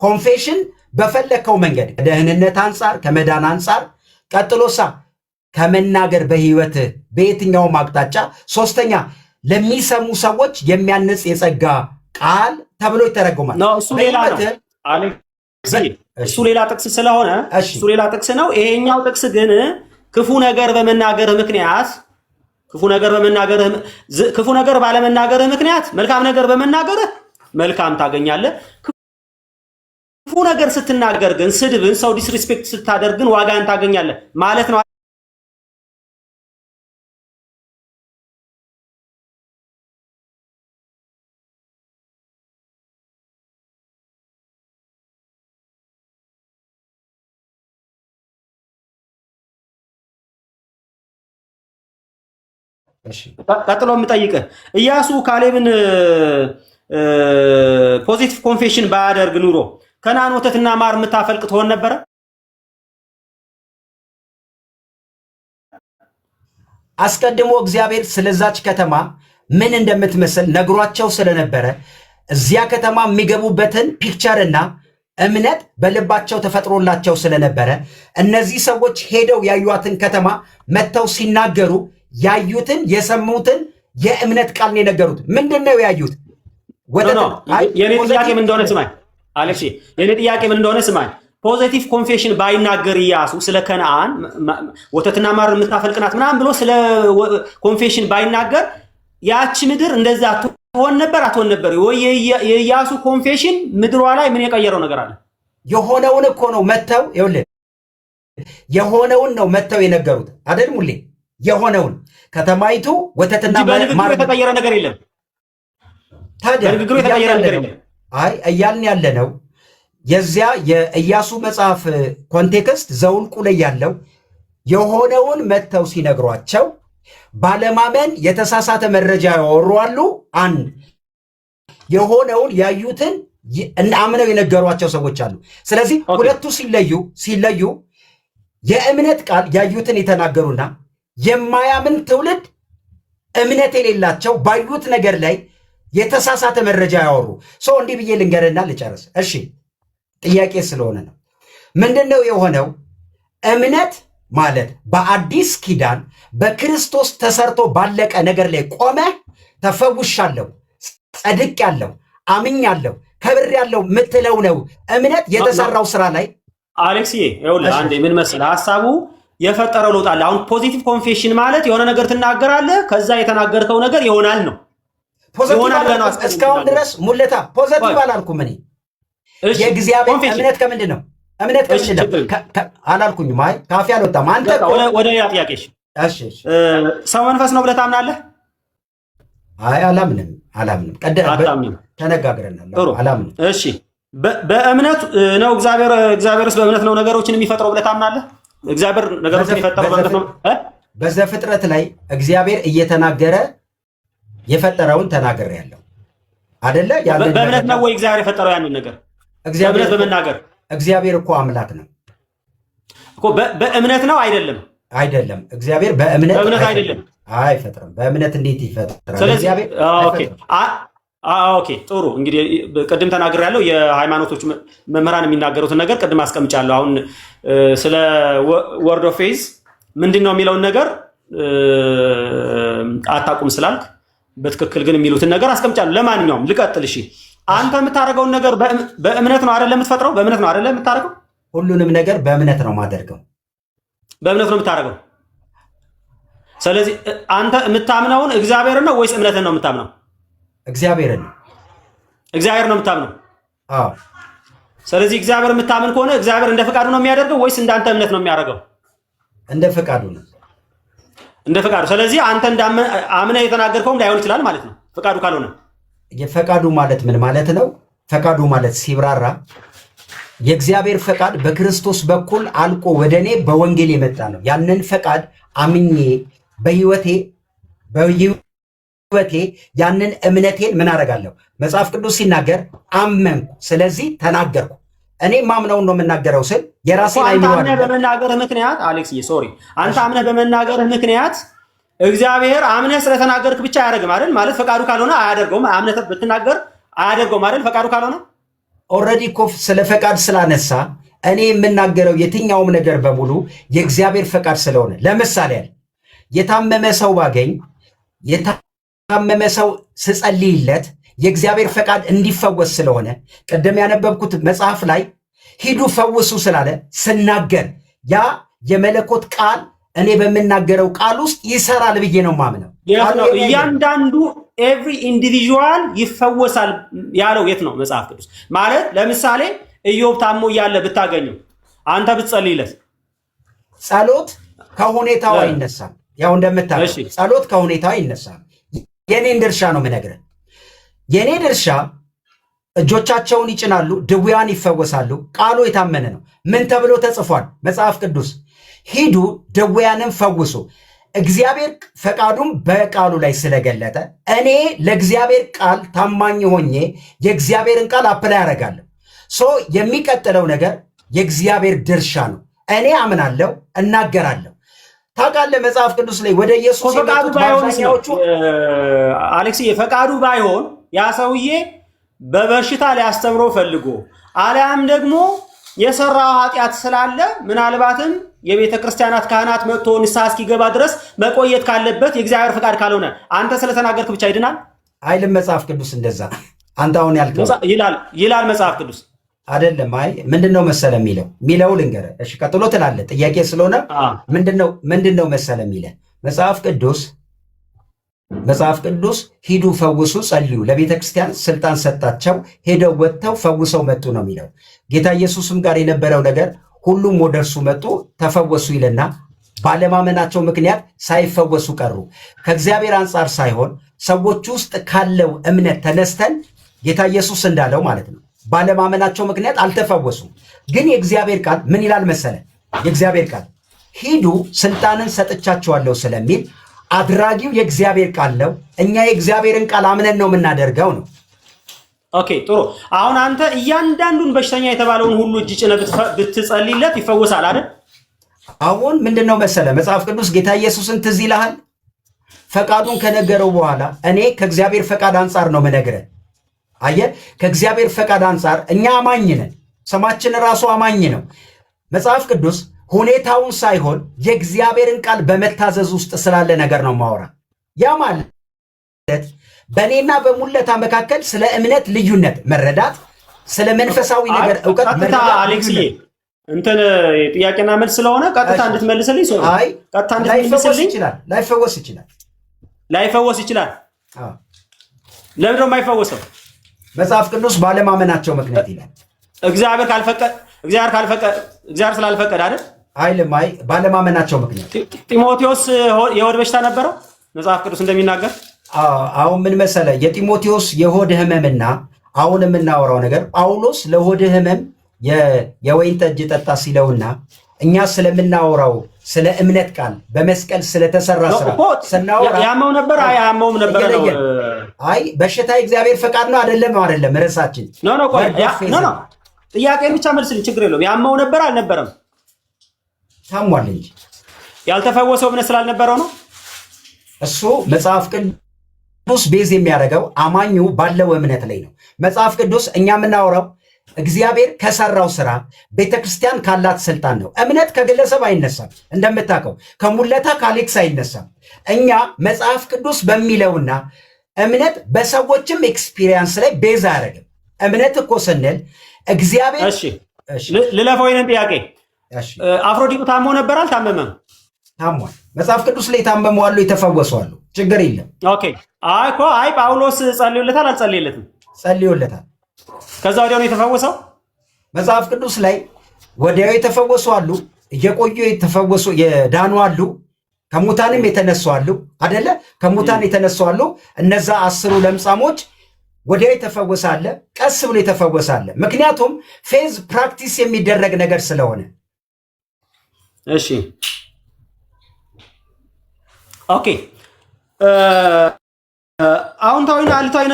ኮንፌሽን በፈለግከው መንገድ ከደህንነት አንጻር ከመዳን አንጻር ቀጥሎሳ ከመናገር በህይወት በየትኛውም አቅጣጫ። ሶስተኛ ለሚሰሙ ሰዎች የሚያንጽ የጸጋ ቃል ተብሎ ይተረጎማል። እሱ ሌላ ነው እሱ ሌላ ጥቅስ ስለሆነ እሱ ሌላ ጥቅስ ነው። ይሄኛው ጥቅስ ግን ክፉ ነገር ባለመናገርህ ምክንያት መልካም ነገር በመናገርህ መልካም ታገኛለህ። ክፉ ነገር ስትናገር ግን ስድብን፣ ሰው ዲስሪስፔክት ስታደርግ ግን ዋጋን ታገኛለህ ማለት ነው። ቀጥሎ የምጠይቅህ ኢያሱ ካሌብን ፖዚቲቭ ኮንፌሽን ባያደርግ ኑሮ ከነዓን ወተትና ማር የምታፈልቅ ትሆን ነበረ? አስቀድሞ እግዚአብሔር ስለዛች ከተማ ምን እንደምትመስል ነግሯቸው ስለነበረ እዚያ ከተማ የሚገቡበትን ፒክቸርና እምነት በልባቸው ተፈጥሮላቸው ስለነበረ እነዚህ ሰዎች ሄደው ያዩትን ከተማ መጥተው ሲናገሩ ያዩትን የሰሙትን የእምነት ቃል ነው የነገሩት። ምንድነው ያዩት? የኔ ጥያቄ ምን እንደሆነ ስማኝ አሌክስ፣ የኔ ጥያቄ ምን እንደሆነ ስማኝ። ፖዚቲቭ ኮንፌሽን ባይናገር ኢያሱ ስለ ከነዓን ወተትና ማር የምታፈልቅናት ምናምን ብሎ ስለ ኮንፌሽን ባይናገር ያቺ ምድር እንደዛ ትሆን ነበር አትሆን ነበር ወይ? የኢያሱ ኮንፌሽን ምድሯ ላይ ምን የቀየረው ነገር አለ? የሆነውን እኮ ነው መተው ይኸውልህ፣ የሆነውን ነው መተው የነገሩት አይደል ሙሌ? የሆነውን ከተማይቱ ወተትና ማር የተቀየረ ነገር የለም። ታዲያ በንግግሩ የተቀየረ ነገር የለም። አይ እያልን ያለ ነው የዚያ የኢያሱ መጽሐፍ ኮንቴክስት ዘውልቁ ላይ ያለው የሆነውን መተው ሲነግሯቸው ባለማመን የተሳሳተ መረጃ ያወሩአሉ። አንድ የሆነውን ያዩትን አምነው የነገሯቸው ሰዎች አሉ። ስለዚህ ሁለቱ ሲለዩ የእምነት ቃል ያዩትን የተናገሩና የማያምን ትውልድ እምነት የሌላቸው ባዩት ነገር ላይ የተሳሳተ መረጃ ያወሩ ሰው እንዲህ ብዬ ልንገርና ልጨርስ። እሺ ጥያቄ ስለሆነ ነው። ምንድነው የሆነው? እምነት ማለት በአዲስ ኪዳን በክርስቶስ ተሰርቶ ባለቀ ነገር ላይ ቆመ ተፈውሻለሁ፣ ጸድቄያለሁ፣ አምኛለሁ፣ ከብሬያለሁ ምትለው ነው። እምነት የተሰራው ስራ ላይ አሌክስዬ ይኸውልህ አንዴ ምን መሰለህ ሐሳቡ የፈጠረው ለውጥ አለ። አሁን ፖዚቲቭ ኮንፌሽን ማለት የሆነ ነገር ትናገራለህ፣ ከዛ የተናገርከው ነገር ይሆናል ነው። እስካሁን ድረስ ሙለታ ፖዚቲቭ አላልኩም እኔ። የእግዚአብሔር እምነት ከምንድን ነው? እምነት ከምንድን ነው አላልኩኝም። አይ ካፌ አልወጣም። አንተ ወደ ሌላ ጥያቄሽ። እሺ ሰው መንፈስ ነው ብለህ ታምናለህ? አይ አላምንም። ተነጋግረናል። አላምንም። እሺ በእምነት ነው እግዚአብሔርስ በእምነት ነው ነገሮችን የሚፈጥረው ብለህ ታምናለህ? እግዚአብሔር ነገሮችን የፈጠረው በእምነት ነው? በዘፍጥረት ላይ እግዚአብሔር እየተናገረ የፈጠረውን ተናግሬያለሁ አይደለ? በእምነት ነው ወይ እግዚአብሔር የፈጠረው ያንን ነገር? በእምነት በመናገር እግዚአብሔር እኮ አምላክ ነው እኮ። በእምነት ነው አይደለም? አይደለም። እግዚአብሔር በእምነት አይደለም አይፈጥርም። በእምነት እንዴት ይፈጥራል? ስለዚህ ኦኬ ጥሩ። እንግዲህ ቅድም ተናግሬያለሁ። የሃይማኖቶቹ መምህራን የሚናገሩትን ነገር ቅድም አስቀምጫለሁ። አሁን ስለ ወርድ ኦፍ ፌዝ ምንድን ነው የሚለውን ነገር አታውቁም ስላልክ በትክክል ግን የሚሉትን ነገር አስቀምጫለሁ። ለማንኛውም ልቀጥል። እሺ አንተ የምታደርገውን ነገር በእምነት ነው አይደለም የምትፈጥረው? በእምነት ነው አይደለም የምታደርገው? ሁሉንም ነገር በእምነት ነው የማደርገው። በእምነት ነው የምታደርገው። ስለዚህ አንተ የምታምነውን እግዚአብሔርን ነው ወይስ እምነትን ነው የምታምነው? እግዚአብሔርን ነው። እግዚአብሔር ነው የምታምነው? አዎ። ስለዚህ እግዚአብሔር የምታምን ከሆነ እግዚአብሔር እንደ ፈቃዱ ነው የሚያደርገው ወይስ እንዳንተ እምነት ነው የሚያደርገው? እንደ ፈቃዱ ነው። እንደ ፈቃዱ። ስለዚህ አንተ አምነህ የተናገርከውም ላይሆን ይችላል ማለት ነው ፈቃዱ ካልሆነ። የፈቃዱ ማለት ምን ማለት ነው? ፈቃዱ ማለት ሲብራራ የእግዚአብሔር ፈቃድ በክርስቶስ በኩል አልቆ ወደ እኔ በወንጌል የመጣ ነው። ያንን ፈቃድ አምኜ በህይወቴ ያንን እምነቴን ምን አደርጋለሁ? መጽሐፍ ቅዱስ ሲናገር አመንኩ፣ ስለዚህ ተናገርኩ። እኔ ማምነውን ነው የምናገረው ስል የራሴን አንተ አምነህ በመናገርህ ምክንያት አሌክስዬ፣ ሶሪ አንተ አምነህ በመናገርህ ምክንያት እግዚአብሔር አምነህ ስለተናገርክ ብቻ አያደርግም አይደል? ማለት ፈቃዱ ካልሆነ አያደርገውም። አምነህ ብትናገር አያደርገውም አይደል? ፈቃዱ ካልሆነ ኦልሬዲ እኮ ስለ ፈቃድ ስላነሳ እኔ የምናገረው የትኛውም ነገር በሙሉ የእግዚአብሔር ፈቃድ ስለሆነ፣ ለምሳሌ ያለ የታመመ ሰው ባገኝ የታመመ ሰው ስጸልይለት የእግዚአብሔር ፈቃድ እንዲፈወስ ስለሆነ ቅድም ያነበብኩት መጽሐፍ ላይ ሂዱ ፈውሱ ስላለ ስናገር ያ የመለኮት ቃል እኔ በምናገረው ቃል ውስጥ ይሰራል ብዬ ነው ማምነው። እያንዳንዱ ኤቭሪ ኢንዲቪዥዋል ይፈወሳል ያለው የት ነው መጽሐፍ ቅዱስ? ማለት ለምሳሌ ኢዮብ ታሞ እያለ ብታገኘው አንተ ብትጸልይለት፣ ጸሎት ከሁኔታው አይነሳም። ያው እንደምታውቀው ጸሎት ከሁኔታው አይነሳም። የኔን ድርሻ ነው የምነግርህ። የኔ ድርሻ እጆቻቸውን ይጭናሉ፣ ድውያን ይፈወሳሉ። ቃሉ የታመነ ነው። ምን ተብሎ ተጽፏል? መጽሐፍ ቅዱስ ሂዱ ድውያንን ፈውሱ። እግዚአብሔር ፈቃዱም በቃሉ ላይ ስለገለጠ እኔ ለእግዚአብሔር ቃል ታማኝ ሆኜ የእግዚአብሔርን ቃል አፕላይ ያደርጋለሁ። የሚቀጥለው ነገር የእግዚአብሔር ድርሻ ነው። እኔ አምናለሁ፣ እናገራለሁ። ታውቃለህ መጽሐፍ ቅዱስ ላይ ወደ ኢየሱስ ፈቃዱ ባይሆን አሌክስዬ፣ ፈቃዱ ባይሆን ያ ሰውዬ በበሽታ ሊያስተምሮ ፈልጎ አሊያም ደግሞ የሰራው ኃጢአት ስላለ ምናልባትም የቤተ ክርስቲያናት ካህናት መጥቶ ንስሐ እስኪገባ ድረስ መቆየት ካለበት የእግዚአብሔር ፈቃድ ካልሆነ አንተ ስለተናገርክ ብቻ ይድናል አይልም መጽሐፍ ቅዱስ። እንደዛ አንተ አሁን ያልከው ይላል መጽሐፍ ቅዱስ አይደለም። አይ ምንድነው መሰለ የሚለው ልንገርህ። እሺ ቀጥሎ ትላለህ፣ ጥያቄ ስለሆነ ምንድነው መሰለ የሚለው መጽሐፍ ቅዱስ ሂዱ ፈውሱ፣ ጸልዩ፣ ለቤተ ክርስቲያን ስልጣን ሰጣቸው፣ ሄደው ወጥተው ፈውሰው መጡ ነው የሚለው። ጌታ ኢየሱስም ጋር የነበረው ነገር ሁሉም ወደ እርሱ መጡ ተፈወሱ ይልና ባለማመናቸው ምክንያት ሳይፈወሱ ቀሩ። ከእግዚአብሔር አንጻር ሳይሆን ሰዎች ውስጥ ካለው እምነት ተነስተን ጌታ ኢየሱስ እንዳለው ማለት ነው። ባለማመናቸው ምክንያት አልተፈወሱም። ግን የእግዚአብሔር ቃል ምን ይላል መሰለ? የእግዚአብሔር ቃል ሂዱ ስልጣንን ሰጥቻቸዋለሁ ስለሚል አድራጊው የእግዚአብሔር ቃል ነው። እኛ የእግዚአብሔርን ቃል አምነን ነው የምናደርገው ነው። ኦኬ ጥሩ። አሁን አንተ እያንዳንዱን በሽተኛ የተባለውን ሁሉ እጅ ጭነህ ብትጸልይለት ይፈወሳል አይደል? አሁን ምንድነው መሰለ መጽሐፍ ቅዱስ ጌታ ኢየሱስን ትዝ ይልሃል? ፈቃዱን ከነገረው በኋላ እኔ ከእግዚአብሔር ፈቃድ አንጻር ነው የምነግርህ። አየህ፣ ከእግዚአብሔር ፈቃድ አንጻር እኛ አማኝ ነን። ስማችን ራሱ አማኝ ነው። መጽሐፍ ቅዱስ ሁኔታውን ሳይሆን የእግዚአብሔርን ቃል በመታዘዝ ውስጥ ስላለ ነገር ነው ማወራ። ያ ማለት በእኔና በሙለታ መካከል ስለ እምነት ልዩነት መረዳት፣ ስለ መንፈሳዊ ነገር እውቀት መረዳት። አሌክስዬ እንትን ጥያቄና መልስ ስለሆነ ቀጥታ እንድትመልስልኝ ሰው አይ ቀጥታ እንድትመልስልኝ ላይፈወስ ይችላል። ለምን ነው የማይፈወሰው? መጽሐፍ ቅዱስ ባለማመናቸው ምክንያት ይላል። እግዚአብሔር ስላልፈቀደ አይደል? አይልም። አይ ባለማመናቸው ምክንያት። ጢሞቴዎስ የሆድ በሽታ ነበረው መጽሐፍ ቅዱስ እንደሚናገር። አሁን ምን መሰለ የጢሞቴዎስ የሆድ ህመምና አሁን የምናወራው ነገር ጳውሎስ ለሆድ ህመም የወይን ጠጅ ጠጣ ሲለውና እኛ ስለምናወራው ስለ እምነት ቃል በመስቀል ስለተሰራ ስራ ስናወራ ያመው ነበር። አይ ያመውም ነበር ነው። አይ በሽታ የእግዚአብሔር ፈቃድ ነው አይደለም ርዕሳችን። ኖ ጥያቄን ብቻ መልስልኝ፣ ችግር የለውም። ያመው ነበር አልነበረም? ታሟል እንጂ ያልተፈወሰው እምነት ስላልነበረው ነው። እሱ መጽሐፍ ቅዱስ ቤዝ የሚያደርገው አማኙ ባለው እምነት ላይ ነው። መጽሐፍ ቅዱስ እኛ የምናወራው እግዚአብሔር ከሰራው ስራ ቤተክርስቲያን ካላት ስልጣን ነው። እምነት ከግለሰብ አይነሳም። እንደምታውቀው ከሙለታ ከአሌክስ አይነሳም። እኛ መጽሐፍ ቅዱስ በሚለውና እምነት በሰዎችም ኤክስፒሪየንስ ላይ ቤዝ አያደርግም። እምነት እኮ ስንል እግዚአብሔር ልለፈው ይሄንን ጥያቄ አፍሮዲጡ ታሞ ነበር አልታመመም? ታሟል። መጽሐፍ ቅዱስ ላይ የታመሙ አሉ፣ የተፈወሱ አሉ። ችግር የለም። ኦኬ አይ ጳውሎስ ጸልዮለታል አልጸልየለትም? ጸልዮለታል። ከዛ ወዲያው ነው የተፈወሰው። መጽሐፍ ቅዱስ ላይ ወዲያው የተፈወሱ አሉ፣ እየቆዩ የተፈወሱ የዳኑ አሉ፣ ከሙታንም የተነሱ አሉ አይደለ? ከሙታን የተነሱ አሉ። እነዛ 10 ለምጻሞች ወዲያው የተፈወሰ አለ፣ ቀስ ብሎ የተፈወሰ አለ። ምክንያቱም ፌዝ ፕራክቲስ የሚደረግ ነገር ስለሆነ። እሺ ኦኬ። አዎንታዊና አሉታዊ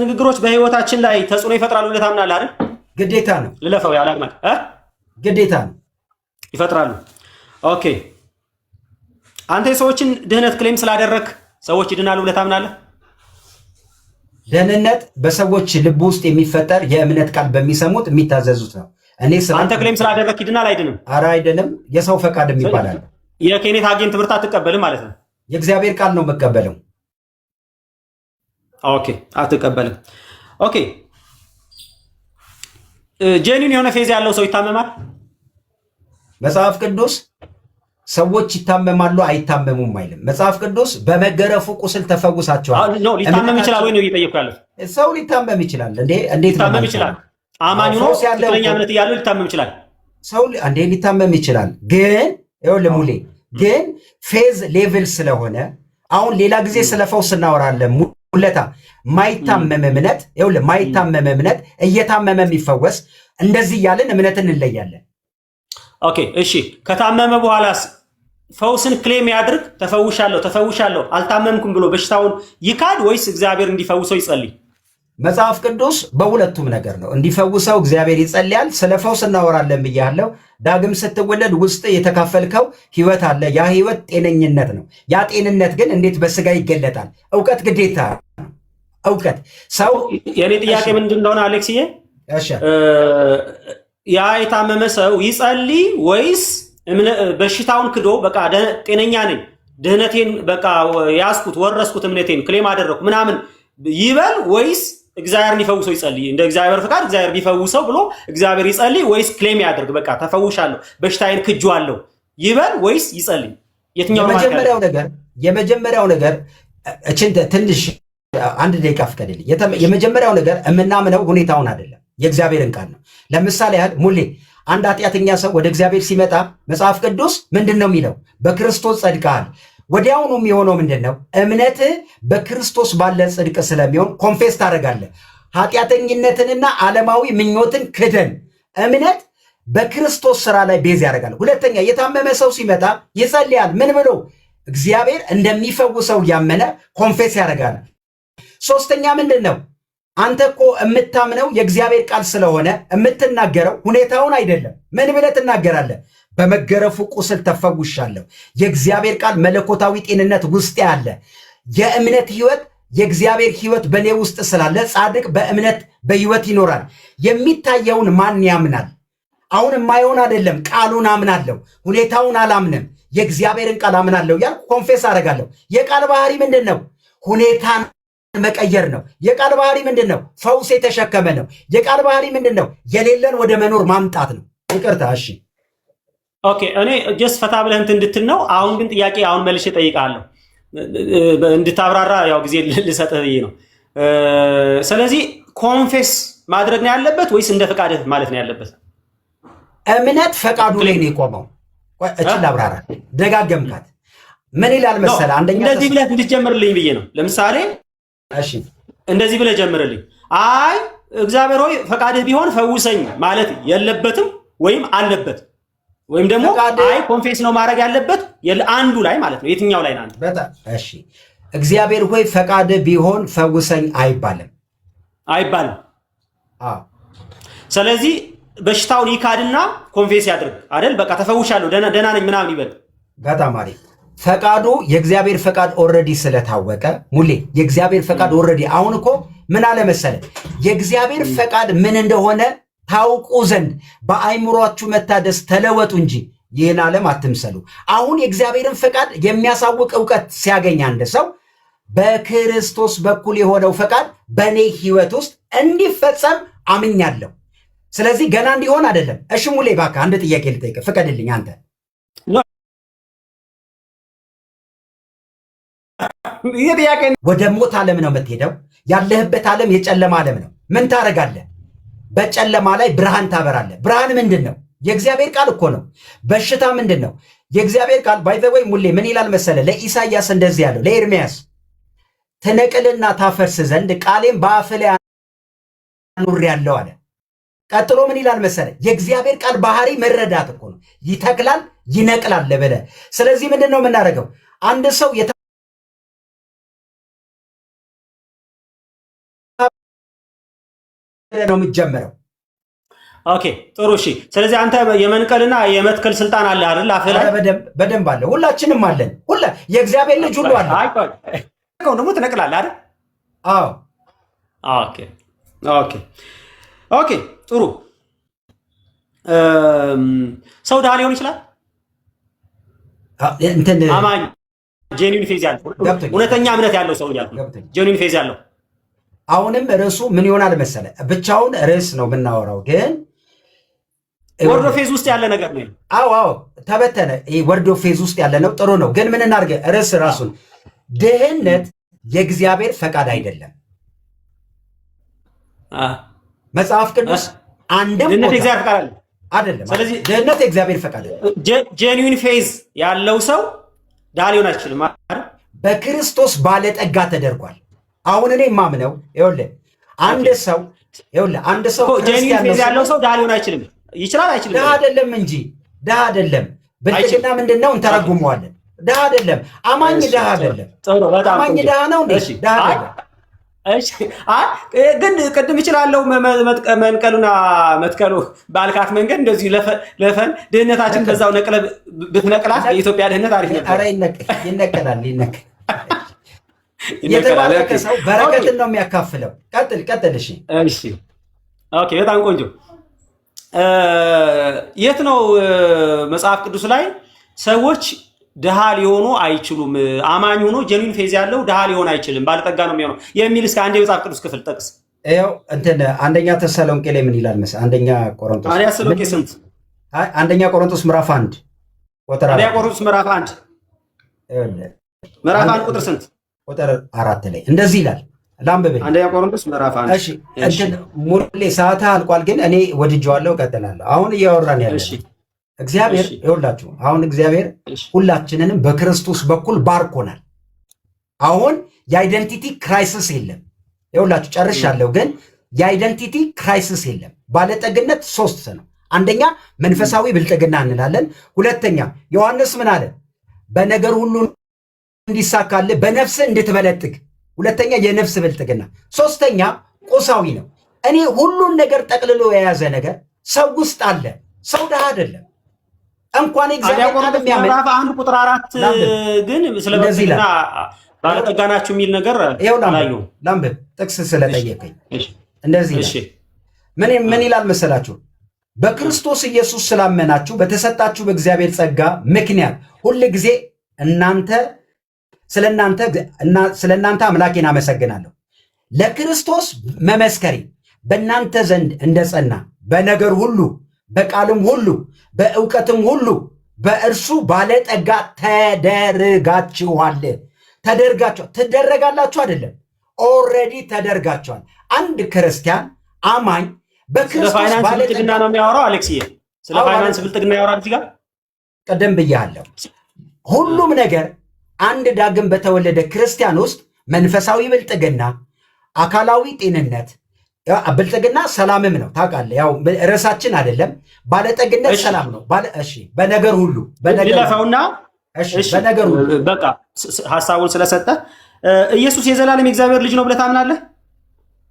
ንግግሮች በህይወታችን ላይ ተጽዕኖ ይፈጥራሉ ብለህ ታምናለህ አይደል? ግዴታ ነው። ልለፈው ያላግማል ግዴታ ነው፣ ይፈጥራሉ። ኦኬ አንተ የሰዎችን ድህነት ክሌም ስላደረክ ሰዎች ይድናሉ ብለህ ታምናለህ? ደህንነት በሰዎች ልብ ውስጥ የሚፈጠር የእምነት ቃል በሚሰሙት የሚታዘዙት ነው። እኔ ስለ አንተ ክሌም ስላደረክ ይድናል አይድንም? ኧረ አይደለም። የሰው ፈቃድ የሚባላል። የኬኔት ሀጌን ትምህርት አትቀበልም ማለት ነው? የእግዚአብሔር ቃል ነው የምቀበለው። ኦኬ፣ አትቀበልም። ኦኬ፣ ጄኒን የሆነ ፌዝ ያለው ሰው ይታመማል? መጽሐፍ ቅዱስ ሰዎች ይታመማሉ አይታመሙም አይልም። መጽሐፍ ቅዱስ በመገረፉ ቁስል ተፈውሳቸዋል። ነው ሊታመም ይችላል ወይ ነው እየጠየቁ ያለው? ሰው ሊታመም ይችላል። እንዴት ሊታመም ይችላል? አማኝ ነው ትክክለኛ እምነት እያለው ሊታመም ይችላል። ሰው ሊታመም ይችላል። ግን ይኸውልህ ሙሌ፣ ግን ፌዝ ሌቭል ስለሆነ አሁን ሌላ ጊዜ ስለ ፈውስ እናወራለን። ሙለታ ማይታመም እምነት ይኸውልህ፣ ማይታመም እምነት እየታመመ የሚፈወስ እንደዚህ እያልን እምነትን እንለያለን። ኦኬ እሺ፣ ከታመመ በኋላስ ፈውስን ክሌም ያድርግ? ተፈውሻለሁ አልታመምኩም ብሎ በሽታውን ይካድ ወይስ እግዚአብሔር እንዲፈውሰው ይጸልይ? መጽሐፍ ቅዱስ በሁለቱም ነገር ነው። እንዲፈውሰው እግዚአብሔር ይጸልያል። ስለ ፈውስ እናወራለን ብያለሁ። ዳግም ስትወለድ ውስጥ የተካፈልከው ህይወት አለ። ያ ህይወት ጤነኝነት ነው። ያ ጤንነት ግን እንዴት በስጋ ይገለጣል? እውቀት ግዴታ እውቀት ሰው የኔ ጥያቄ ምንድን እንደሆነ አሌክስዬ፣ ያ የታመመ ሰው ይጸልይ ወይስ በሽታውን ክዶ በቃ ጤነኛ ነኝ ድህነቴን በቃ ያስኩት ወረስኩት እምነቴን ክሌም አደረኩ ምናምን ይበል ወይስ እግዚአብሔር እንዲፈውሰው ይጸልይ? እንደ እግዚአብሔር ፍቃድ እግዚአብሔር ቢፈውሰው ብሎ እግዚአብሔር ይጸልይ ወይስ ክሌም ያደርግ? በቃ ተፈውሻለሁ በሽታዬን ክጄዋለሁ ይበል ወይስ ይጸልይ? የትኛው ነው? የመጀመሪያው ነገር እቺን ትንሽ አንድ ደቂቃ ፍቀድልኝ። የመጀመሪያው ነገር የምናምነው ሁኔታውን አይደለም፣ የእግዚአብሔርን ቃል ነው። ለምሳሌ ያህል ሙሌ አንድ ኃጢአተኛ ሰው ወደ እግዚአብሔር ሲመጣ መጽሐፍ ቅዱስ ምንድን ነው የሚለው? በክርስቶስ ጸድቀሃል። ወዲያውኑ የሚሆነው ምንድን ነው? እምነት በክርስቶስ ባለ ጽድቅ ስለሚሆን ኮንፌስ ታደርጋለህ። ኃጢአተኝነትንና ዓለማዊ ምኞትን ክደን እምነት በክርስቶስ ስራ ላይ ቤዝ ያደርጋል። ሁለተኛ የታመመ ሰው ሲመጣ ይጸልያል። ምን ብሎ? እግዚአብሔር እንደሚፈውሰው ያመነ ኮንፌስ ያደርጋል። ሶስተኛ ምንድን ነው? አንተ እኮ የምታምነው የእግዚአብሔር ቃል ስለሆነ የምትናገረው ሁኔታውን አይደለም። ምን ብለህ ትናገራለህ? በመገረፉ ቁስል ተፈውሻለሁ። የእግዚአብሔር ቃል መለኮታዊ ጤንነት ውስጥ ያለ የእምነት ህይወት፣ የእግዚአብሔር ህይወት በእኔ ውስጥ ስላለ ጻድቅ በእምነት በህይወት ይኖራል። የሚታየውን ማን ያምናል? አሁን የማየውን አይደለም፣ ቃሉን አምናለሁ። ሁኔታውን አላምንም፣ የእግዚአብሔርን ቃል አምናለሁ እያልኩ ኮንፌስ አደርጋለሁ። የቃል ባህሪ ምንድን ነው? ሁኔታን መቀየር ነው። የቃል ባህሪ ምንድን ነው? ፈውስ የተሸከመ ነው። የቃል ባህሪ ምንድን ነው? የሌለን ወደ መኖር ማምጣት ነው። ይቅርታ። እሺ ኦኬ፣ እኔ ጀስት ፈታ ብለህ እንትን እንድትል ነው። አሁን ግን ጥያቄ አሁን መልሼ እጠይቅሃለሁ እንድታብራራ ያው ጊዜ ልሰጥህ ብዬ ነው። ስለዚህ ኮንፌስ ማድረግ ነው ያለበት ወይስ እንደ ፈቃድህ ማለት ነው ያለበት? እምነት ፈቃዱ ላይ ነው የቆመው። እችል አብራራ። ደጋገምካት። ምን ይላል መሰለህ? አንደኛ እንደዚህ ብለህ እንድትጀምርልኝ ብዬ ነው። ለምሳሌ እሺ እንደዚህ ብለህ ጀምርልኝ። አይ እግዚአብሔር ሆይ ፈቃድህ ቢሆን ፈውሰኝ ማለት የለበትም ወይም አለበት? ወይም ደግሞ አይ ኮንፌስ ነው ማድረግ ያለበት አንዱ ላይ ማለት ነው። የትኛው ላይ ነው? በጣም እሺ። እግዚአብሔር ሆይ ፈቃድህ ቢሆን ፈውሰኝ አይባልም። አዎ። ስለዚህ በሽታውን ይካድና ኮንፌስ ያድርግ አይደል? በቃ ተፈውሻለሁ ደህና ነኝ ምናምን ይበል። በጣም አሪፍ። ፈቃዱ የእግዚአብሔር ፈቃድ ኦልሬዲ ስለታወቀ ሙሌ የእግዚአብሔር ፈቃድ ኦልሬዲ አሁን እኮ ምን አለ መሰለህ? የእግዚአብሔር ፈቃድ ምን እንደሆነ ታውቁ ዘንድ በአይምሯችሁ መታደስ ተለወጡ እንጂ ይህን ዓለም አትምሰሉ። አሁን የእግዚአብሔርን ፈቃድ የሚያሳውቅ እውቀት ሲያገኝ አንድ ሰው በክርስቶስ በኩል የሆነው ፈቃድ በእኔ ህይወት ውስጥ እንዲፈጸም አምኛለሁ። ስለዚህ ገና እንዲሆን አይደለም። እሺ ሙሌ እባክህ አንድ ጥያቄ ልጠይቅህ ፍቀድልኝ። አንተ ወደ ሞት ዓለም ነው የምትሄደው። ያለህበት ዓለም የጨለማ ዓለም ነው። ምን ታደርጋለህ? በጨለማ ላይ ብርሃን ታበራለህ። ብርሃን ምንድን ነው? የእግዚአብሔር ቃል እኮ ነው። በሽታ ምንድን ነው? የእግዚአብሔር ቃል። ባይ ዘ ወይ ሙሌ ምን ይላል መሰለ? ለኢሳይያስ እንደዚህ ያለው ለኤርሚያስ ትነቅልና ታፈርስ ዘንድ ቃሌም በአፍህ ላይ አኑሬአለሁ አለ። ቀጥሎ ምን ይላል መሰለ? የእግዚአብሔር ቃል ባህሪ መረዳት እኮ ነው። ይተክላል ይነቅላል ለበለ። ስለዚህ ምንድን ነው የምናደርገው? አንድ ሰው ነው የሚጀምረው። ኦኬ ጥሩ እሺ። ስለዚህ አንተ የመንቀልና የመትከል ስልጣን አለ አይደል? አፍህ ላይ በደንብ አለ። ሁላችንም አለን። የእግዚአብሔር ልጅ ሁሉ አለ። ደግሞ ትነቅላለህ አይደል? አዎ። ኦኬ ጥሩ። ሰው ድሃ ሊሆን ይችላል። አማኝ ጄኒን ፌዝ ያለው እውነተኛ እምነት ያለው ሰው ያለው ጄኒን ፌዝ ያለው አሁንም ርዕሱ ምን ይሆናል መሰለ? ብቻውን ርዕስ ነው የምናወራው፣ ግን ወርዶ ፌዝ ውስጥ ያለ ነገር ነው። አዎ ተበተነ። ይሄ ወርዶ ፌዝ ውስጥ ያለ ነው። ጥሩ ነው፣ ግን ምን እናድርግ? ርዕስ ራሱን ድህነት የእግዚአብሔር ፈቃድ አይደለም። መጽሐፍ ቅዱስ አንድም ድህነት የእግዚአብሔር ፈቃድ አይደለም። ስለዚህ ድህነት የእግዚአብሔር ፈቃድ አይደለም። ጄኒን ፌዝ ያለው ሰው ድሃ ሊሆን አይችልም። በክርስቶስ ባለጠጋ ተደርጓል። አሁን እኔ ማምነው ይኸውልህ አንድ ሰው ጄኒን ፌዝ ያለው ሰው ድሃ ሊሆን አይችልም። ይችላል አይችልም? ድሃ አይደለም እንጂ ድሃ አይደለም። ብልጥግና ምንድነው እንተረጉመዋለን። ድሃ አይደለም። አማኝ ድሃ አይደለም። አማኝ ድሃ ነው እንዴ? ድሃ አይደለም። እሺ ግን ቅድም ይችላልው መንቀሉና መትከሉ ባልካት መንገድ እንደዚህ ለፈን ድህነታችን በዛው ነቅለ ብትነቅላት የኢትዮጵያ ድህነት አሪፍ ነበር። ኧረ ይነቀላል። የተባረከ ሰው በረከትን ነው የሚያካፍለው። ቀጥል። እሺ ኦኬ፣ በጣም ቆንጆ። የት ነው መጽሐፍ ቅዱስ ላይ ሰዎች ድሃ ሊሆኑ አይችሉም፣ አማኝ ሆኖ ጄኒን ፌዝ ያለው ድሃ ሊሆን አይችልም፣ ባለጠጋ ነው የሚሆነው የሚል እስከ አንድ የመጽሐፍ ቅዱስ ክፍል ጠቅስ። ይኸው አንደኛ ተሰሎንቄ ላይ ምን ይላል መሰለህ? አንደኛ ቆሮንቶስ ምዕራፍ 1 ቁጥር 1 ቁጥር ስንት? ቁጥር 4 ላይ እንደዚህ ይላል። ላምብብል አንደኛ ቆሮንቶስ ምዕራፍ 1። እሺ ሙሌ ሰዓት አልቋል፣ ግን እኔ ወድጄዋለሁ፣ እቀጥላለሁ። አሁን እያወራን ያለ እግዚአብሔር ይኸውላችሁ፣ አሁን እግዚአብሔር ሁላችንንም በክርስቶስ በኩል ባርኮናል። አሁን የአይደንቲቲ ክራይሲስ የለም። ይኸውላችሁ ጨርሻለሁ፣ ግን የአይደንቲቲ ክራይሲስ የለም። ባለጠግነት 3 ነው። አንደኛ መንፈሳዊ ብልጥግና እንላለን። ሁለተኛ ዮሐንስ ምን አለ? በነገር ሁሉ እንዲሳካልህ በነፍስ እንድትበለጥግ። ሁለተኛ የነፍስ ብልጥግና። ሶስተኛ ቁሳዊ ነው። እኔ ሁሉን ነገር ጠቅልሎ የያዘ ነገር ሰው ውስጥ አለ። ሰው ድሃ አይደለም። እንኳን እግዚአብሔር ምዕራፍ 1 ቁጥር 4 ግን ስለ ብልጥግና ባለጠጋ ናችሁ የሚል ነገር አላየሁም። ላምብብ ጥቅስ ስለጠየቀኝ እንደዚህ ምን ይላል መሰላችሁ? በክርስቶስ ኢየሱስ ስላመናችሁ በተሰጣችሁ በእግዚአብሔር ጸጋ ምክንያት ሁል ጊዜ ስለ እናንተ አምላኬን አመሰግናለሁ። ለክርስቶስ መመስከሬ በእናንተ ዘንድ እንደጸና በነገር ሁሉ በቃልም ሁሉ በእውቀትም ሁሉ በእርሱ ባለጠጋ ተደርጋችኋል። ትደረጋላችሁ አይደለም፣ ኦልሬዲ ተደርጋችኋል። አንድ ክርስቲያን አማኝ በክርስቶስ ብልጥግና ነው የሚያወራው። አሌክስዬ ስለ ፋይናንስ ብልጥግና ያወራል እዚህ ጋር። ቀደም ብያለሁ። ሁሉም ነገር አንድ ዳግም በተወለደ ክርስቲያን ውስጥ መንፈሳዊ ብልጥግና፣ አካላዊ ጤንነት፣ ብልጥግና ሰላምም ነው። ታውቃለህ፣ ያው ርዕሳችን አይደለም። ባለጠግነት ሰላም ነው። እሺ፣ በነገር ሁሉ ለፈውና በነገር ሁሉ በቃ ሐሳቡን ስለሰጠ ኢየሱስ የዘላለም የእግዚአብሔር ልጅ ነው ብለህ ታምናለህ?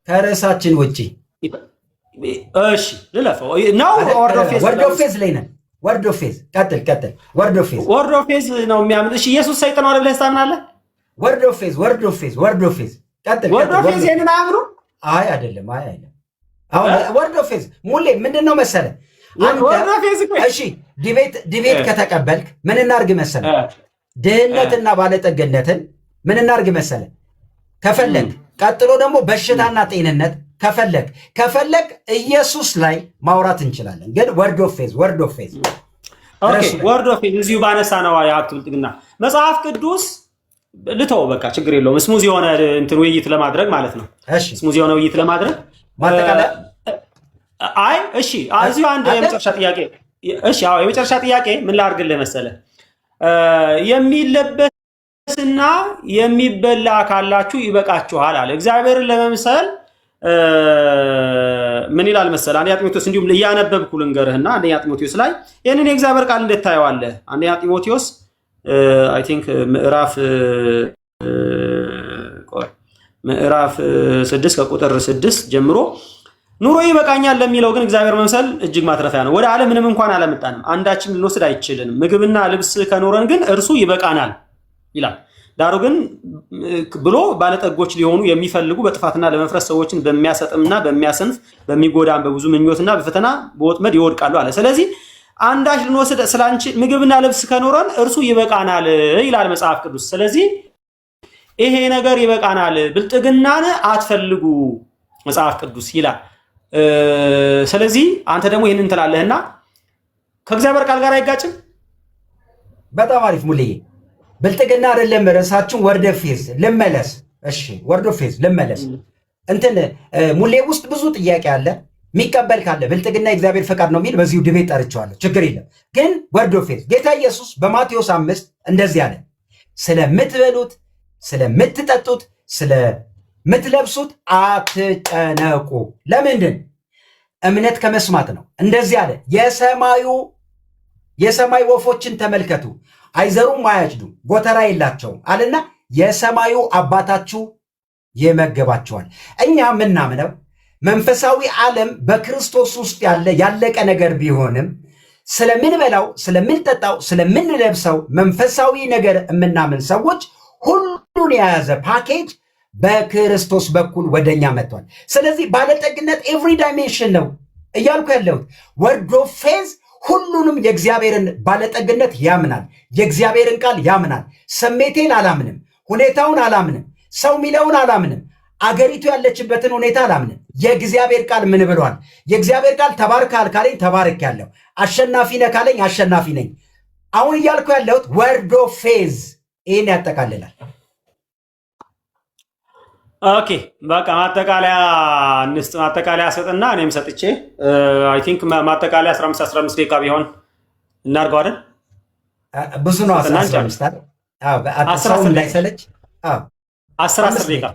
ከርዕሳችን ውጪ እሺ፣ ልለፈው ነው። ወርድ ኦፍ ፌዝ ላይ ነን። ወርድ ኦፍ ፌዝ ቀጥል። ወርድ ኦፍ ፌዝ ነው የሚያምን። እሺ፣ ኢየሱስ ሰይጣን ነው ብለህ ታምናለህ? ወርድ ኦፍ ፌዝ ቀጥል። ወርድ ኦፍ ፌዝ ይሄንን አያምኑ? አይ አይደለም። አሁን ወርድ ኦፍ ፌዝ ሙሌ ምንድነው መሰለህ? ወርድ ኦፍ ፌዝ እሺ፣ ዲቤት ከተቀበልክ ምን እናርግ መሰለህ? ድህነትና ባለጠግነትን ምን እናርግ መሰለህ? ከፈለግ ቀጥሎ ደግሞ በሽታና ጤንነት ከፈለግ ኢየሱስ ላይ ማውራት እንችላለን። ግን ወርድ ኦፍ ፌዝ ወርድ ኦፍ ፌዝ እዚሁ ባነሳ ነው የሀብት ብልጥግና መጽሐፍ ቅዱስ ልተው፣ በቃ ችግር የለውም። ስሙዝ የሆነ እንትን ውይይት ለማድረግ ማለት ነው። ስሙዝ የሆነ ውይይት ለማድረግ ማጠቃለያ። እሺ፣ እዚሁ አንድ የመጨረሻ ጥያቄ። እሺ፣ የመጨረሻ ጥያቄ ምን ላድርግልህ መሰለህ? የሚለበስና የሚበላ ካላችሁ ይበቃችኋል አለ። እግዚአብሔርን ለመምሰል ምን ይላል መሰለህ? አንደኛ ጢሞቴዎስ፣ እንዲሁም እያነበብኩ ልንገርህና አንደኛ ጢሞቴዎስ ላይ ይህንን የእግዚአብሔር ቃል እንዴት ታየዋለህ? አንደኛ ጢሞቴዎስ አይ ቲንክ ምዕራፍ 6 ከቁጥር 6 ጀምሮ ኑሮ ይበቃኛል ለሚለው ግን እግዚአብሔር መምሰል እጅግ ማትረፊያ ነው። ወደ ዓለም ምንም እንኳን አላመጣንም፣ አንዳችም ልንወስድ አይችልንም። ምግብና ልብስ ከኖረን ግን እርሱ ይበቃናል ይላል። ዳሩ ግን ብሎ ባለጠጎች ሊሆኑ የሚፈልጉ በጥፋትና ለመፍረስ ሰዎችን በሚያሰጥምና በሚያሰንፍ በሚጎዳም በብዙ ምኞትና በፈተና በወጥመድ ይወድቃሉ አለ። ስለዚህ አንዳች ልንወስድ ስላንቺ ምግብና ልብስ ከኖረን እርሱ ይበቃናል ይላል መጽሐፍ ቅዱስ። ስለዚህ ይሄ ነገር ይበቃናል፣ ብልጥግናን አትፈልጉ መጽሐፍ ቅዱስ ይላል። ስለዚህ አንተ ደግሞ ይህንን ትላለህና ከእግዚአብሔር ቃል ጋር አይጋጭም። በጣም አሪፍ ሙልዬ። ብልጥግና አይደለም ርዕሳችን። ወርድ ኦፍ ፌዝ ልመለስ። እሺ ወርድ ኦፍ ፌዝ ልመለስ። እንትን ሙሌ ውስጥ ብዙ ጥያቄ አለ። የሚቀበል ካለ ብልጥግና የእግዚአብሔር ፈቃድ ነው የሚል በዚሁ ድቤት ጠርቸዋለሁ፣ ችግር የለም። ግን ወርድ ኦፍ ፌዝ ጌታ ኢየሱስ በማቴዎስ 5 እንደዚህ አለ፣ ስለምትበሉት፣ ስለምትጠጡት፣ ስለምትለብሱት አትጨነቁ። ለምንድን? እምነት ከመስማት ነው። እንደዚህ አለ፣ የሰማይ ወፎችን ተመልከቱ፣ አይዘሩም አያጭዱም፣ ጎተራ የላቸውም አለና የሰማዩ አባታችሁ ይመገባቸዋል። እኛ የምናምነው መንፈሳዊ ዓለም በክርስቶስ ውስጥ ያለቀ ነገር ቢሆንም ስለምንበላው፣ ስለምንጠጣው፣ ስለምንለብሰው መንፈሳዊ ነገር የምናምን ሰዎች ሁሉን የያዘ ፓኬጅ በክርስቶስ በኩል ወደኛ መጥቷል። ስለዚህ ባለጠግነት ኤቭሪ ዳይሜንሽን ነው እያልኩ ያለሁት። ወርድ ኦፍ ፌዝ ሁሉንም የእግዚአብሔርን ባለጠግነት ያምናል፣ የእግዚአብሔርን ቃል ያምናል። ስሜቴን አላምንም፣ ሁኔታውን አላምንም፣ ሰው ሚለውን አላምንም፣ አገሪቱ ያለችበትን ሁኔታ አላምንም። የእግዚአብሔር ቃል ምን ብሏል? የእግዚአብሔር ቃል ተባርካል ካለኝ ተባርክ ያለው፣ አሸናፊ ነህ ካለኝ አሸናፊ ነኝ። አሁን እያልኩ ያለሁት ወርድ ኦፍ ፌዝ ይህን ያጠቃልላል። ኦኬ በቃ ማጠቃለያ ሰጥና እኔም ሰጥቼ አይ ቲንክ ማጠቃለያ 15 ደቂቃ ቢሆን እናድርገው አይደል? ብዙ ነው። 15 ሰው እንዳይሰለች 10 ደቂቃ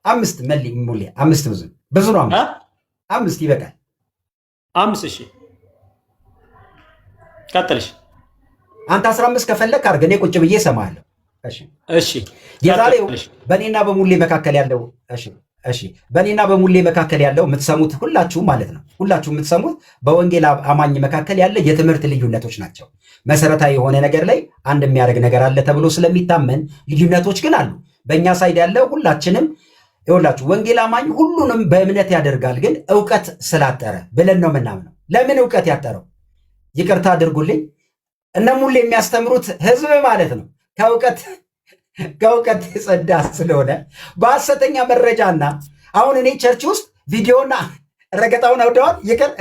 5 ሙሌ 5 ብዙ ነው። 5 ይበቃል። 5 እሺ ቀጥልሽ። አንተ 15 ከፈለክ አድርግ፣ እኔ ቁጭ ብዬ እሰማለሁ። እሺ የዛሬው በእኔና በሙሌ መካከል ያለው በእኔና በሙሌ መካከል ያለው የምትሰሙት ሁላችሁም ማለት ነው፣ ሁላችሁ የምትሰሙት በወንጌል አማኝ መካከል ያለ የትምህርት ልዩነቶች ናቸው። መሰረታዊ የሆነ ነገር ላይ አንድ የሚያደርግ ነገር አለ ተብሎ ስለሚታመን ልዩነቶች ግን አሉ። በእኛ ሳይድ ያለው ሁላችንም ይኸውላችሁ ወንጌል አማኝ ሁሉንም በእምነት ያደርጋል፣ ግን እውቀት ስላጠረ ብለን ነው ምናምነው። ለምን እውቀት ያጠረው? ይቅርታ አድርጉልኝ፣ እነ ሙሌ የሚያስተምሩት ህዝብ ማለት ነው ከእውቀት የጸዳ ስለሆነ በሐሰተኛ መረጃና አሁን እኔ ቸርች ውስጥ ቪዲዮና ረገጣውን አውደዋል። ይቅር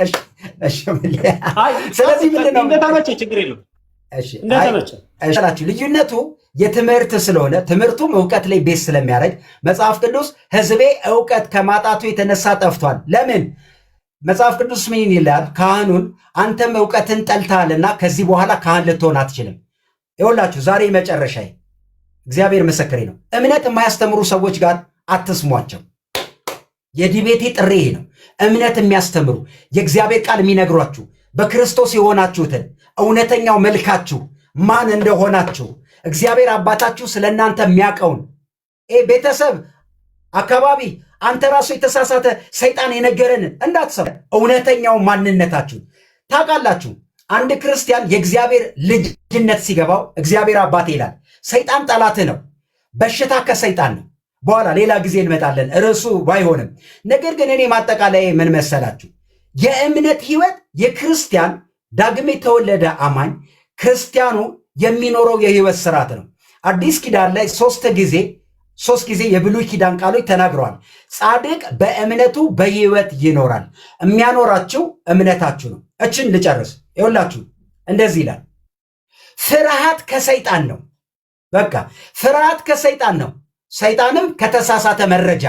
ስለዚህ ምንድን ነው እንደተመቸ ችግር የለም እንደተመቸ ልዩነቱ የትምህርት ስለሆነ ትምህርቱም እውቀት ላይ ቤዝ ስለሚያደርግ መጽሐፍ ቅዱስ ህዝቤ እውቀት ከማጣቱ የተነሳ ጠፍቷል። ለምን? መጽሐፍ ቅዱስ ምን ይላል? ካህኑን አንተም እውቀትን ጠልተሃልና ከዚህ በኋላ ካህን ልትሆን አትችልም። ይኸውላችሁ ዛሬ መጨረሻ እግዚአብሔር ምስክሬ ነው። እምነት የማያስተምሩ ሰዎች ጋር አትስሟቸው። የዲቤቴ ጥሪ ይሄ ነው። እምነት የሚያስተምሩ የእግዚአብሔር ቃል የሚነግሯችሁ በክርስቶስ የሆናችሁትን እውነተኛው መልካችሁ ማን እንደሆናችሁ እግዚአብሔር አባታችሁ ስለ እናንተ የሚያውቀውን ቤተሰብ፣ አካባቢ፣ አንተ ራሱ የተሳሳተ ሰይጣን የነገረንን እንዳትሰሙ። እውነተኛው ማንነታችሁን ታውቃላችሁ። አንድ ክርስቲያን የእግዚአብሔር ልጅነት ሲገባው እግዚአብሔር አባቴ ይላል። ሰይጣን ጠላትህ ነው። በሽታ ከሰይጣን ነው። በኋላ ሌላ ጊዜ እንመጣለን፣ ርዕሱ ባይሆንም። ነገር ግን እኔ ማጠቃለያ ምን መሰላችሁ? የእምነት ህይወት የክርስቲያን ዳግም የተወለደ አማኝ ክርስቲያኑ የሚኖረው የህይወት ስርዓት ነው። አዲስ ኪዳን ላይ ሶስት ጊዜ የብሉይ ኪዳን ቃሎች ተናግረዋል። ጻድቅ በእምነቱ በህይወት ይኖራል። የሚያኖራችሁ እምነታችሁ ነው። እችን ልጨርስ። ይኸውላችሁ እንደዚህ ይላል፣ ፍርሃት ከሰይጣን ነው። በቃ ፍርሃት ከሰይጣን ነው። ሰይጣንም ከተሳሳተ መረጃ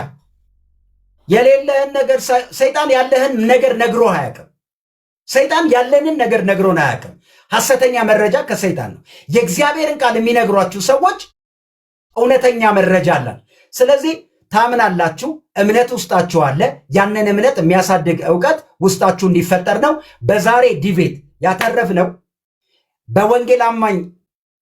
የሌለህን ነገር ሰይጣን ያለህን ነገር ነግሮህ አያውቅም። ሰይጣን ያለንን ነገር ነግሮን አያውቅም። ሐሰተኛ መረጃ ከሰይጣን ነው። የእግዚአብሔርን ቃል የሚነግሯችሁ ሰዎች እውነተኛ መረጃ አለን። ስለዚህ ታምናላችሁ፣ እምነት ውስጣችሁ አለ። ያንን እምነት የሚያሳድግ እውቀት ውስጣችሁ እንዲፈጠር ነው። በዛሬ ዲቤት ያተረፍነው በወንጌል አማኝ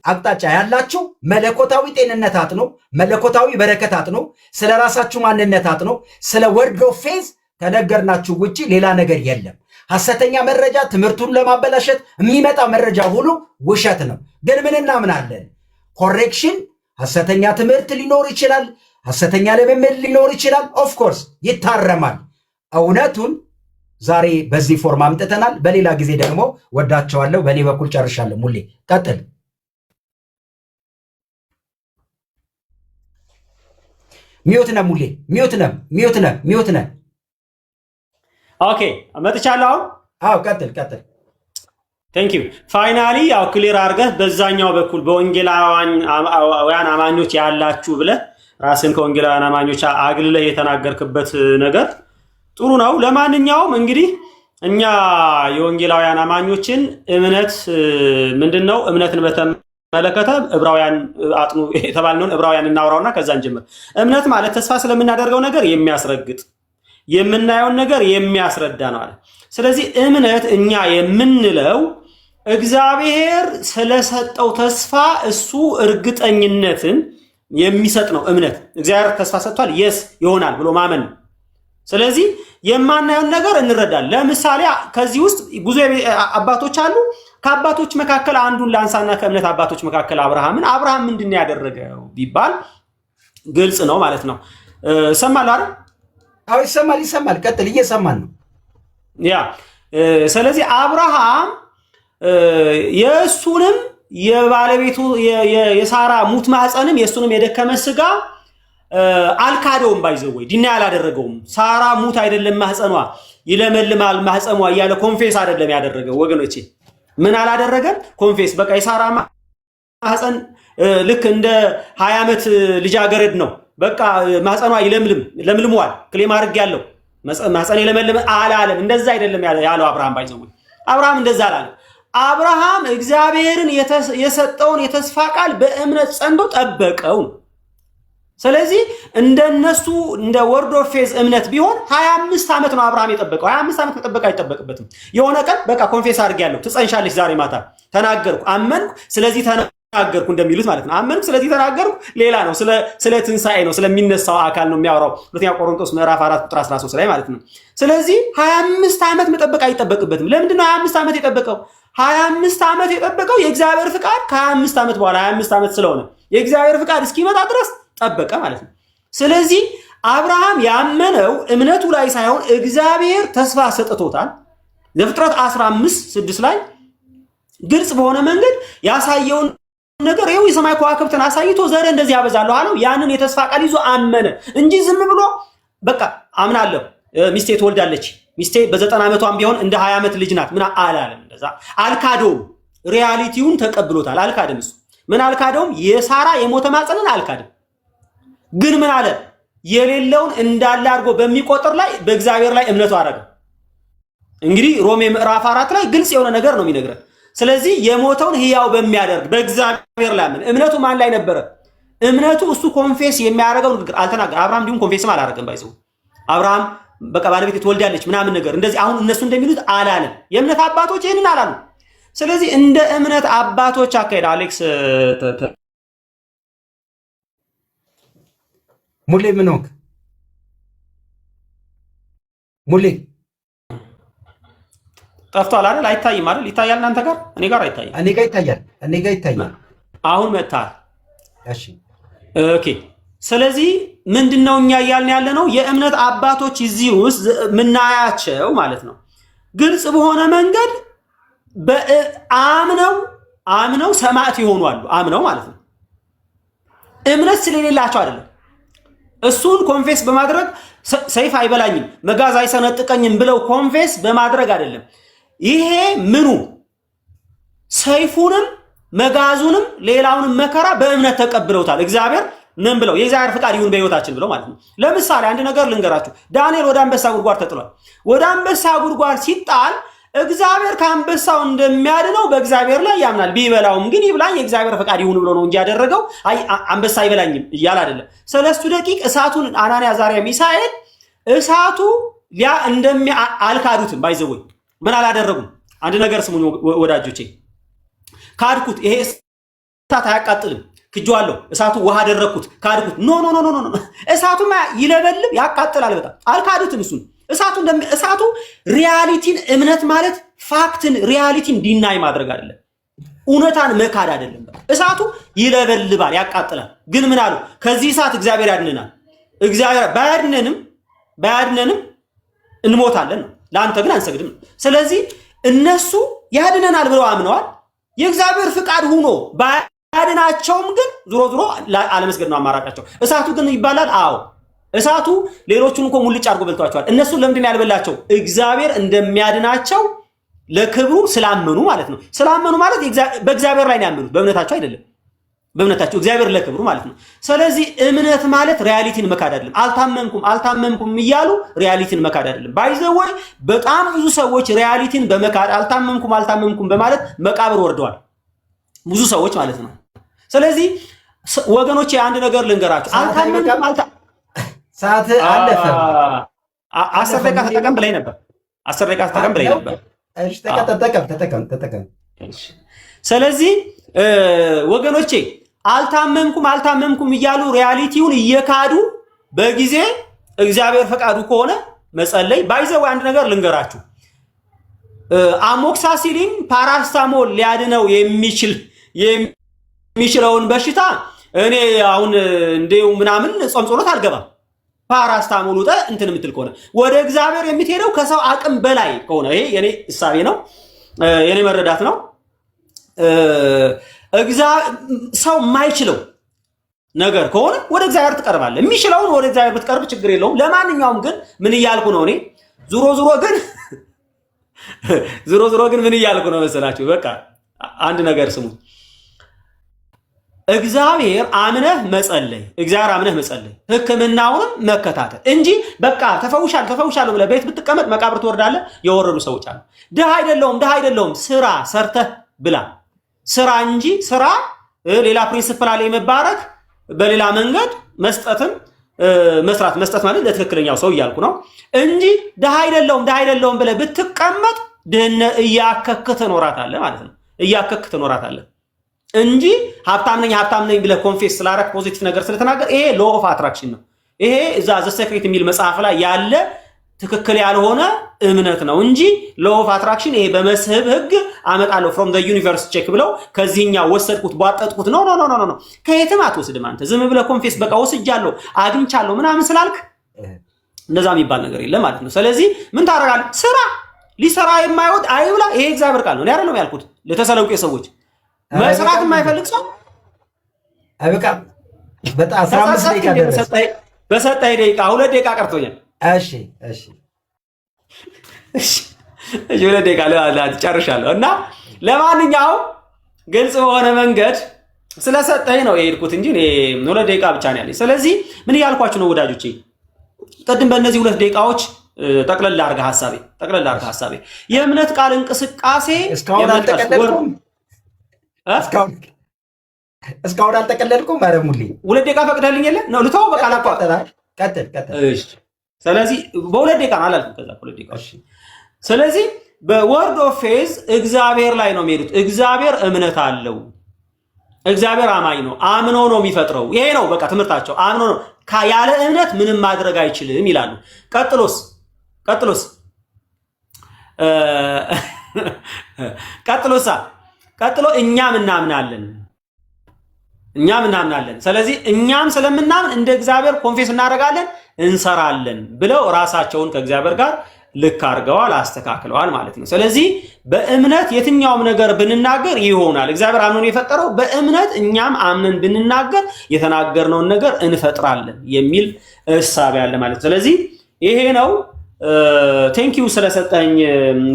አቅጣጫ ያላችሁ መለኮታዊ ጤንነት አጥኑ፣ መለኮታዊ በረከት አጥኑ፣ ስለ ራሳችሁ ማንነት አጥኑ። ስለ ወርድ ኦፍ ፌዝ ከነገርናችሁ ውጪ ሌላ ነገር የለም። ሐሰተኛ መረጃ ትምህርቱን ለማበላሸት የሚመጣ መረጃ ሁሉ ውሸት ነው። ግን ምን እናምናለን? ኮሬክሽን ሐሰተኛ ትምህርት ሊኖር ይችላል። ሐሰተኛ ልምምድ ሊኖር ይችላል። ኦፍኮርስ ይታረማል። እውነቱን ዛሬ በዚህ ፎርም አምጥተናል። በሌላ ጊዜ ደግሞ ወዳቸዋለሁ። በእኔ በኩል ጨርሻለሁ። ሙሌ ቀጥል። ሚዩት ነህ ሙሌ፣ ሚዩት ነህ። ኦኬ መጥቻለሁ። አዎ ቀጥል። ቴንክ ዩ ፋይናሊ ያው ክሊር አድርገህ በዛኛው በኩል በወንጌላውያን አማኞች ያላችሁ ብለህ ራስን ከወንጌላውያን አማኞች አግልለህ የተናገርክበት ነገር ጥሩ ነው። ለማንኛውም እንግዲህ እኛ የወንጌላውያን አማኞችን እምነት ምንድነው? እምነትን በተመለከተ ዕብራውያን አጥኑ የተባልነውን ዕብራውያን እናውራውና ከዛ እንጀምር። እምነት ማለት ተስፋ ስለምናደርገው ነገር የሚያስረግጥ የምናየውን ነገር የሚያስረዳ ነው አለ። ስለዚህ እምነት እኛ የምንለው እግዚአብሔር ስለሰጠው ተስፋ እሱ እርግጠኝነትን የሚሰጥ ነው። እምነት እግዚአብሔር ተስፋ ሰጥቷል፣ የስ ይሆናል ብሎ ማመን ነው። ስለዚህ የማናየውን ነገር እንረዳለን። ለምሳሌ ከዚህ ውስጥ ብዙ አባቶች አሉ። ከአባቶች መካከል አንዱን ላንሳና ከእምነት አባቶች መካከል አብርሃም ምንድን ያደረገው ቢባል ግልጽ ነው ማለት ነው። ሰማል አይደል? አዎ ይሰማል። ቀጥል፣ እየሰማን ነው። ያ ስለዚህ አብርሃም የእሱንም የባለቤቱ የሳራ ሙት ማህፀንም የእሱንም የደከመ ስጋ አልካደውም። ባይዘወይ ዲና ያላደረገውም። ሳራ ሙት አይደለም ማህፀኗ ይለመልማል ማህፀኗ እያለ ኮንፌስ አይደለም ያደረገው ወገኖቼ። ምን አላደረገም? ኮንፌስ በቃ የሳራ ማህፀን ልክ እንደ 20 ዓመት ልጃገረድ ነው። በቃ ማህፀኗ ለምልሟል። ክሌም አድርግ ያለው ማህፀን ይለመልም አላለም። እንደዛ አይደለም ያለው አብርሃም። ባይዘወይ አብርሃም እንደዛ አላለም። አብርሃም እግዚአብሔርን የሰጠውን የተስፋ ቃል በእምነት ጸንቶ ጠበቀው። ስለዚህ እንደነሱ እንደ ወርድ ኦፍ ፌዝ እምነት ቢሆን 25 ዓመት ነው አብርሃም የጠበቀው። 25 ዓመት መጠበቅ አይጠበቅበትም። የሆነ ቀን በቃ ኮንፌስ አድርጌያለሁ፣ ትጸንሻለሽ፣ ዛሬ ማታ ተናገርኩ፣ አመንኩ፣ ስለዚህ ተናገርኩ እንደሚሉት ማለት ነው። አመንኩ፣ ስለዚህ ተናገርኩ ሌላ ነው። ስለ ትንሣኤ ነው፣ ስለሚነሳው አካል ነው የሚያወራው። ሁለተኛ ቆሮንቶስ ምዕራፍ 4 ቁጥር 13 ላይ ማለት ነው። ስለዚህ 25 ዓመት መጠበቅ አይጠበቅበትም። ለምንድን ነው 25 ዓመት የጠበቀው? 25 ዓመት የጠበቀው የእግዚአብሔር ፍቃድ ከ25 ዓመት በኋላ 25 ዓመት ስለሆነ የእግዚአብሔር ፍቃድ እስኪመጣ ድረስ ጠበቀ ማለት ነው። ስለዚህ አብርሃም ያመነው እምነቱ ላይ ሳይሆን እግዚአብሔር ተስፋ ሰጥቶታል። ዘፍጥረት 15:6 ላይ ግልጽ በሆነ መንገድ ያሳየውን ነገር ይኸው የሰማይ ከዋክብትን አሳይቶ ዘር እንደዚህ ያበዛለሁ አለው። ያንን የተስፋ ቃል ይዞ አመነ እንጂ ዝም ብሎ በቃ አምናለሁ ሚስቴ ትወልዳለች፣ ሚስቴ በ90 ዓመቷም ቢሆን እንደ 20 ዓመት ልጅ ናት ምን አላለም። እንደዛ አልካደውም። ሪያሊቲውን ተቀብሎታል። አልካደም። እሱ ምን አልካደውም? የሳራ የሞተ ማፀንን አልካደም። ግን ምን አለ? የሌለውን እንዳለ አድርጎ በሚቆጥር ላይ በእግዚአብሔር ላይ እምነቱ አደረገ። እንግዲህ ሮሜ ምዕራፍ 4 ላይ ግልጽ የሆነ ነገር ነው የሚነግረን። ስለዚህ የሞተውን ህያው በሚያደርግ በእግዚአብሔር ላይ ምን እምነቱ ማን ላይ ነበረ? እምነቱ እሱ ኮንፌስ የሚያደርገው ንግግር አልተናገረ። አብርሃም እንዲሁም ኮንፌስም አላደረገም። ባይዘው አብርሃም በቃ ባለቤት ትወልዳለች ምናምን ነገር እንደዚህ አሁን እነሱ እንደሚሉት አላለም። የእምነት አባቶች ይህንን አላሉ። ስለዚህ እንደ እምነት አባቶች አካሄድ አሌክስ ሙሌ ምን ሆንክ? ሙሌ ጠፍቷል አይደል? አይታይም አይደል? ይታያል እናንተ ጋር? እኔ ጋር አይታይም። እኔ ጋር ይታያል። አሁን መጣል። እሺ ኦኬ። ስለዚህ ምንድነው እኛ እያልን ያለ ነው? የእምነት አባቶች እዚህ ውስጥ ምናያቸው ማለት ነው ግልጽ በሆነ መንገድ አምነው ሰማዕት ይሆኑ አሉ። አምነው ማለት ነው እምነት ስለሌላቸው አይደለም። እሱን ኮንፌስ በማድረግ ሰይፍ አይበላኝም መጋዝ አይሰነጥቀኝም ብለው ኮንፌስ በማድረግ አይደለም። ይሄ ምኑ ሰይፉንም መጋዙንም ሌላውንም መከራ በእምነት ተቀብለውታል። እግዚአብሔር ምን ብለው? የእግዚአብሔር ፍቃድ ይሁን በሕይወታችን ብለው ማለት ነው። ለምሳሌ አንድ ነገር ልንገራችሁ። ዳንኤል ወደ አንበሳ ጉድጓድ ተጥሏል። ወደ አንበሳ ጉድጓድ ሲጣል እግዚአብሔር ከአንበሳው እንደሚያድነው በእግዚአብሔር ላይ ያምናል። ቢበላውም ግን ይብላኝ የእግዚአብሔር ፈቃድ ይሁን ብሎ ነው እንጂ ያደረገው አይ አንበሳ አይበላኝም እያለ አይደለም። ሰለስቱ ደቂቅ እሳቱን አናንያ አዛርያ ሚሳኤል እሳቱ አልካዱትም። ባይዘወይ ምን አላደረጉም? አንድ ነገር ስሙኝ ወዳጆቼ፣ ካድኩት፣ ይሄ እሳት አያቃጥልም፣ ክጄዋለሁ፣ እሳቱ ውሃ አደረግኩት፣ ካድኩት። ኖ እሳቱማ ይለበልብ ያቃጥላል። በጣም አልካዱትም። እሳቱ ሪያሊቲን እምነት ማለት ፋክትን ሪያሊቲን ዲናይ ማድረግ አይደለም። እውነታን መካድ አይደለም። እሳቱ ይለበልባል፣ ያቃጥላል። ግን ምን አሉ? ከዚህ እሳት እግዚአብሔር ያድነናል። እግዚአብሔር ባያድነንም እንሞታለን ነው። ለአንተ ግን አንሰግድም ነው። ስለዚህ እነሱ ያድነናል ብለው አምነዋል። የእግዚአብሔር ፍቃድ ሆኖ ባያድናቸውም ግን ዞሮ ዞሮ አለመስገድ ነው አማራጫቸው። እሳቱ ግን ይባላል። አዎ እሳቱ ሌሎቹን እንኳን ሙልጭ አድርጎ በልቷቸዋል። እነሱን ለምንድን ያልበላቸው? እግዚአብሔር እንደሚያድናቸው ለክብሩ ስላመኑ ማለት ነው። ስላመኑ ማለት በእግዚአብሔር ላይ ነው ያመኑት፣ በእምነታቸው አይደለም። በእምነታቸው እግዚአብሔር ለክብሩ ማለት ነው። ስለዚህ እምነት ማለት ሪያሊቲን መካድ አይደለም። አልታመምኩም እያሉ ሪያሊቲን መካድ አይደለም። ባይዘወይ በጣም ብዙ ሰዎች ሪያሊቲን በመካድ አልታመምኩም በማለት መቃብር ወርደዋል፣ ብዙ ሰዎች ማለት ነው። ስለዚህ ወገኖቼ አንድ ነገር ልንገራችሁ። ሰዓት አለፈ። 10 ደቂቃ ተጠቀም ብለኝ ነበር። 10 ደቂቃ ተጠቀም ብለኝ ነበር። እሺ ተጠቀም። ስለዚህ ወገኖቼ አልታመምኩም እያሉ ሪያሊቲውን እየካዱ በጊዜ እግዚአብሔር ፈቃዱ ከሆነ መጸለይ። ባይዘው አንድ ነገር ልንገራችሁ። አሞክሳሲሊን ፓራስታሞል ሊያድነው የሚችለውን በሽታ እኔ አሁን እንደው ምናምን ጾም ጸሎት አልገባም። ፓራስታሞል ውጠ እንትን የምትል ከሆነ ወደ እግዚአብሔር የምትሄደው ከሰው አቅም በላይ ከሆነ ይሄ የኔ እሳቤ ነው፣ የኔ መረዳት ነው። ሰው የማይችለው ነገር ከሆነ ወደ እግዚአብሔር ትቀርባለህ። የሚችለውን ወደ እግዚአብሔር ብትቀርብ ችግር የለውም። ለማንኛውም ግን ምን እያልኩ ነው እኔ ዙሮ ግን ምን እያልኩ ነው መሰላችሁ? በቃ አንድ ነገር ስሙ። እግዚአብሔር አምነህ መጸለይ፣ ሕክምናውንም መከታተል እንጂ በቃ ተፈውሻለሁ ብለህ ቤት ብትቀመጥ መቃብር ትወርዳለህ። የወረዱ ሰዎች አሉ። ድሃ አይደለሁም ስራ ሰርተህ ብላ ስራ እንጂ ስራ ሌላ ፕሪንሲፕል አለ የመባረክ በሌላ መንገድ መስጠት ማለት ለትክክለኛው ሰው እያልኩ ነው እንጂ ድሃ አይደለሁም ብለህ ብትቀመጥ ድህነት እያከክ ትኖራታለህ ማለት ነው። እያከክ ትኖራታለህ እንጂ ሀብታም ነኝ ብለህ ኮንፌስ ስላረክ ፖዚቲቭ ነገር ስለተናገር ይሄ ሎ ኦፍ አትራክሽን ነው። ይሄ እዛ ዘ ሴክሬት የሚል መጽሐፍ ላይ ያለ ትክክል ያልሆነ እምነት ነው እንጂ ሎ ኦፍ አትራክሽን ይሄ በመስህብ ህግ አመጣለሁ ፍሮም ዘ ዩኒቨርስ ቼክ ብለው ከዚህኛው ወሰድኩት ባጠጥኩት ኖ ከየትም አትወስድም። አንተ ዝም ብለህ ኮንፌስ በቃ ወስጃለሁ አግኝቻለሁ ምናምን ስላልክ እንደዛ የሚባል ነገር የለም ማለት ነው። ስለዚህ ምን ታደርጋለህ? ስራ ሊሰራ የማይወድ አይብላ። ይሄ እግዚአብሔር ቃል ነው። እኔ አይደለም ያልኩት። ለተሰለውቄ ሰዎች መስራት የማይፈልግ ሰው አይበቃ። በጣም 15 ደቂቃ ደረሰ። በሰጠኝ ደቂቃ 2 ደቂቃ ቀርቶኛል። እሺ 2 ደቂቃ ጨርሻለሁ። እና ለማንኛውም ግልጽ በሆነ መንገድ ስለሰጠኝ ነው የሄድኩት እንጂ 2 ደቂቃ ብቻ ነው ያለኝ። ስለዚህ ምን እያልኳችሁ ነው ወዳጆቼ? ቅድም በእነዚህ 2 ደቂቃዎች ጠቅለል አድርገህ ሐሳቤ የእምነት ቃል እንቅስቃሴ እስካሁን አልተቀለልኩም። ማረሙልኝ 2 ደቂቃ ፈቅደልኝ የለ ነው ልተው በቃ ቀጥል። እሺ ስለዚህ በ2 ደቂቃ ነው አላልኩም። ከዛ 2 ደቂቃ እሺ። ስለዚህ በወርድ ኦፍ ፌዝ እግዚአብሔር ላይ ነው የሚሄዱት። እግዚአብሔር እምነት አለው። እግዚአብሔር አማኝ ነው። አምኖ ነው የሚፈጥረው። ይሄ ነው በቃ ትምህርታቸው። አምኖ ነው። ያለ እምነት ምንም ማድረግ አይችልም ይላሉ። ቀጥሎ እኛም እናምናለን። ስለዚህ እኛም ስለምናምን እንደ እግዚአብሔር ኮንፌስ እናደርጋለን፣ እንሰራለን ብለው ራሳቸውን ከእግዚአብሔር ጋር ልክ አድርገዋል፣ አስተካክለዋል ማለት ነው። ስለዚህ በእምነት የትኛውም ነገር ብንናገር ይሆናል። እግዚአብሔር አምኖን የፈጠረው በእምነት እኛም አምነን ብንናገር የተናገርነውን ነገር እንፈጥራለን የሚል እሳቤ አለ ማለት ነው። ስለዚህ ይሄ ነው። ቴንኪው ስለሰጠኝ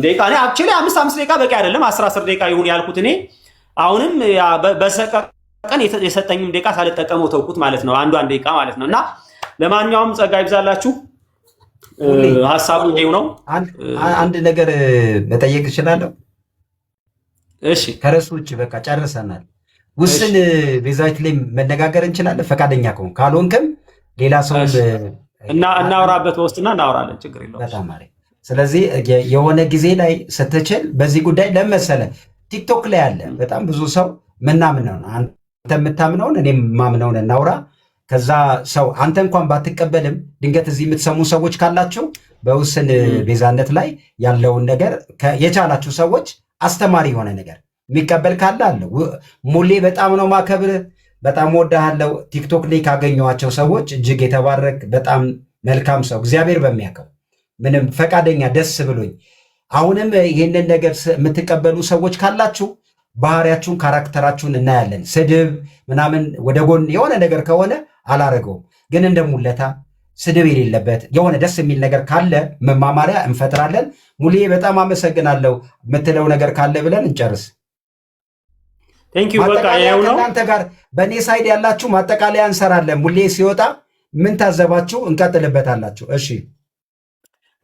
ደቂቃ። እኔ አክቹሊ 5 ደቂቃ በቂ አይደለም፣ 10 ደቂቃ ይሁን ያልኩት እኔ አሁንም በሰቀቀን የሰጠኝም ደቂቃ ሳልጠቀመው ተውኩት ማለት ነው። አንዷን ደቂቃ ማለት ነው። እና ለማንኛውም ጸጋ ይብዛላችሁ። ሐሳቡ ይሄው ነው። አንድ ነገር መጠየቅ እችላለሁ? እሺ። ከረሱ ውጭ በቃ ጨርሰናል። ውስን ቤዛዊት ላይ መነጋገር እንችላለን ፈቃደኛ ከሆን፣ ካልሆንክም ሌላ ሰው እናወራበት በውስጥና እናወራለን። ችግር የለውም። በጣም አሪፍ። ስለዚህ የሆነ ጊዜ ላይ ስትችል በዚህ ጉዳይ ለመሰለ ቲክቶክ ላይ አለ በጣም ብዙ ሰው ምናምነውን አንተ የምታምነውን እኔ ማምነውን እናውራ። ከዛ ሰው አንተ እንኳን ባትቀበልም ድንገት እዚህ የምትሰሙ ሰዎች ካላችሁ በውስን ቤዛነት ላይ ያለውን ነገር የቻላችሁ ሰዎች አስተማሪ የሆነ ነገር የሚቀበል ካለ አለ። ሙሌ በጣም ነው ማከብር፣ በጣም ወዳሃለው። ቲክቶክ ላይ ካገኘኋቸው ሰዎች እጅግ የተባረክ በጣም መልካም ሰው እግዚአብሔር በሚያውቀው ምንም ፈቃደኛ ደስ ብሎኝ። አሁንም ይህንን ነገር የምትቀበሉ ሰዎች ካላችሁ ባህሪያችሁን ካራክተራችሁን እናያለን። ስድብ ምናምን ወደ ጎን የሆነ ነገር ከሆነ አላረገውም፣ ግን እንደ ሙለታ ስድብ የሌለበት የሆነ ደስ የሚል ነገር ካለ መማማሪያ እንፈጥራለን። ሙሌ በጣም አመሰግናለሁ። የምትለው ነገር ካለ ብለን እንጨርስ። ከእናንተ ጋር በእኔ ሳይድ ያላችሁ ማጠቃለያ እንሰራለን። ሙሌ ሲወጣ ምን ታዘባችሁ? እንቀጥልበታላችሁ። እሺ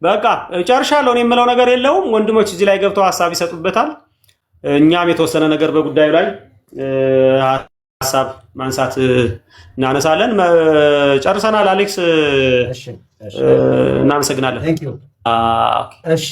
በቃ ጨርሻለሁ። እኔ የምለው ነገር የለውም። ወንድሞች እዚህ ላይ ገብተው ሀሳብ ይሰጡበታል። እኛም የተወሰነ ነገር በጉዳዩ ላይ ሀሳብ ማንሳት እናነሳለን። ጨርሰናል። አሌክስ እናመሰግናለን። እሺ